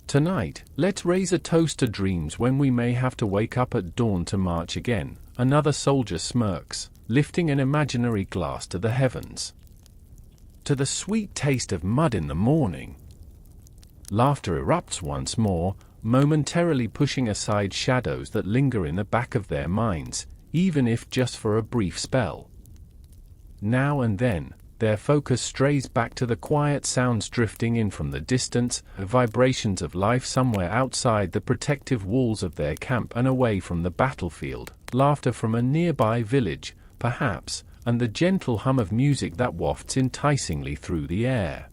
Tonight, let's raise a toast to dreams when we may have to wake up at dawn to march again, another soldier smirks, lifting an imaginary glass to the heavens. To the sweet taste of mud in the morning. Laughter erupts once more, momentarily pushing aside shadows that linger in the back of their minds, even if just for a brief spell. Now and then, their focus strays back to the quiet sounds drifting in from the distance, vibrations of life somewhere outside the protective walls of their camp and away from the battlefield, laughter from a nearby village, perhaps, and the gentle hum of music that wafts enticingly through the air.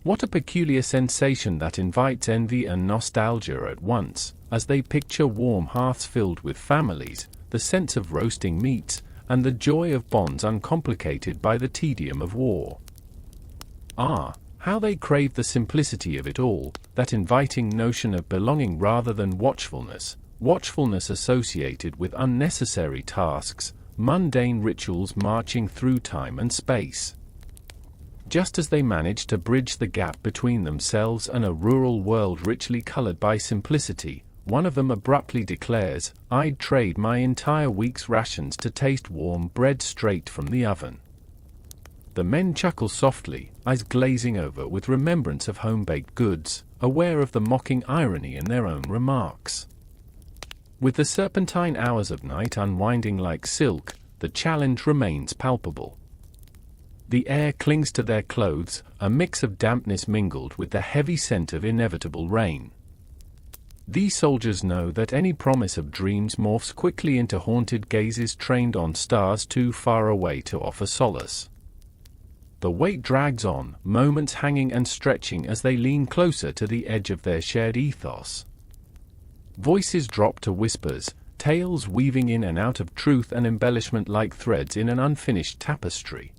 What a peculiar sensation that invites envy and nostalgia at once, as they picture warm hearths filled with families, the sense of roasting meats, and the joy of bonds uncomplicated by the tedium of war. Ah, how they crave the simplicity of it all, that inviting notion of belonging rather than watchfulness associated with unnecessary tasks, mundane rituals marching through time and space. Just as they manage to bridge the gap between themselves and a rural world richly colored by simplicity, one of them abruptly declares, "I'd trade my entire week's rations to taste warm bread straight from the oven." The men chuckle softly, eyes glazing over with remembrance of home-baked goods, aware of the mocking irony in their own remarks. With the serpentine hours of night unwinding like silk, the challenge remains palpable. The air clings to their clothes, a mix of dampness mingled with the heavy scent of inevitable rain. These soldiers know that any promise of dreams morphs quickly into haunted gazes trained on stars too far away to offer solace. The wait drags on, moments hanging and stretching as they lean closer to the edge of their shared ethos. Voices drop to whispers, tales weaving in and out of truth and embellishment like threads in an unfinished tapestry.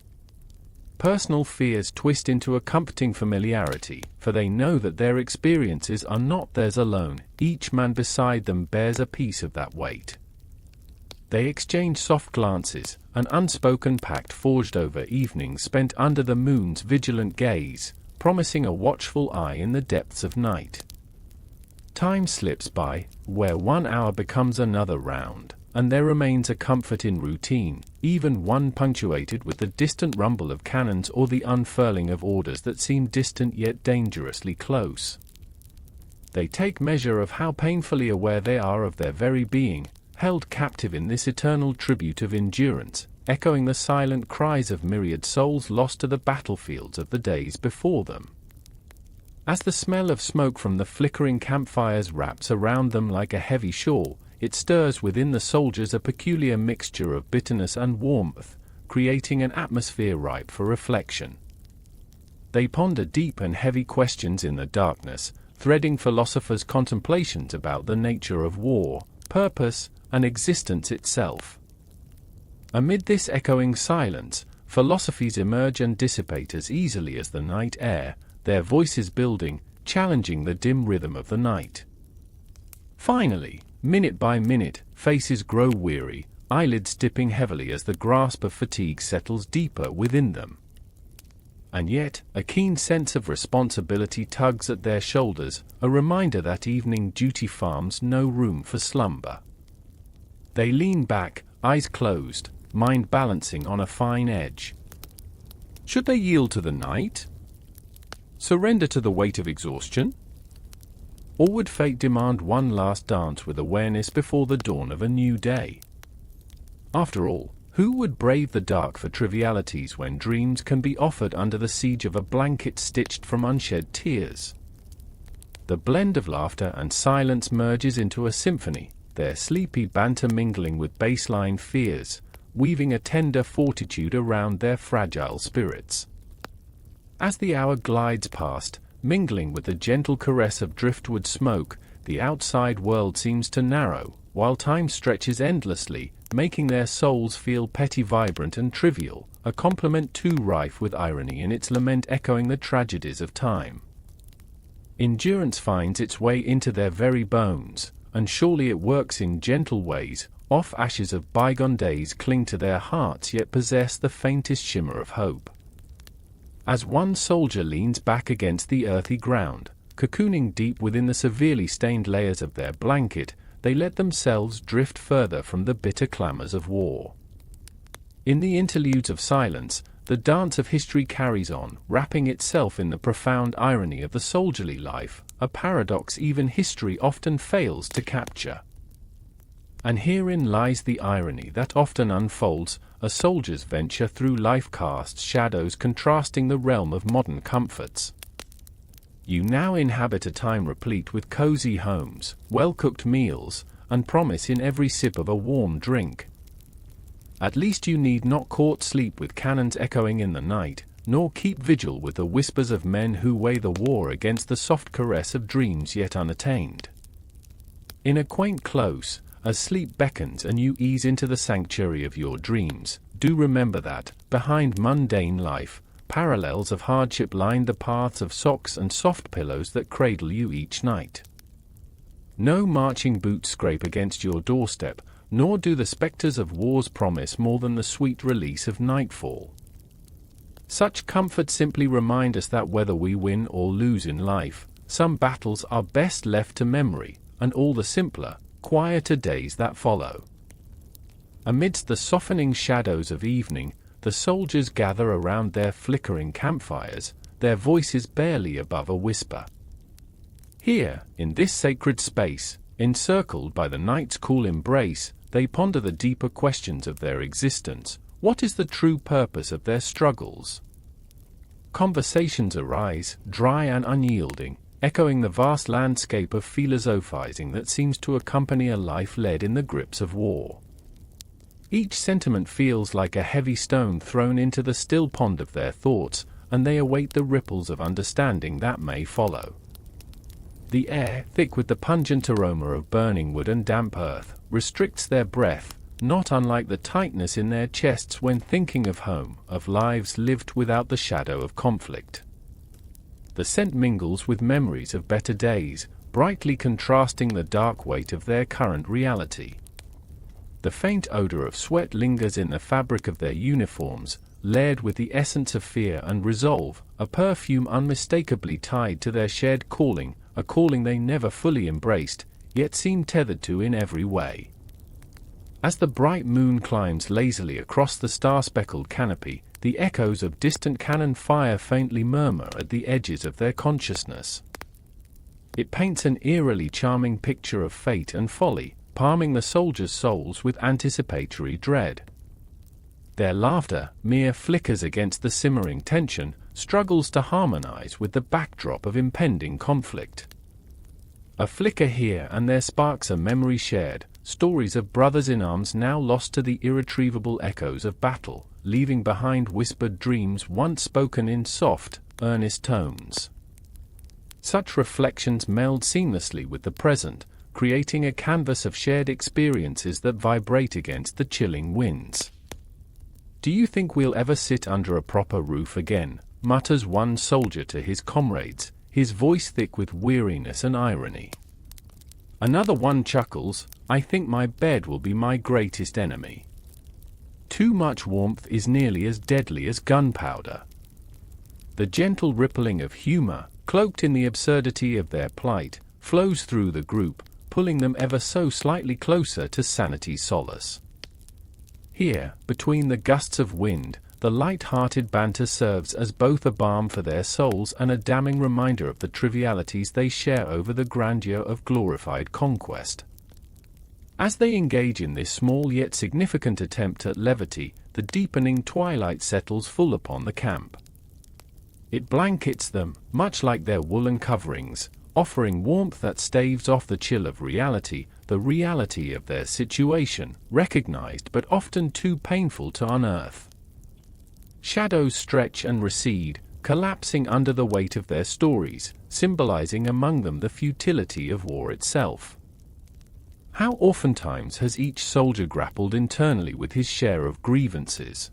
personal fears twist into a comforting familiarity, for they know that their experiences are not theirs alone. Each man beside them bears a piece of that weight. They exchange soft glances, an unspoken pact forged over evenings spent under the moon's vigilant gaze, promising a watchful eye in the depths of night. Time slips by, where 1 hour becomes another round, and there remains a comfort in routine, even one punctuated with the distant rumble of cannons or the unfurling of orders that seem distant yet dangerously close. They take measure of how painfully aware they are of their very being, held captive in this eternal tribute of endurance, echoing the silent cries of myriad souls lost to the battlefields of the days before them. As the smell of smoke from the flickering campfires wraps around them like a heavy shawl, it stirs within the soldiers a peculiar mixture of bitterness and warmth, creating an atmosphere ripe for reflection. They ponder deep and heavy questions in the darkness, threading philosophers' contemplations about the nature of war, purpose, and existence itself. Amid this echoing silence, philosophies emerge and dissipate as easily as the night air, their voices building, challenging the dim rhythm of the night. Finally, minute by minute, faces grow weary, eyelids dipping heavily as the grasp of fatigue settles deeper within them. And yet, a keen sense of responsibility tugs at their shoulders, a reminder that evening duty farms no room for slumber. They lean back, eyes closed, mind balancing on a fine edge. Should they yield to the night? Surrender to the weight of exhaustion? Or would fate demand one last dance with awareness before the dawn of a new day? After all, who would brave the dark for trivialities when dreams can be offered under the siege of a blanket stitched from unshed tears? The blend of laughter and silence merges into a symphony, their sleepy banter mingling with baseline fears, weaving a tender fortitude around their fragile spirits. As the hour glides past, mingling with the gentle caress of driftwood smoke, the outside world seems to narrow, while time stretches endlessly, making their souls feel petty, vibrant, and trivial, a compliment too rife with irony in its lament echoing the tragedies of time. Endurance finds its way into their very bones, and surely it works in gentle ways. Off ashes of bygone days cling to their hearts yet possess the faintest shimmer of hope. As one soldier leans back against the earthy ground, cocooning deep within the severely stained layers of their blanket, they let themselves drift further from the bitter clamors of war. In the interludes of silence, the dance of history carries on, wrapping itself in the profound irony of the soldierly life, a paradox even history often fails to capture. And herein lies the irony that often unfolds. A soldier's venture through life casts shadows contrasting the realm of modern comforts. You now inhabit a time replete with cozy homes, well-cooked meals, and promise in every sip of a warm drink. At least you need not court sleep with cannons echoing in the night, nor keep vigil with the whispers of men who weigh the war against the soft caress of dreams yet unattained. In a quaint close, as sleep beckons and you ease into the sanctuary of your dreams, do remember that, behind mundane life, parallels of hardship line the paths of socks and soft pillows that cradle you each night. No marching boots scrape against your doorstep, nor do the specters of war's promise more than the sweet release of nightfall. Such comfort simply remind us that whether we win or lose in life, some battles are best left to memory, and all the simpler, quieter days that follow. Amidst the softening shadows of evening, the soldiers gather around their flickering campfires, their voices barely above a whisper. Here, in this sacred space, encircled by the night's cool embrace, they ponder the deeper questions of their existence. What is the true purpose of their struggles? Conversations arise, dry and unyielding, echoing the vast landscape of philosophizing that seems to accompany a life led in the grips of war. Each sentiment feels like a heavy stone thrown into the still pond of their thoughts, and they await the ripples of understanding that may follow. The air, thick with the pungent aroma of burning wood and damp earth, restricts their breath, not unlike the tightness in their chests when thinking of home, of lives lived without the shadow of conflict. The scent mingles with memories of better days, brightly contrasting the dark weight of their current reality. The faint odor of sweat lingers in the fabric of their uniforms, layered with the essence of fear and resolve, a perfume unmistakably tied to their shared calling, a calling they never fully embraced, yet seemed tethered to in every way. As the bright moon climbs lazily across the star-speckled canopy, the echoes of distant cannon fire faintly murmur at the edges of their consciousness. It paints an eerily charming picture of fate and folly, palming the soldiers' souls with anticipatory dread. Their laughter, mere flickers against the simmering tension, struggles to harmonize with the backdrop of impending conflict. A flicker here and there sparks a memory shared, stories of brothers in arms now lost to the irretrievable echoes of battle, leaving behind whispered dreams once spoken in soft, earnest tones. Such reflections meld seamlessly with the present, creating a canvas of shared experiences that vibrate against the chilling winds. "Do you think we'll ever sit under a proper roof again?" mutters one soldier to his comrades, his voice thick with weariness and irony. Another one chuckles, "I think my bed will be my greatest enemy." Too much warmth is nearly as deadly as gunpowder. The gentle rippling of humor, cloaked in the absurdity of their plight, flows through the group, pulling them ever so slightly closer to sanity's solace. Here, between the gusts of wind, the light-hearted banter serves as both a balm for their souls and a damning reminder of the trivialities they share over the grandeur of glorified conquest. As they engage in this small yet significant attempt at levity, the deepening twilight settles full upon the camp. It blankets them, much like their woolen coverings, offering warmth that staves off the chill of reality, the reality of their situation, recognized but often too painful to unearth. Shadows stretch and recede, collapsing under the weight of their stories, symbolizing among them the futility of war itself. How oftentimes has each soldier grappled internally with his share of grievances?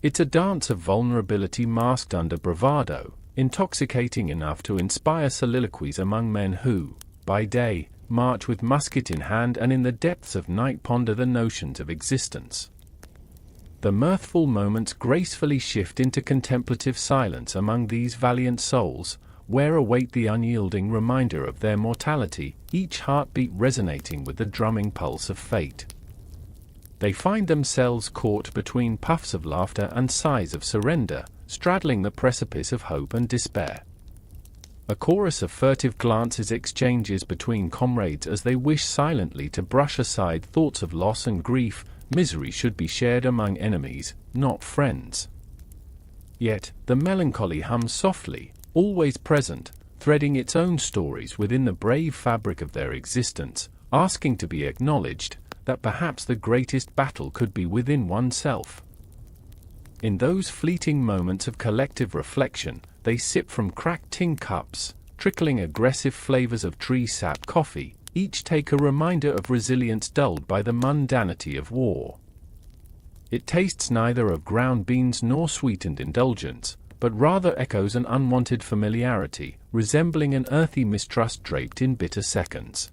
It's a dance of vulnerability masked under bravado, intoxicating enough to inspire soliloquies among men who, by day, march with musket in hand and in the depths of night ponder the notions of existence. The mirthful moments gracefully shift into contemplative silence among these valiant souls, where await the unyielding reminder of their mortality, each heartbeat resonating with the drumming pulse of fate. They find themselves caught between puffs of laughter and sighs of surrender, straddling the precipice of hope and despair. A chorus of furtive glances exchanges between comrades as they wish silently to brush aside thoughts of loss and grief. Misery should be shared among enemies, not friends. Yet, the melancholy hums softly, always present, threading its own stories within the brave fabric of their existence, asking to be acknowledged, that perhaps the greatest battle could be within oneself. In those fleeting moments of collective reflection, they sip from cracked tin cups, trickling aggressive flavors of tree sap coffee, each take a reminder of resilience dulled by the mundanity of war. It tastes neither of ground beans nor sweetened indulgence, but rather echoes an unwanted familiarity, resembling an earthy mistrust draped in bitter seconds.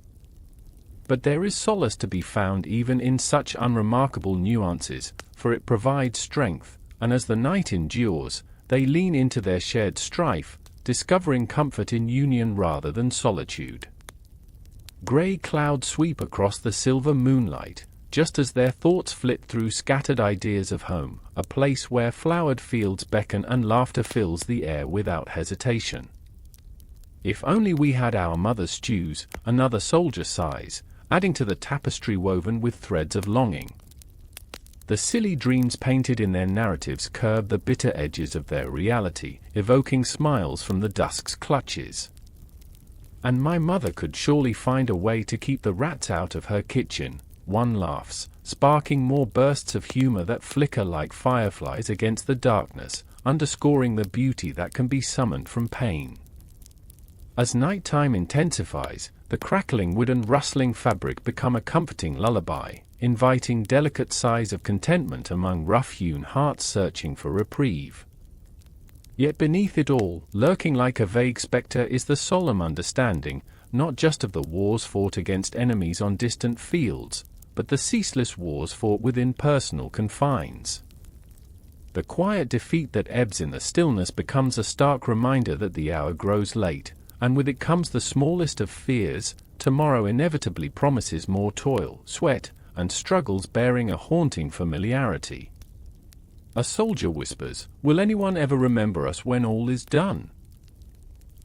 But there is solace to be found even in such unremarkable nuances, for it provides strength, and as the night endures, they lean into their shared strife, discovering comfort in union rather than solitude. Grey clouds sweep across the silver moonlight, just as their thoughts flit through scattered ideas of home, a place where flowered fields beckon and laughter fills the air without hesitation. "If only we had our mother's stews," another soldier sighs, adding to the tapestry woven with threads of longing. The silly dreams painted in their narratives curb the bitter edges of their reality, evoking smiles from the dusk's clutches. "And my mother could surely find a way to keep the rats out of her kitchen," one laughs, sparking more bursts of humor that flicker like fireflies against the darkness, underscoring the beauty that can be summoned from pain. As nighttime intensifies, the crackling wood and rustling fabric become a comforting lullaby, inviting delicate sighs of contentment among rough-hewn hearts searching for reprieve. Yet beneath it all, lurking like a vague spectre, is the solemn understanding, not just of the wars fought against enemies on distant fields, but the ceaseless wars fought within personal confines. The quiet defeat that ebbs in the stillness becomes a stark reminder that the hour grows late, and with it comes the smallest of fears. Tomorrow inevitably promises more toil, sweat, and struggles bearing a haunting familiarity. A soldier whispers, "Will anyone ever remember us when all is done?"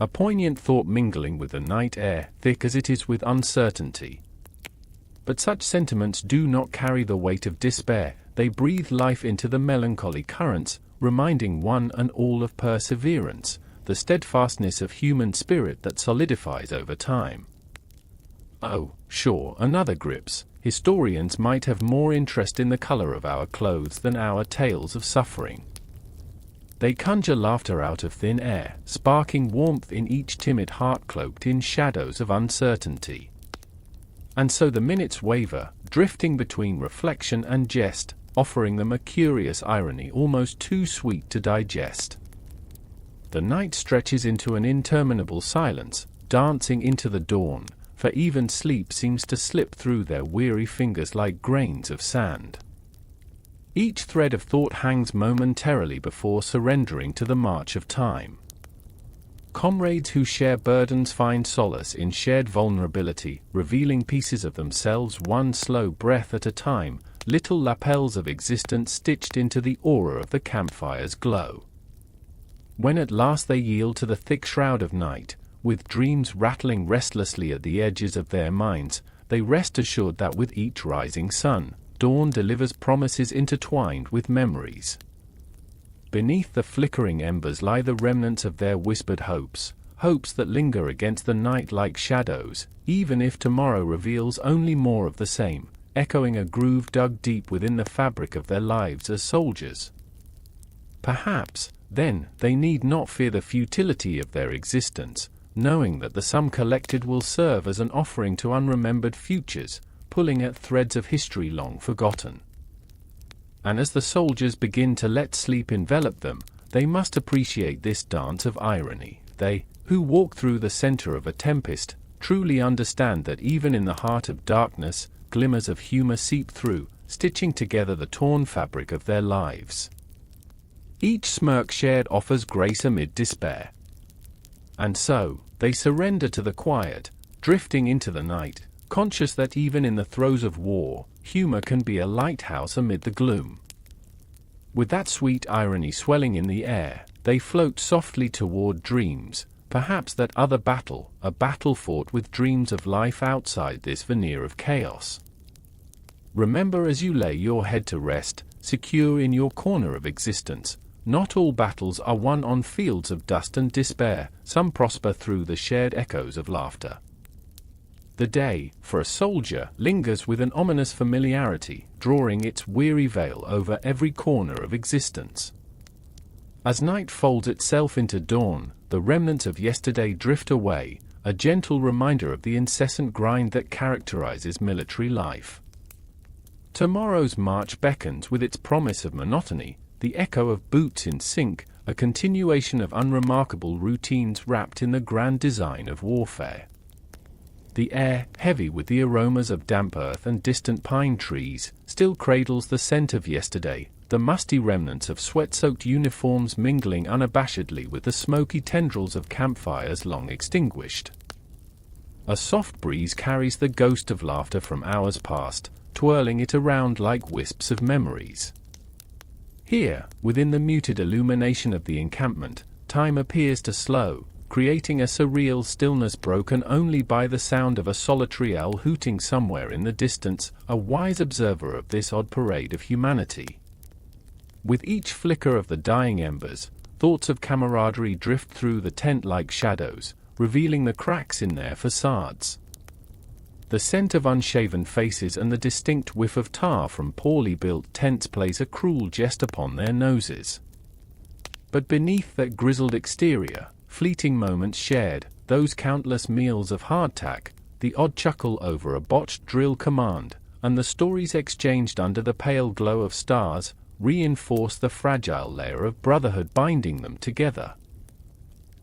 A poignant thought mingling with the night air, thick as it is with uncertainty. But such sentiments do not carry the weight of despair. They breathe life into the melancholy currents, reminding one and all of perseverance, the steadfastness of human spirit that solidifies over time. Oh, sure, another grips. Historians might have more interest in the color of our clothes than our tales of suffering. They conjure laughter out of thin air, sparking warmth in each timid heart cloaked in shadows of uncertainty. And so the minutes waver, drifting between reflection and jest, offering them a curious irony almost too sweet to digest. The night stretches into an interminable silence, dancing into the dawn, for even sleep seems to slip through their weary fingers like grains of sand. Each thread of thought hangs momentarily before surrendering to the march of time. Comrades who share burdens find solace in shared vulnerability, revealing pieces of themselves one slow breath at a time, little lapels of existence stitched into the aura of the campfire's glow. When at last they yield to the thick shroud of night, with dreams rattling restlessly at the edges of their minds, they rest assured that with each rising sun, dawn delivers promises intertwined with memories. Beneath the flickering embers lie the remnants of their whispered hopes, hopes that linger against the night like shadows, even if tomorrow reveals only more of the same, echoing a groove dug deep within the fabric of their lives as soldiers. Perhaps, then, they need not fear the futility of their existence, knowing that the sum collected will serve as an offering to unremembered futures, pulling at threads of history long forgotten. And as the soldiers begin to let sleep envelop them, they must appreciate this dance of irony. They, who walk through the center of a tempest, truly understand that even in the heart of darkness, glimmers of humor seep through, stitching together the torn fabric of their lives. Each smirk shared offers grace amid despair. And so, they surrender to the quiet, drifting into the night, conscious that even in the throes of war, humor can be a lighthouse amid the gloom. With that sweet irony swelling in the air, they float softly toward dreams, perhaps that other battle, a battle fought with dreams of life outside this veneer of chaos. Remember as you lay your head to rest, secure in your corner of existence, not all battles are won on fields of dust and despair, some prosper through the shared echoes of laughter. The day, for a soldier, lingers with an ominous familiarity, drawing its weary veil over every corner of existence. As night folds itself into dawn, the remnants of yesterday drift away, a gentle reminder of the incessant grind that characterizes military life. Tomorrow's march beckons with its promise of monotony, the echo of boots in sync, a continuation of unremarkable routines wrapped in the grand design of warfare. The air, heavy with the aromas of damp earth and distant pine trees, still cradles the scent of yesterday, the musty remnants of sweat-soaked uniforms mingling unabashedly with the smoky tendrils of campfires long extinguished. A soft breeze carries the ghost of laughter from hours past, twirling it around like wisps of memories. Here, within the muted illumination of the encampment, time appears to slow, creating a surreal stillness broken only by the sound of a solitary owl hooting somewhere in the distance, a wise observer of this odd parade of humanity. With each flicker of the dying embers, thoughts of camaraderie drift through the tent like shadows, revealing the cracks in their facades. The scent of unshaven faces and the distinct whiff of tar from poorly built tents plays a cruel jest upon their noses. But beneath that grizzled exterior, fleeting moments shared, those countless meals of hardtack, the odd chuckle over a botched drill command, and the stories exchanged under the pale glow of stars reinforce the fragile layer of brotherhood binding them together.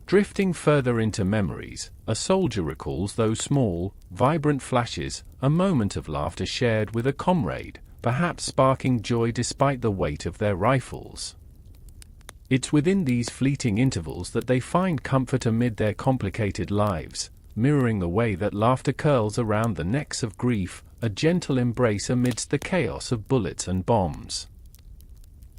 Drifting further into memories, a soldier recalls those small, vibrant flashes, a moment of laughter shared with a comrade, perhaps sparking joy despite the weight of their rifles. It's within these fleeting intervals that they find comfort amid their complicated lives, mirroring the way that laughter curls around the necks of grief, a gentle embrace amidst the chaos of bullets and bombs.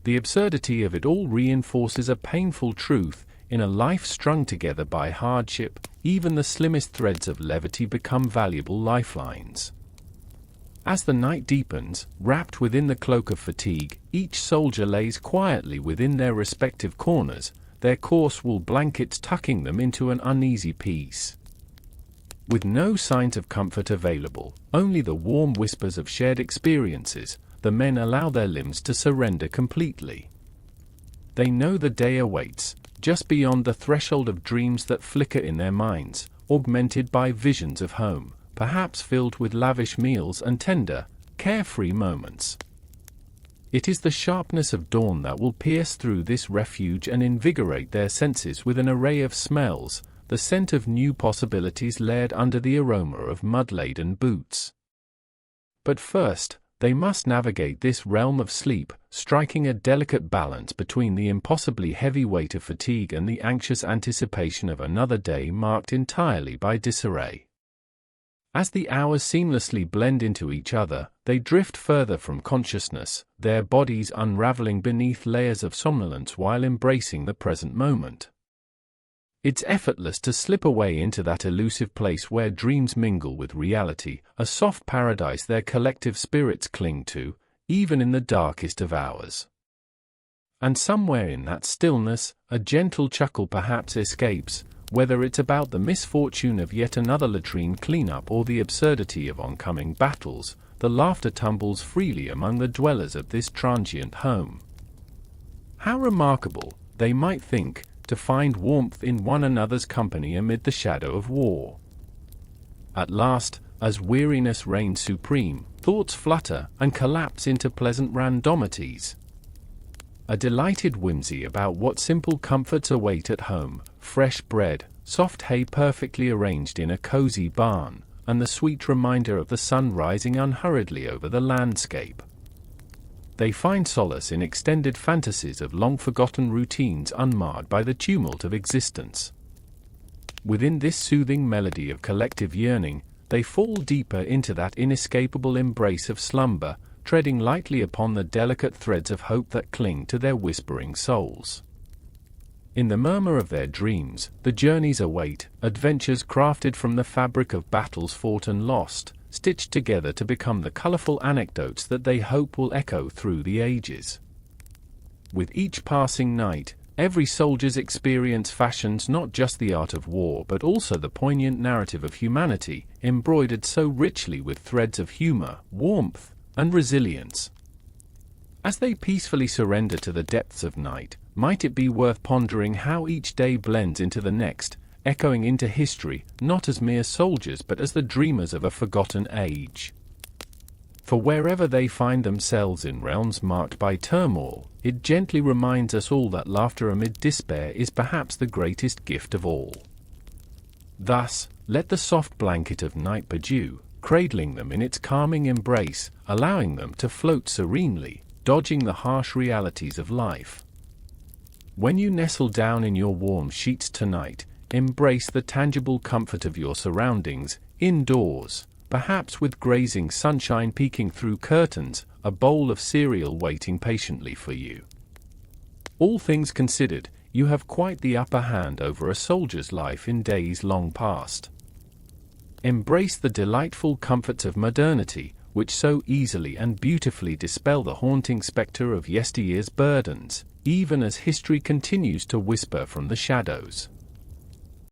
The absurdity of it all reinforces a painful truth: in a life strung together by hardship, even the slimmest threads of levity become valuable lifelines. As the night deepens, wrapped within the cloak of fatigue, each soldier lays quietly within their respective corners, their coarse wool blankets tucking them into an uneasy peace. With no signs of comfort available, only the warm whispers of shared experiences, the men allow their limbs to surrender completely. They know the day awaits, just beyond the threshold of dreams that flicker in their minds, augmented by visions of home, perhaps filled with lavish meals and tender, carefree moments. It is the sharpness of dawn that will pierce through this refuge and invigorate their senses with an array of smells, the scent of new possibilities layered under the aroma of mud-laden boots. But first, they must navigate this realm of sleep, striking a delicate balance between the impossibly heavy weight of fatigue and the anxious anticipation of another day marked entirely by disarray. As the hours seamlessly blend into each other, they drift further from consciousness, their bodies unraveling beneath layers of somnolence while embracing the present moment. It's effortless to slip away into that elusive place where dreams mingle with reality, a soft paradise their collective spirits cling to, even in the darkest of hours. And somewhere in that stillness, a gentle chuckle perhaps escapes, whether it's about the misfortune of yet another latrine cleanup or the absurdity of oncoming battles, the laughter tumbles freely among the dwellers of this transient home. How remarkable, they might think, to find warmth in one another's company amid the shadow of war. At last, as weariness reigns supreme, thoughts flutter and collapse into pleasant randomities. A delighted whimsy about what simple comforts await at home: fresh bread, soft hay perfectly arranged in a cozy barn, and the sweet reminder of the sun rising unhurriedly over the landscape. They find solace in extended fantasies of long-forgotten routines unmarred by the tumult of existence. Within this soothing melody of collective yearning, they fall deeper into that inescapable embrace of slumber, treading lightly upon the delicate threads of hope that cling to their whispering souls. In the murmur of their dreams, the journeys await, adventures crafted from the fabric of battles fought and lost, stitched together to become the colorful anecdotes that they hope will echo through the ages. With each passing night, every soldier's experience fashions not just the art of war but also the poignant narrative of humanity, embroidered so richly with threads of humor, warmth, and resilience. As they peacefully surrender to the depths of night, might it be worth pondering how each day blends into the next, echoing into history, not as mere soldiers but as the dreamers of a forgotten age. For wherever they find themselves in realms marked by turmoil, it gently reminds us all that laughter amid despair is perhaps the greatest gift of all. Thus, let the soft blanket of night bedew, cradling them in its calming embrace, allowing them to float serenely, dodging the harsh realities of life. When you nestle down in your warm sheets tonight, embrace the tangible comfort of your surroundings, indoors, perhaps with grazing sunshine peeking through curtains, a bowl of cereal waiting patiently for you. All things considered, you have quite the upper hand over a soldier's life in days long past. Embrace the delightful comforts of modernity, which so easily and beautifully dispel the haunting spectre of yesteryear's burdens, even as history continues to whisper from the shadows.